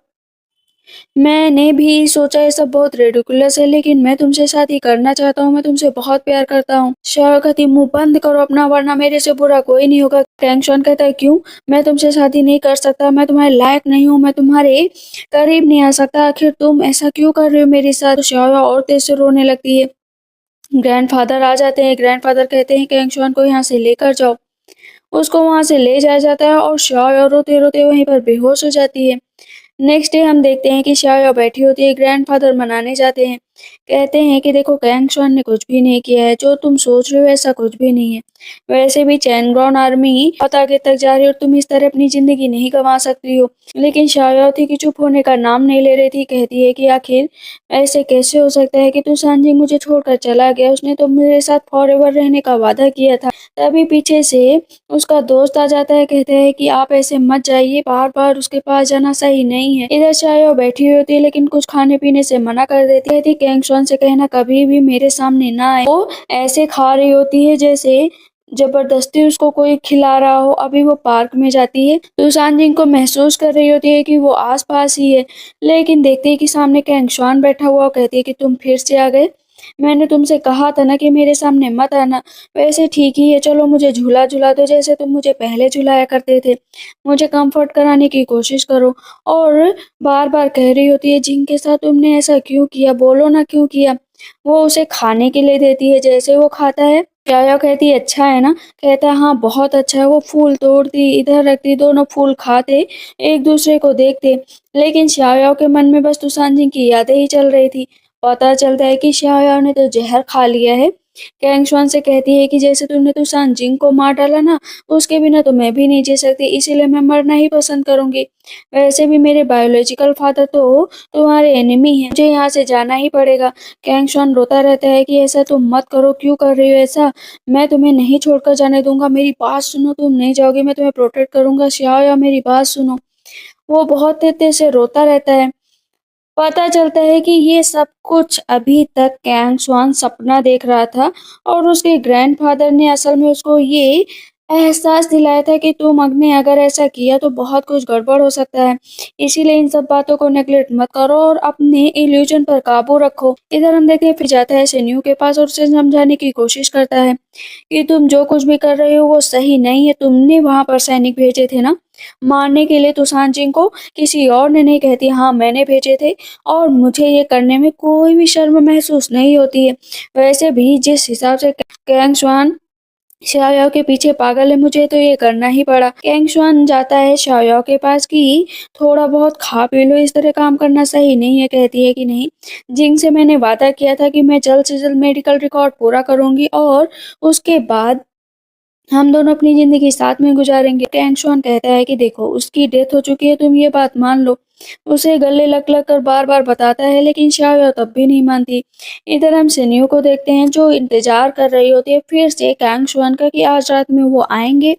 मैंने भी सोचा ये सब बहुत रेडिकुलस है, लेकिन मैं तुमसे शादी करना चाहता हूँ, मैं तुमसे बहुत प्यार करता हूँ। शाह कहती मुंह बंद करो अपना, वरना मेरे से बुरा कोई नहीं होगा। टेंशन कहता है क्यों, मैं तुमसे शादी नहीं कर सकता, मैं तुम्हारे लायक नहीं हूँ, मैं तुम्हारे करीब नहीं आ सकता, आखिर तुम ऐसा क्यों कर रहे हो मेरे साथ। तो शाह और तेज से रोने लगती है। ग्रैंडफादर आ जाते हैं। ग्रैंडफादर कहते हैं कि कैंगशुआन को यहाँ से लेकर जाओ। उसको वहां से ले जाया जाता है और शाह रोते रोते वहीं पर बेहोश हो जाती है। नेक्स्ट डे हम देखते हैं कि शाया बैठी होती है, ग्रैंडफादर मनाने जाते हैं। कहते हैं कि देखो कैंगशुआन ने कुछ भी नहीं किया है, जो तुम सोच रहे हो ऐसा कुछ भी नहीं है। वैसे भी चैनग्रॉन आर्मी बहुत आगे तक जा रही है और तुम इस तरह अपनी जिंदगी नहीं गंवा सकती हो। लेकिन शाया थी कि चुप होने का नाम नहीं ले रही थी। कहती है कि आखिर ऐसे कैसे हो सकता है कि तुषार मुझे छोड़कर चला गया, उसने तो मेरे साथ फॉरएवर रहने का वादा किया था। तभी पीछे से उसका दोस्त आ जाता है, कहते हैं कि आप ऐसे मत जाइए, बार बार उसके पास जाना सही नहीं है। इधर चाय बैठी हुई होती है, लेकिन कुछ खाने पीने से मना कर देती है। कैंगशुआन से कहना कभी भी मेरे सामने ना आए। वो ऐसे खा रही होती है जैसे जबरदस्ती उसको कोई खिला रहा हो। अभी वो पार्क में जाती है तो सांजिन को महसूस कर रही होती है कि वो आस-पास ही है, लेकिन देखते ही कि सामने कैंगशुआन बैठा हुआ, कहती है कि तुम फिर से आ गए। मैंने तुमसे कहा था ना कि मेरे सामने मत आना। वैसे ठीक ही है, चलो मुझे झूला झुला दो जैसे तुम मुझे पहले झुलाया करते थे। मुझे कंफर्ट कराने की कोशिश करो। और बार-बार कह रही होती है, जिन के साथ तुमने ऐसा क्यों किया? बोलो ना क्यों किया? वो उसे खाने के लिए देती है, जैसे वो खाता है, याया कहती है अच्छा है ना? कहता है हाँ बहुत अच्छा है। वो फूल तोड़ती, इधर रखती, दोनों फूल खाते, एक दूसरे को देखते। लेकिन xiao के मन में बस तुसांजी की यादें ही चल रही थी। पता चलता है कि xiao ने तो जहर खा लिया है। कैंगशुआन से कहती है कि जैसे तुमने तुसांजिंग को मार डाला ना, उसके बिना तो मैं भी नहीं जी सकती, इसीलिए मैं मरना ही पसंद करूंगी। वैसे भी मेरे बायोलॉजिकल फादर तो तुम्हारे एनिमी हैं, मुझे यहाँ से जाना ही पड़ेगा। कैंगशुआन रोता रहता है कि ऐसा तुम मत करो, क्यों कर रही हो ऐसा? मैं तुम्हें नहीं छोड़कर जाने दूंगा, मेरी बात सुनो, तुम नहीं जाओगी, मैं तुम्हें प्रोटेक्ट करूंगा। xiao मेरी बात सुनो। वो बहुत तेज से रोता रहता है। पता चलता है कि ये सब कुछ अभी तक कैंग स्वान सपना देख रहा था और उसके ग्रैंडफादर ने असल में उसको ये एहसास दिलाया था कि तुमने अगर ऐसा किया तो बहुत कुछ गड़बड़ हो सकता है। इसीलिए इन सब बातों को नेगलेक्ट मत करो और अपने इल्यूजन पर काबू रखो। इधर हम देखते हैं फिर जाता है सेन्यू के पास और उसे समझाने की कोशिश करता है कि तुम जो कुछ भी कर रहे हो वो सही नहीं है। तुमने वहां पर सैनिक भेजे थे ना मारने के लिए तुसांजिंग को, किसी और ने नहीं। कहती हाँ मैंने भेजे थे और मुझे ये करने में कोई भी शर्म महसूस नहीं होती है। वैसे भी जिस हिसाब से कैंग स्वान xiao के पीछे पागल है, मुझे तो ये करना ही पड़ा। कैंग स्वान जाता है xiao के पास कि थोड़ा बहुत खा पी लो, इस तरह काम करना सही नहीं है। कहती है कि नहीं, जिंग से मैंने वादा किया था कि मैं जल्द से जल्द मेडिकल रिकॉर्ड पूरा करूंगी और उसके बाद हम दोनों अपनी ज़िंदगी साथ में गुज़ारेंगे। टैंग शुआन कहता है कि देखो उसकी डेथ हो चुकी है, तुम ये बात मान लो। उसे गले लग-लग कर बार-बार बताता है लेकिन शाओ तब भी नहीं मानती। इधर हम शिन्यू को देखते हैं जो इंतज़ार कर रही होती है फिर से कैंग शुआन का कि आज रात में वो आएँगे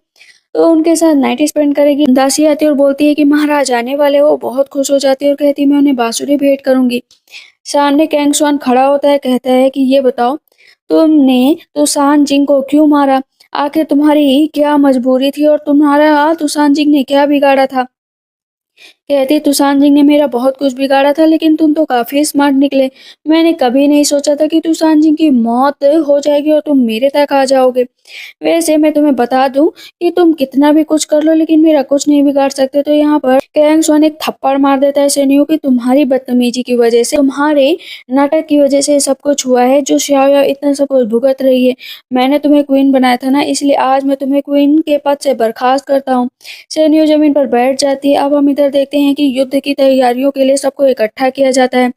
तो उनके साथ नाइट स्पेंड करेगी। दासी आती है और बोलती है कि महाराज आने वाले हो। बहुत खुश हो जाती है और कहती है मैं उन्हें बांसुरी भेंट करूँगी। सामने कैंग शुआन खड़ा होता है, कहता है कि ये बताओ तुमने तुसान जिंग को क्यों मारा? आखिर तुम्हारी क्या मजबूरी थी और तुम्हारा तुसान जिंग ने क्या बिगाड़ा था? कहती तुसान जिंग ने मेरा बहुत कुछ बिगाड़ा था लेकिन तुम तो काफी स्मार्ट निकले। मैंने कभी नहीं सोचा था कि तुसान जिंग की मौत हो जाएगी और तुम मेरे तक आ जाओगे। वैसे मैं तुम्हें बता दूं कि तुम कितना भी कुछ कर लो लेकिन मेरा कुछ नहीं बिगाड़ सकते। तो यहाँ पर कैंग स्वान एक थप्पड़ मार देता है सेनियो की तुम्हारी बदतमीजी की वजह से, तुम्हारे नाटक की वजह से सब कुछ हुआ है जो xiao इतना सब कुछ भुगत रही है। मैंने तुम्हें क्वीन बनाया था ना, इसलिए आज मैं तुम्हें क्वीन के पद से बर्खास्त करता हूँ। सेनियो जमीन पर बैठ जाती है। अब हम इधर देखते हैं कि युद्ध की तैयारियों के लिए सबको इकट्ठा किया जाता है।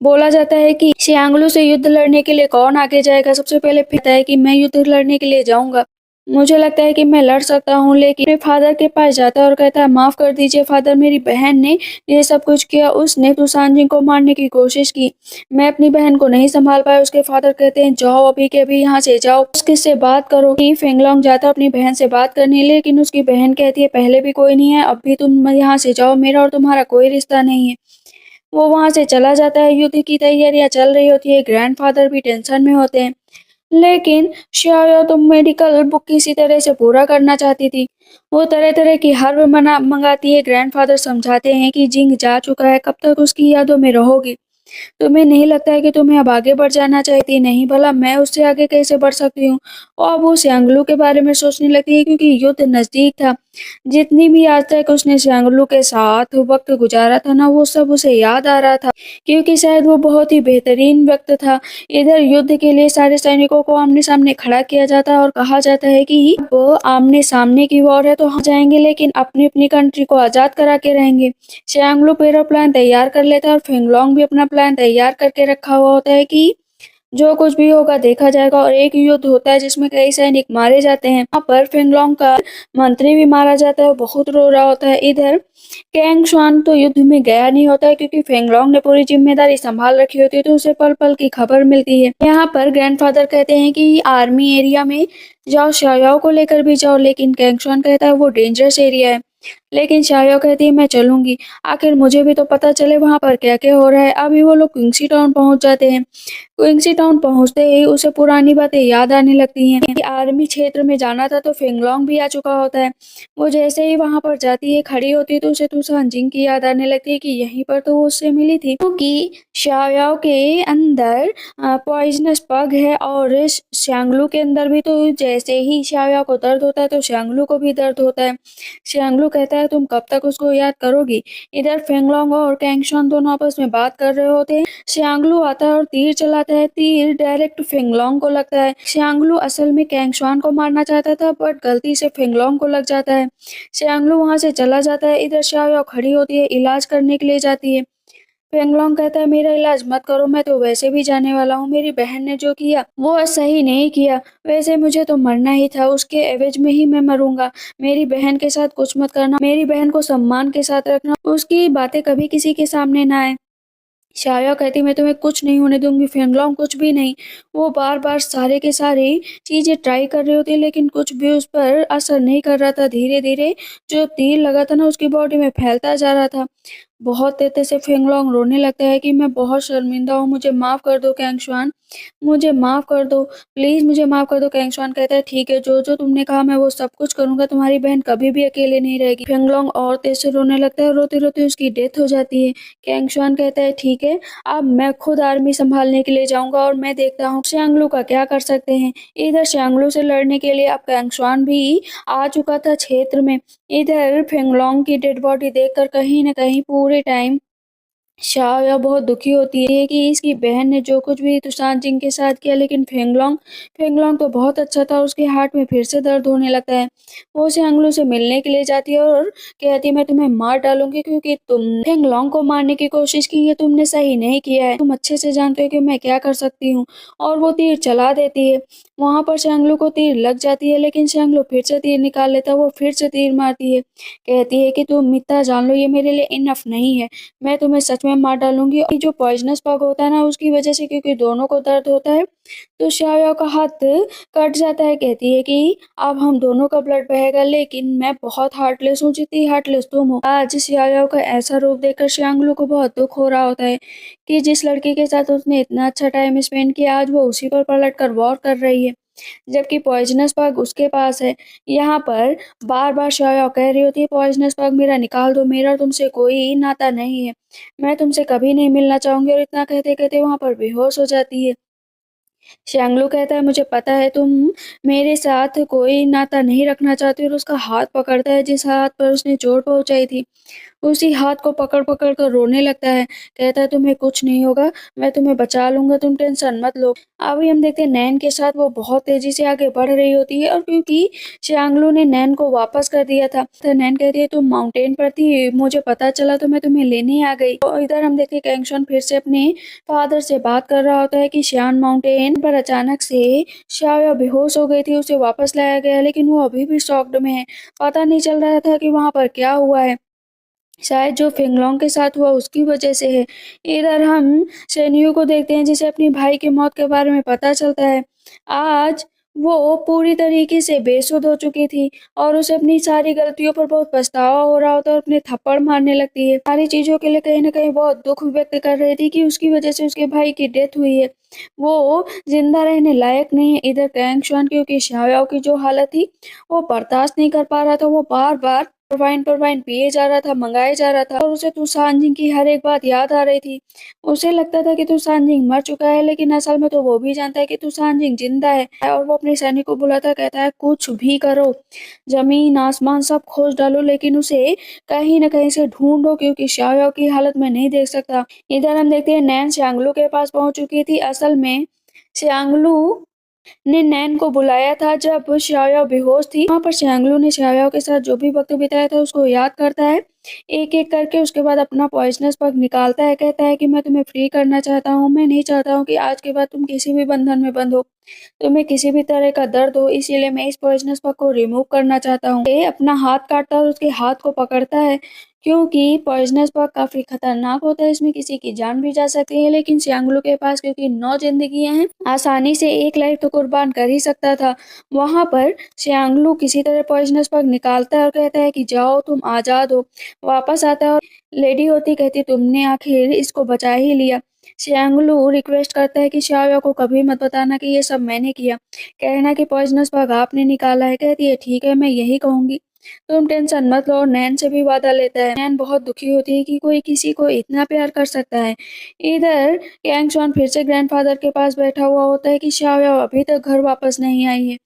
बोला जाता है कि शियांगलू से युद्ध लड़ने के लिए कौन आगे जाएगा। सबसे पहले कहता है कि मैं युद्ध लड़ने के लिए जाऊंगा, मुझे लगता है कि मैं लड़ सकता हूँ। लेकिन अपने फादर के पास जाता है और कहता है माफ कर दीजिए फादर, मेरी बहन ने ये सब कुछ किया, उसने तुसांजिंग को मारने की कोशिश की, मैं अपनी बहन को नहीं संभाल पाया। उसके फादर कहते हैं जाओ अभी के अभी यहाँ से जाओ, उसके से बात करो। कि फेंगलोंग जाता है अपनी बहन से बात करने, लेकिन उसकी बहन कहती है पहले भी कोई नहीं है, अब भी तुम यहाँ से जाओ, मेरा और तुम्हारा कोई रिश्ता नहीं है। वो वहां से चला जाता है। युद्ध की तैयारियां चल रही होती है, ग्रैंडफादर भी टेंशन में होते हैं। लेकिन xiao तो मेडिकल बुक किसी तरह से पूरा करना चाहती थी। वो तरह तरह की हर्ब मना मंगाती है। ग्रैंडफादर समझाते हैं कि जिंग जा चुका है, कब तक उसकी यादों में रहोगी? तुम्हें नहीं लगता है कि तुम्हें अब आगे बढ़ जाना चाहिए? नहीं भला मैं उससे आगे कैसे बढ़ सकती हूँ? और वो सियांगलू के बारे में सोचने लगती है क्योंकि युद्ध नजदीक था। जितनी भी आज तक उसने सियांगलू के साथ वक्त गुजारा था ना, वो सब उसे याद आ रहा था क्योंकि शायद वो बहुत ही बेहतरीन वक्त था। इधर युद्ध के लिए सारे सैनिकों को आमने सामने खड़ा किया जाता है और कहा जाता है कि वो आमने सामने की वॉर है तो हम जाएंगे लेकिन अपनी अपनी कंट्री को आजाद करा के रहेंगे। शियांगलू पूरा प्लान तैयार कर लेता है और फेंगलोंग भी अपना प्लान तैयार करके रखा हुआ होता है कि जो कुछ भी होगा देखा जाएगा। और एक युद्ध होता है जिसमें कई सैनिक मारे जाते हैं। वहाँ पर फेंगलोंग का मंत्री भी मारा जाता है, वो बहुत रो रहा होता है। इधर कैंग शुआन तो युद्ध में गया नहीं होता है क्योंकि फेंगलोंग ने पूरी जिम्मेदारी संभाल रखी होती है, तो उसे पल पल की खबर मिलती है। यहाँ पर ग्रैंडफादर कहते हैं कि आर्मी एरिया में जाओ, xiao को लेकर भी जाओ, लेकिन कैंग शुआन कहता है वो डेंजरस एरिया है। लेकिन शाओ कहती है मैं चलूँगी, आखिर मुझे भी तो पता चले वहाँ पर क्या-क्या हो रहा है। अभी वो लोग क्विंसी टाउन पहुँच जाते हैं। क्विंसी टाउन पहुँचते ही उसे पुरानी बातें याद आने लगती हैं कि आर्मी क्षेत्र में जाना था तो फेंगलोंग भी आ चुका होता है। वो जैसे ही वहाँ पर जाती है, खड़ी होती है तो उसे टूसान जिंग की याद आने लगती है कि यहीं पर तो वो उससे मिली थी। क्योंकि शाओ के अंदर पॉइजनस पग है और शांगलू के अंदर भी तो जैसे ही शाओ को दर्द होता है तो शांगलू को भी दर्द होता है। शांगलू कहता है तुम कब तक उसको याद करोगी? इधर फेंगलोंग और कैंगशॉन दोनों आपस में बात कर रहे होते हैं। शांगलू आता है और तीर चलाता है, तीर डायरेक्ट फेंगलोंग को लगता है। शांगलू असल में कैंगशॉन को मारना चाहता था बट गलती से फेंगलोंग को लग जाता है। शांगलू वहां से चला जाता है। इधर शाओ खड़ी होती है, इलाज करने के लिए जाती है। फेंगलोंग कहता है मेरा इलाज मत करो, मैं तो वैसे भी जाने वाला हूँ। मेरी बहन ने जो किया वो सही नहीं किया, वैसे मुझे तो मरना ही था, उसके एवज में ही मैं मरूंगा। मेरी बहन के साथ कुछ मत करना, मेरी बहन को सम्मान के साथ रखना, उसकी बातें कभी किसी के सामने ना आए। शाया कहती मैं तुम्हें कुछ नहीं होने दूंगी। फेंगलोंग कुछ भी नहीं। वो बार बार सारे के सारे चीजें ट्राई कर रही होती लेकिन कुछ भी उस पर असर नहीं कर रहा था। धीरे धीरे जो तीर लगा था ना उसकी बॉडी में फैलता जा रहा था। बहुत तेजी से फेंगलोंग रोने लगता है कि मैं बहुत शर्मिंदा हूँ, मुझे माफ कर दो कैंगशुआन, मुझे माफ कर दो, प्लीज मुझे माफ कर दो। कैंगशुआन कहता है ठीक है, जो जो तुमने कहा मैं वो सब कुछ करूंगा, तुम्हारी बहन कभी भी अकेले नहीं रहेगी। फेंगलोंग और तेज से रोने लगता है, रोते रोते उसकी डेथ हो जाती है। कैंगशुआन कहता है ठीक है, अब मैं खुद आर्मी संभालने के लिए जाऊंगा और मैं देखता हूँ शांगलू का क्या कर सकते हैं। इधर शांगलू से लड़ने के लिए अब कैंगशुआन भी आ चुका था क्षेत्र में। इधर फेंगलोंग की डेड बॉडी देखकर कहीं न कहीं पूरे टाइम शाओया बहुत दुखी होती है कि इसकी बहन ने जो कुछ भी तुषार जिंग के साथ किया। लेकिन फेंगलोंग फेंगलोंग तो बहुत अच्छा था, उसके हार्ट में फिर से दर्द होने लगता है। वो शांगलू से मिलने के लिए जाती है और कहती है मैं तुम्हें मार डालूंगी क्योंकि तुम फेंगलोंग को मारने की कोशिश की है, तुमने सही नहीं किया है, तुम अच्छे से जानते हो कि मैं क्या कर सकती हूँ। और वो तीर चला देती है। वहां पर शांगलू को तीर लग जाती है लेकिन शांगलू फिर से तीर निकाल लेता है, वो फिर से तीर मारती है। कहती है कि तुम इतना जान लो ये मेरे लिए इनफ नहीं है, मैं तुम्हें सच में मार डालूंगी। और जो पॉइजनस पग होता है ना उसकी वजह से क्योंकि दोनों को दर्द होता है तो शाओ का हाथ कट जाता है। कहती है कि अब हम दोनों का ब्लड बहेगा लेकिन मैं बहुत हार्टलेस हूँ जितनी हार्टलेस तुम हो। आज शाओ का ऐसा रूप देखकर शांगलू को बहुत दुख हो रहा होता है कि जिस लड़की के साथ उसने इतना अच्छा टाइम स्पेंड किया आज वो उसी पर पलट कर वॉर कर रही है, जबकि पॉइजनस पग उसके पास है। यहाँ पर बार बार शाया कह रही होती है पॉइजनस पग मेरा निकाल दो, मेरा तुमसे कोई नाता नहीं है, मैं तुमसे कभी नहीं मिलना चाहूंगी। और इतना कहते कहते वहां पर बेहोश हो जाती है। शैंगलू कहता है मुझे पता है तुम मेरे साथ कोई नाता नहीं रखना चाहती। और उसका हाथ पकड़ता है जिस हाथ पर उसने चोट पहुंचाई थी, उसी हाथ को पकड़ पकड़ कर रोने लगता है। कहता है तुम्हें कुछ नहीं होगा, मैं तुम्हें बचा लूंगा, तुम टेंशन मत लो। अभी हम देखते हैं नैन के साथ वो बहुत तेजी से आगे बढ़ रही होती है और क्योंकि शांगलू ने नैन को वापस कर दिया था तो नैन कहती है तुम माउंटेन पर थी, मुझे पता चला तो मैं तुम्हें लेने आ गई। और इधर हम देखते हैं कैंगशन फिर से अपने फादर से बात कर रहा होता है कि शियान माउंटेन पर अचानक से शाया बेहोश हो गई थी, उसे वापस लाया गया लेकिन वो अभी भी शॉक्ड में है। पता नहीं चल रहा था कि वहां पर क्या हुआ है, शायद जो फेंगलोंग के साथ हुआ उसकी वजह से है। इधर हम शेन्यू को देखते हैं जिसे अपनी भाई की मौत के बारे में पता चलता है। आज वो पूरी तरीके से बेसुध हो चुकी थी और उसे अपनी सारी गलतियों पर बहुत पछतावा हो रहा होता है और अपने थप्पड़ मारने लगती है। सारी चीजों के लिए कहीं ना कहीं बहुत दुख व्यक्त कर रही थी कि उसकी वजह से उसके भाई की डेथ हुई है, वो जिंदा रहने लायक नहीं है। इधर कैंग शुआन क्योंकि शाओ की जो हालत थी वो बर्दाश्त नहीं कर पा रहा था, वो बार बार पर वाइन पिए जा रहा था, मंगाए जा रहा था और उसे तुषान जिंग की हर एक बात याद आ रही थी। उसे लगता था कि तुषान जिंग मर चुका है लेकिन असल में तो वो भी जानता है कि तुषान जिंग जिंदा है। और वो अपने सैनिक को बुलाता कहता है कुछ भी करो, जमीन आसमान सब खोज डालो लेकिन उसे कहीं न कहीं से ढूंढो क्योंकि शाओ की हालत में नहीं देख सकता। इधर हम देखते हैं नैन शांगलू के पास पहुंच चुकी थी। असल में शांगलू ने नैन को बुलाया था जब शाओ बेहोश थी। वहाँ पर शांगलू ने शाओ के साथ जो भी वक्त बिताया था उसको याद करता है एक एक करके। उसके बाद अपना पॉइजनस पग निकालता है, कहता है कि मैं तुम्हें फ्री करना चाहता हूँ, मैं नहीं चाहता हूँ कि आज के बाद तुम किसी भी बंधन में बंद हो, तुम्हें किसी भी तरह का दर्द हो, इसीलिए मैं इस पॉइजनस पग को रिमूव करना चाहता हूँ। ये अपना हाथ काटता है और उसके हाथ को पकड़ता है क्योंकि पॉइजनस बग काफ़ी खतरनाक होता है, इसमें किसी की जान भी जा सकती है, लेकिन सियांगलू के पास क्योंकि 9 ज़िंदगियाँ हैं, आसानी से एक लाइफ तो कुर्बान कर ही सकता था। वहाँ पर सियांगलू किसी तरह पॉइजनस बग निकालता है और कहता है कि जाओ तुम आज़ाद हो। वापस आता है और लेडी होती कहती तुमने आखिर इसको बचा ही लिया। सियांगलू रिक्वेस्ट करता है कि शाओया को कभी मत बताना कि ये सब मैंने किया। कहना कि पॉइजनस बग आपने निकाला है। कहती है ठीक है मैं यही कहूँगी। तुम टेंशन मत लो। नैन से भी वादा लेता है। नैन बहुत दुखी होती है कि कोई किसी को इतना प्यार कर सकता है। इधर यांग शुआन फिर से ग्रैंडफादर के पास बैठा हुआ होता है कि शाओया अभी तक घर वापस नहीं आई है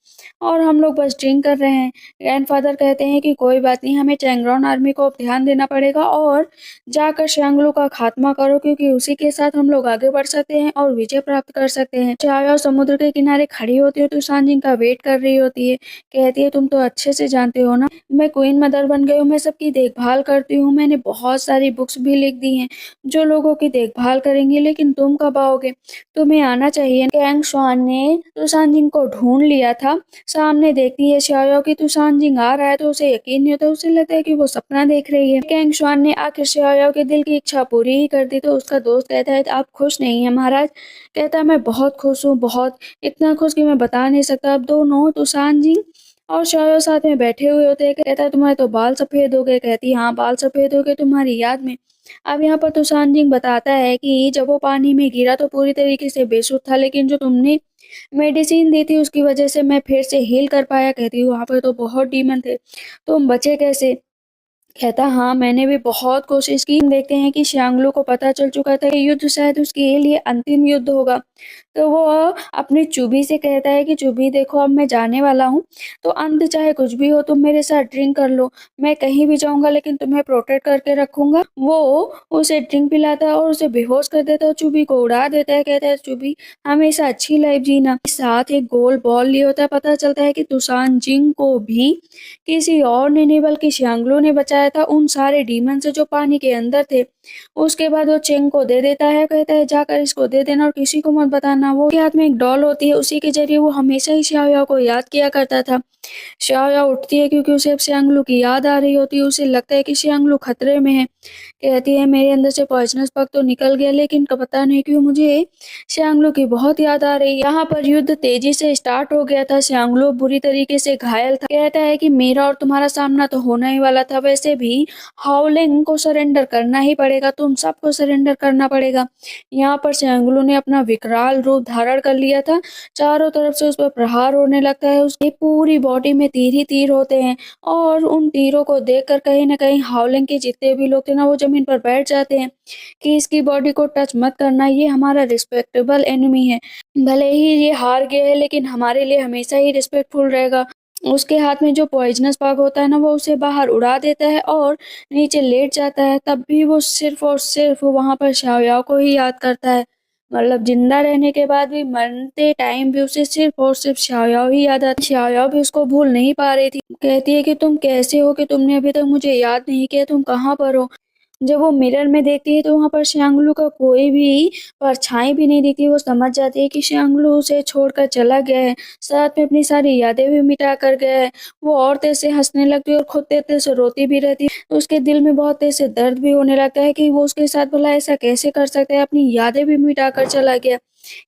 और हम लोग बस ड्रिंक कर रहे हैं। ग्रैंडफादर कहते हैं कि कोई बात नहीं, हमें चैंगरॉन आर्मी को अब ध्यान देना पड़ेगा और जाकर शांगलू का खात्मा करो क्योंकि उसी के साथ हम लोग आगे बढ़ सकते हैं और विजय प्राप्त कर सकते हैं। शाओया समुद्र के किनारे खड़ी होती है तो सांजिन का वेट कर रही होती है। कहती है तुम तो अच्छे से जानते हो ना, मैं क्वीन मदर बन गई हूँ, मैं सबकी देखभाल करती हूँ, मैंने बहुत सारी बुक्स भी लिख दी हैं जो लोगों की देखभाल करेंगी, लेकिन तुम कब आओगे? तुम्हें आना चाहिए। कैंग शुआन ने तुसानजिंग को ढूंढ लिया था। सामने देखती है शाओया कि तुसानजिंग आ रहा है तो उसे यकीन नहीं होता, उसे लगता है कि वो सपना देख रही है। कैंग शुआन ने आखिर शाओया के दिल की इच्छा पूरी ही कर दी तो उसका दोस्त कहता है आप खुश नहीं है महाराज? कहता है मैं बहुत खुश हूँ, बहुत, इतना खुश कि मैं बता नहीं सकता। अब दोनों तुसानजिंग और शाओया साथ में बैठे हुए होते हैं। कहता है तुम्हारे तो बाल सफेद हो गए। कहती है हाँ बाल सफेद हो गए तुम्हारी याद में। अब यहाँ पर तुसानजिंग बताता है कि जब वो पानी में गिरा तो पूरी तरीके से बेसुध था, लेकिन जो तुमने मेडिसिन दी थी उसकी वजह से मैं फिर से हील कर पाया। कहती हूँ वहाँ पर तो बहुत डीमन थे, तुम बचे कैसे? कहता हाँ मैंने भी बहुत कोशिश की। हम देखते हैं कि शांगलू को पता चल चुका था कि युद्ध शायद उसके लिए अंतिम युद्ध होगा, तो वो अपनी चुबी से कहता है कि चुबी देखो अब मैं जाने वाला हूँ, तो अंत चाहे कुछ भी हो तुम मेरे साथ ड्रिंक कर लो, मैं कहीं भी जाऊंगा लेकिन तुम्हें प्रोटेक्ट करके रखूंगा। वो उसे ड्रिंक पिलाता है और उसे बेहोश कर देता है, चुबी को उड़ा देता है। कहता है चुबी हमेशा अच्छी लाइफ जीना। साथ एक गोल बॉल लिए होता है। पता चलता है कि तुसान जिंग को भी किसी और ने नहीं बल्कि शांगलू ने बचाया था उन सारे डीमन से जो पानी के अंदर थे। उसके बाद वो चेंग को दे देता है, कहता है जाकर इसको दे देना और किसी को मत बताना। वो के हाथ में एक डॉल होती है, उसी के जरिए वो हमेशा ही शाओया को याद किया करता था। शाओया उठती है क्योंकि उसे अब श्यांगलू की याद आ रही होती है। उसे लगता है कि श्यांगलू खतरे में है। कहती है मेरे अंदर से पॉइजनस बग तो निकल गया, लेकिन पता नहीं क्यों मुझे श्यांगलू की बहुत याद आ रही है। यहाँ पर युद्ध तेजी से स्टार्ट हो गया था। श्यांगलू बुरी तरीके से घायल था। कहता है कि मेरा और तुम्हारा सामना तो होना ही वाला था, वैसे भी हाओलिंग को सरेंडर करना ही पड़ेगा, तुम सबको सरेंडर करना पड़ेगा। यहाँ पर श्यांगलू ने अपना विकराल रूप धारण कर लिया था। चारों तरफ से उस पर प्रहार होने लगता है। उसकी पूरी बॉडी में तीर ही तीर होते हैं और उन तीरों को देखकर कहीं न कहीं हाओलिंग के जितने भी लोग थे ना वो ज़मीन पर बैठ जाते हैं कि इसकी बॉडी को टच मत करना, ये हमारा रिस्पेक्टेबल एनिमी है। भले ही ये हार गया है लेकिन हमारे लिए हमेशा ही रिस्पेक्टफुल रहेगा। उसके हाथ में जो पॉइजनस बग होता है ना वो उसे बाहर उड़ा देता है और नीचे लेट जाता है। तब भी वो सिर्फ़ और सिर्फ़ वहाँ पर शाओयाओ को ही याद करता है। मतलब जिंदा रहने के बाद भी, मरते टाइम भी उसे सिर्फ़ और सिर्फ़ शाओयाओ ही याद आती। शाओयाओ भी उसको भूल नहीं पा रही थी। कहती है कि तुम कैसे हो कि तुमने अभी तक मुझे याद नहीं किया, तुम कहाँ पर हो? जब वो मिरर में देखती है तो वहाँ पर शांगलू का कोई भी परछाई भी नहीं दिखती। वो समझ जाती है कि शांगलू उसे छोड़कर चला गया है, साथ में अपनी सारी यादें भी मिटा कर गया है। वो और तेज से हंसने लगती है और खुद तेज से रोती भी रहती है। उसके दिल में बहुत तेज से दर्द भी होने लगता है कि वो उसके साथ भला ऐसा कैसे कर सकता है, अपनी यादें भी मिटा कर चला गया।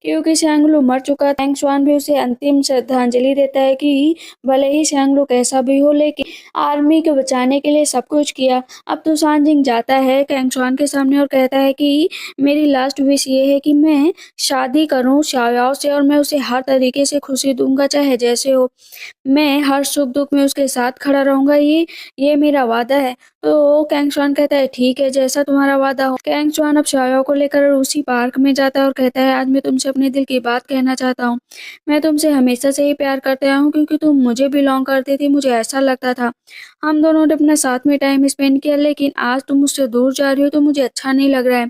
क्योंकि शांगलू मर चुका था। शुआन भी उसे अंतिम श्रद्धांजलि देता है कि भले ही शांगलू कैसा भी हो लेकिन आर्मी को बचाने के लिए सब कुछ किया। अब तो सांजिंग जाता है कैंग शुआन के सामने और कहता है कि मेरी लास्ट विश ये है कि मैं शादी करूं शाओयाओ से और मैं उसे हर तरीके से खुशी दूंगा, चाहे जैसे हो। मैं हर सुख दुख में उसके साथ खड़ा रहूंगा, ये मेरा वादा है। तो कैंग शुआन कहता है ठीक है जैसा तुम्हारा वादा हो। कैंग शुआन अब शाओयाओ को लेकर उसी पार्क में जाता है और कहता है आज मैं तुमसे अपने दिल की बात कहना चाहता हूँ। मैं तुमसे हमेशा से ही प्यार करते आया हूँ क्योंकि तुम मुझे बिलोंग करती थी। मुझे ऐसा लगता था हम दोनों ने अपना साथ में टाइम स्पेंड किया, लेकिन आज तुम मुझसे दूर जा रही हो तो मुझे अच्छा नहीं लग रहा है।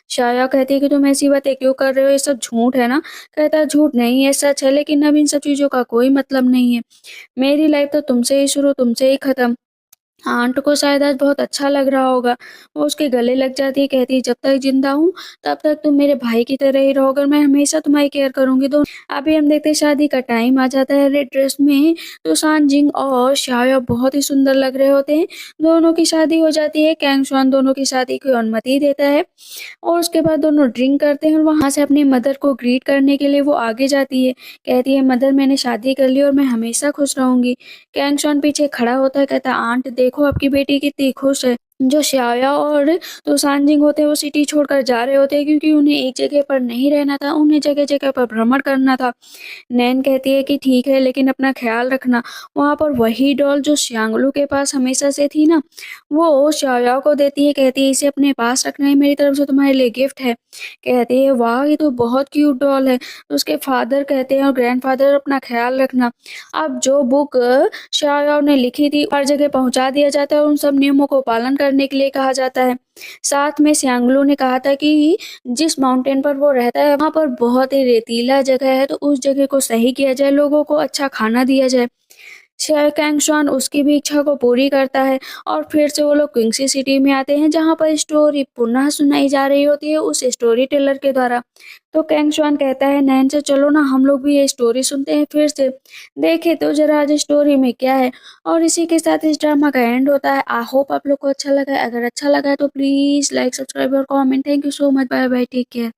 शाया कहती है कि तुम ऐसी बातें क्यों कर रहे हो, ये सब झूठ है ना? कहता है झूठ नहीं है, सच है, लेकिन अब इन सब चीजों का कोई मतलब नहीं है। मेरी लाइफ तो तुमसे ही शुरू तुमसे ही खत्म। आंट को शायद आज बहुत अच्छा लग रहा होगा। वो उसके गले लग जाती है, कहती है जब तक ज़िंदा हूँ तब तक तुम मेरे भाई की तरह ही रहोगे और मैं हमेशा तुम्हारी केयर करूँगी। तो अभी हम देखते हैं शादी का टाइम आ जाता है रेड ड्रेस में, तो सांजिंग और शाओया बहुत ही सुंदर लग रहे होते हैं। दोनों की शादी हो जाती है, कैंग शुआन दोनों की शादी की अनुमति देता है और उसके बाद दोनों ड्रिंक करते हैं और वहाँ से अपनी मदर को ग्रीट करने के लिए वो आगे जाती है। कहती है मदर मैंने शादी कर ली और मैं हमेशा खुश रहूँगी। कैंग शुआन पीछे खड़ा होता है, कहता है आंट देखो आपकी बेटी कितनी खुश है। जो शाओया और तो सांजिंग होते हैं वो सिटी छोड़कर जा रहे होते हैं क्योंकि उन्हें एक जगह पर नहीं रहना था, उन्हें जगह-जगह पर भ्रमण करना था। नैन कहती है कि ठीक है लेकिन अपना ख़्याल रखना। वहाँ पर वही डॉल जो श्यांगलू के पास हमेशा से थी ना, वो शाओया को देती है, कहती है इसे अपने पास रखना, ये मेरी तरफ से तुम्हारे लिए गिफ्ट है। कहती है वाह! ये तो बहुत क्यूट डॉल है। तो उसके फादर कहते हैं और ग्रैंडफ़ादर अपना ख़्याल रखना। अब जो बुक शाओया ने लिखी थी हर जगह पहुँचा दिया जाता है और उन सब नियमों को पालन करने के लिए कहा जाता है। साथ में श्यांगलू ने कहा था कि जिस माउंटेन पर वो रहता है वहाँ पर बहुत ही रेतीला जगह है, तो उस जगह को सही किया जाए, लोगों को अच्छा खाना दिया जाए। कैंगशुआन उसकी भी इच्छा को पूरी करता है और फिर से वो लोग क्विंसी सिटी में आते हैं जहाँ पर स्टोरी पुनः सुनाई जा रही होती है उस स्टोरी टेलर के द्वारा। तो कैंगशुआन कहता है नैन से चलो ना हम लोग भी ये स्टोरी सुनते हैं फिर से, देखे तो जरा आज स्टोरी में क्या है। और इसी के साथ इस ड्रामा का एंड होता है। आई होप आप लोग को अच्छा लगा है। अगर अच्छा लगा है तो प्लीज़ लाइक सब्सक्राइब और comment. Thank you so much. Bye bye, take care.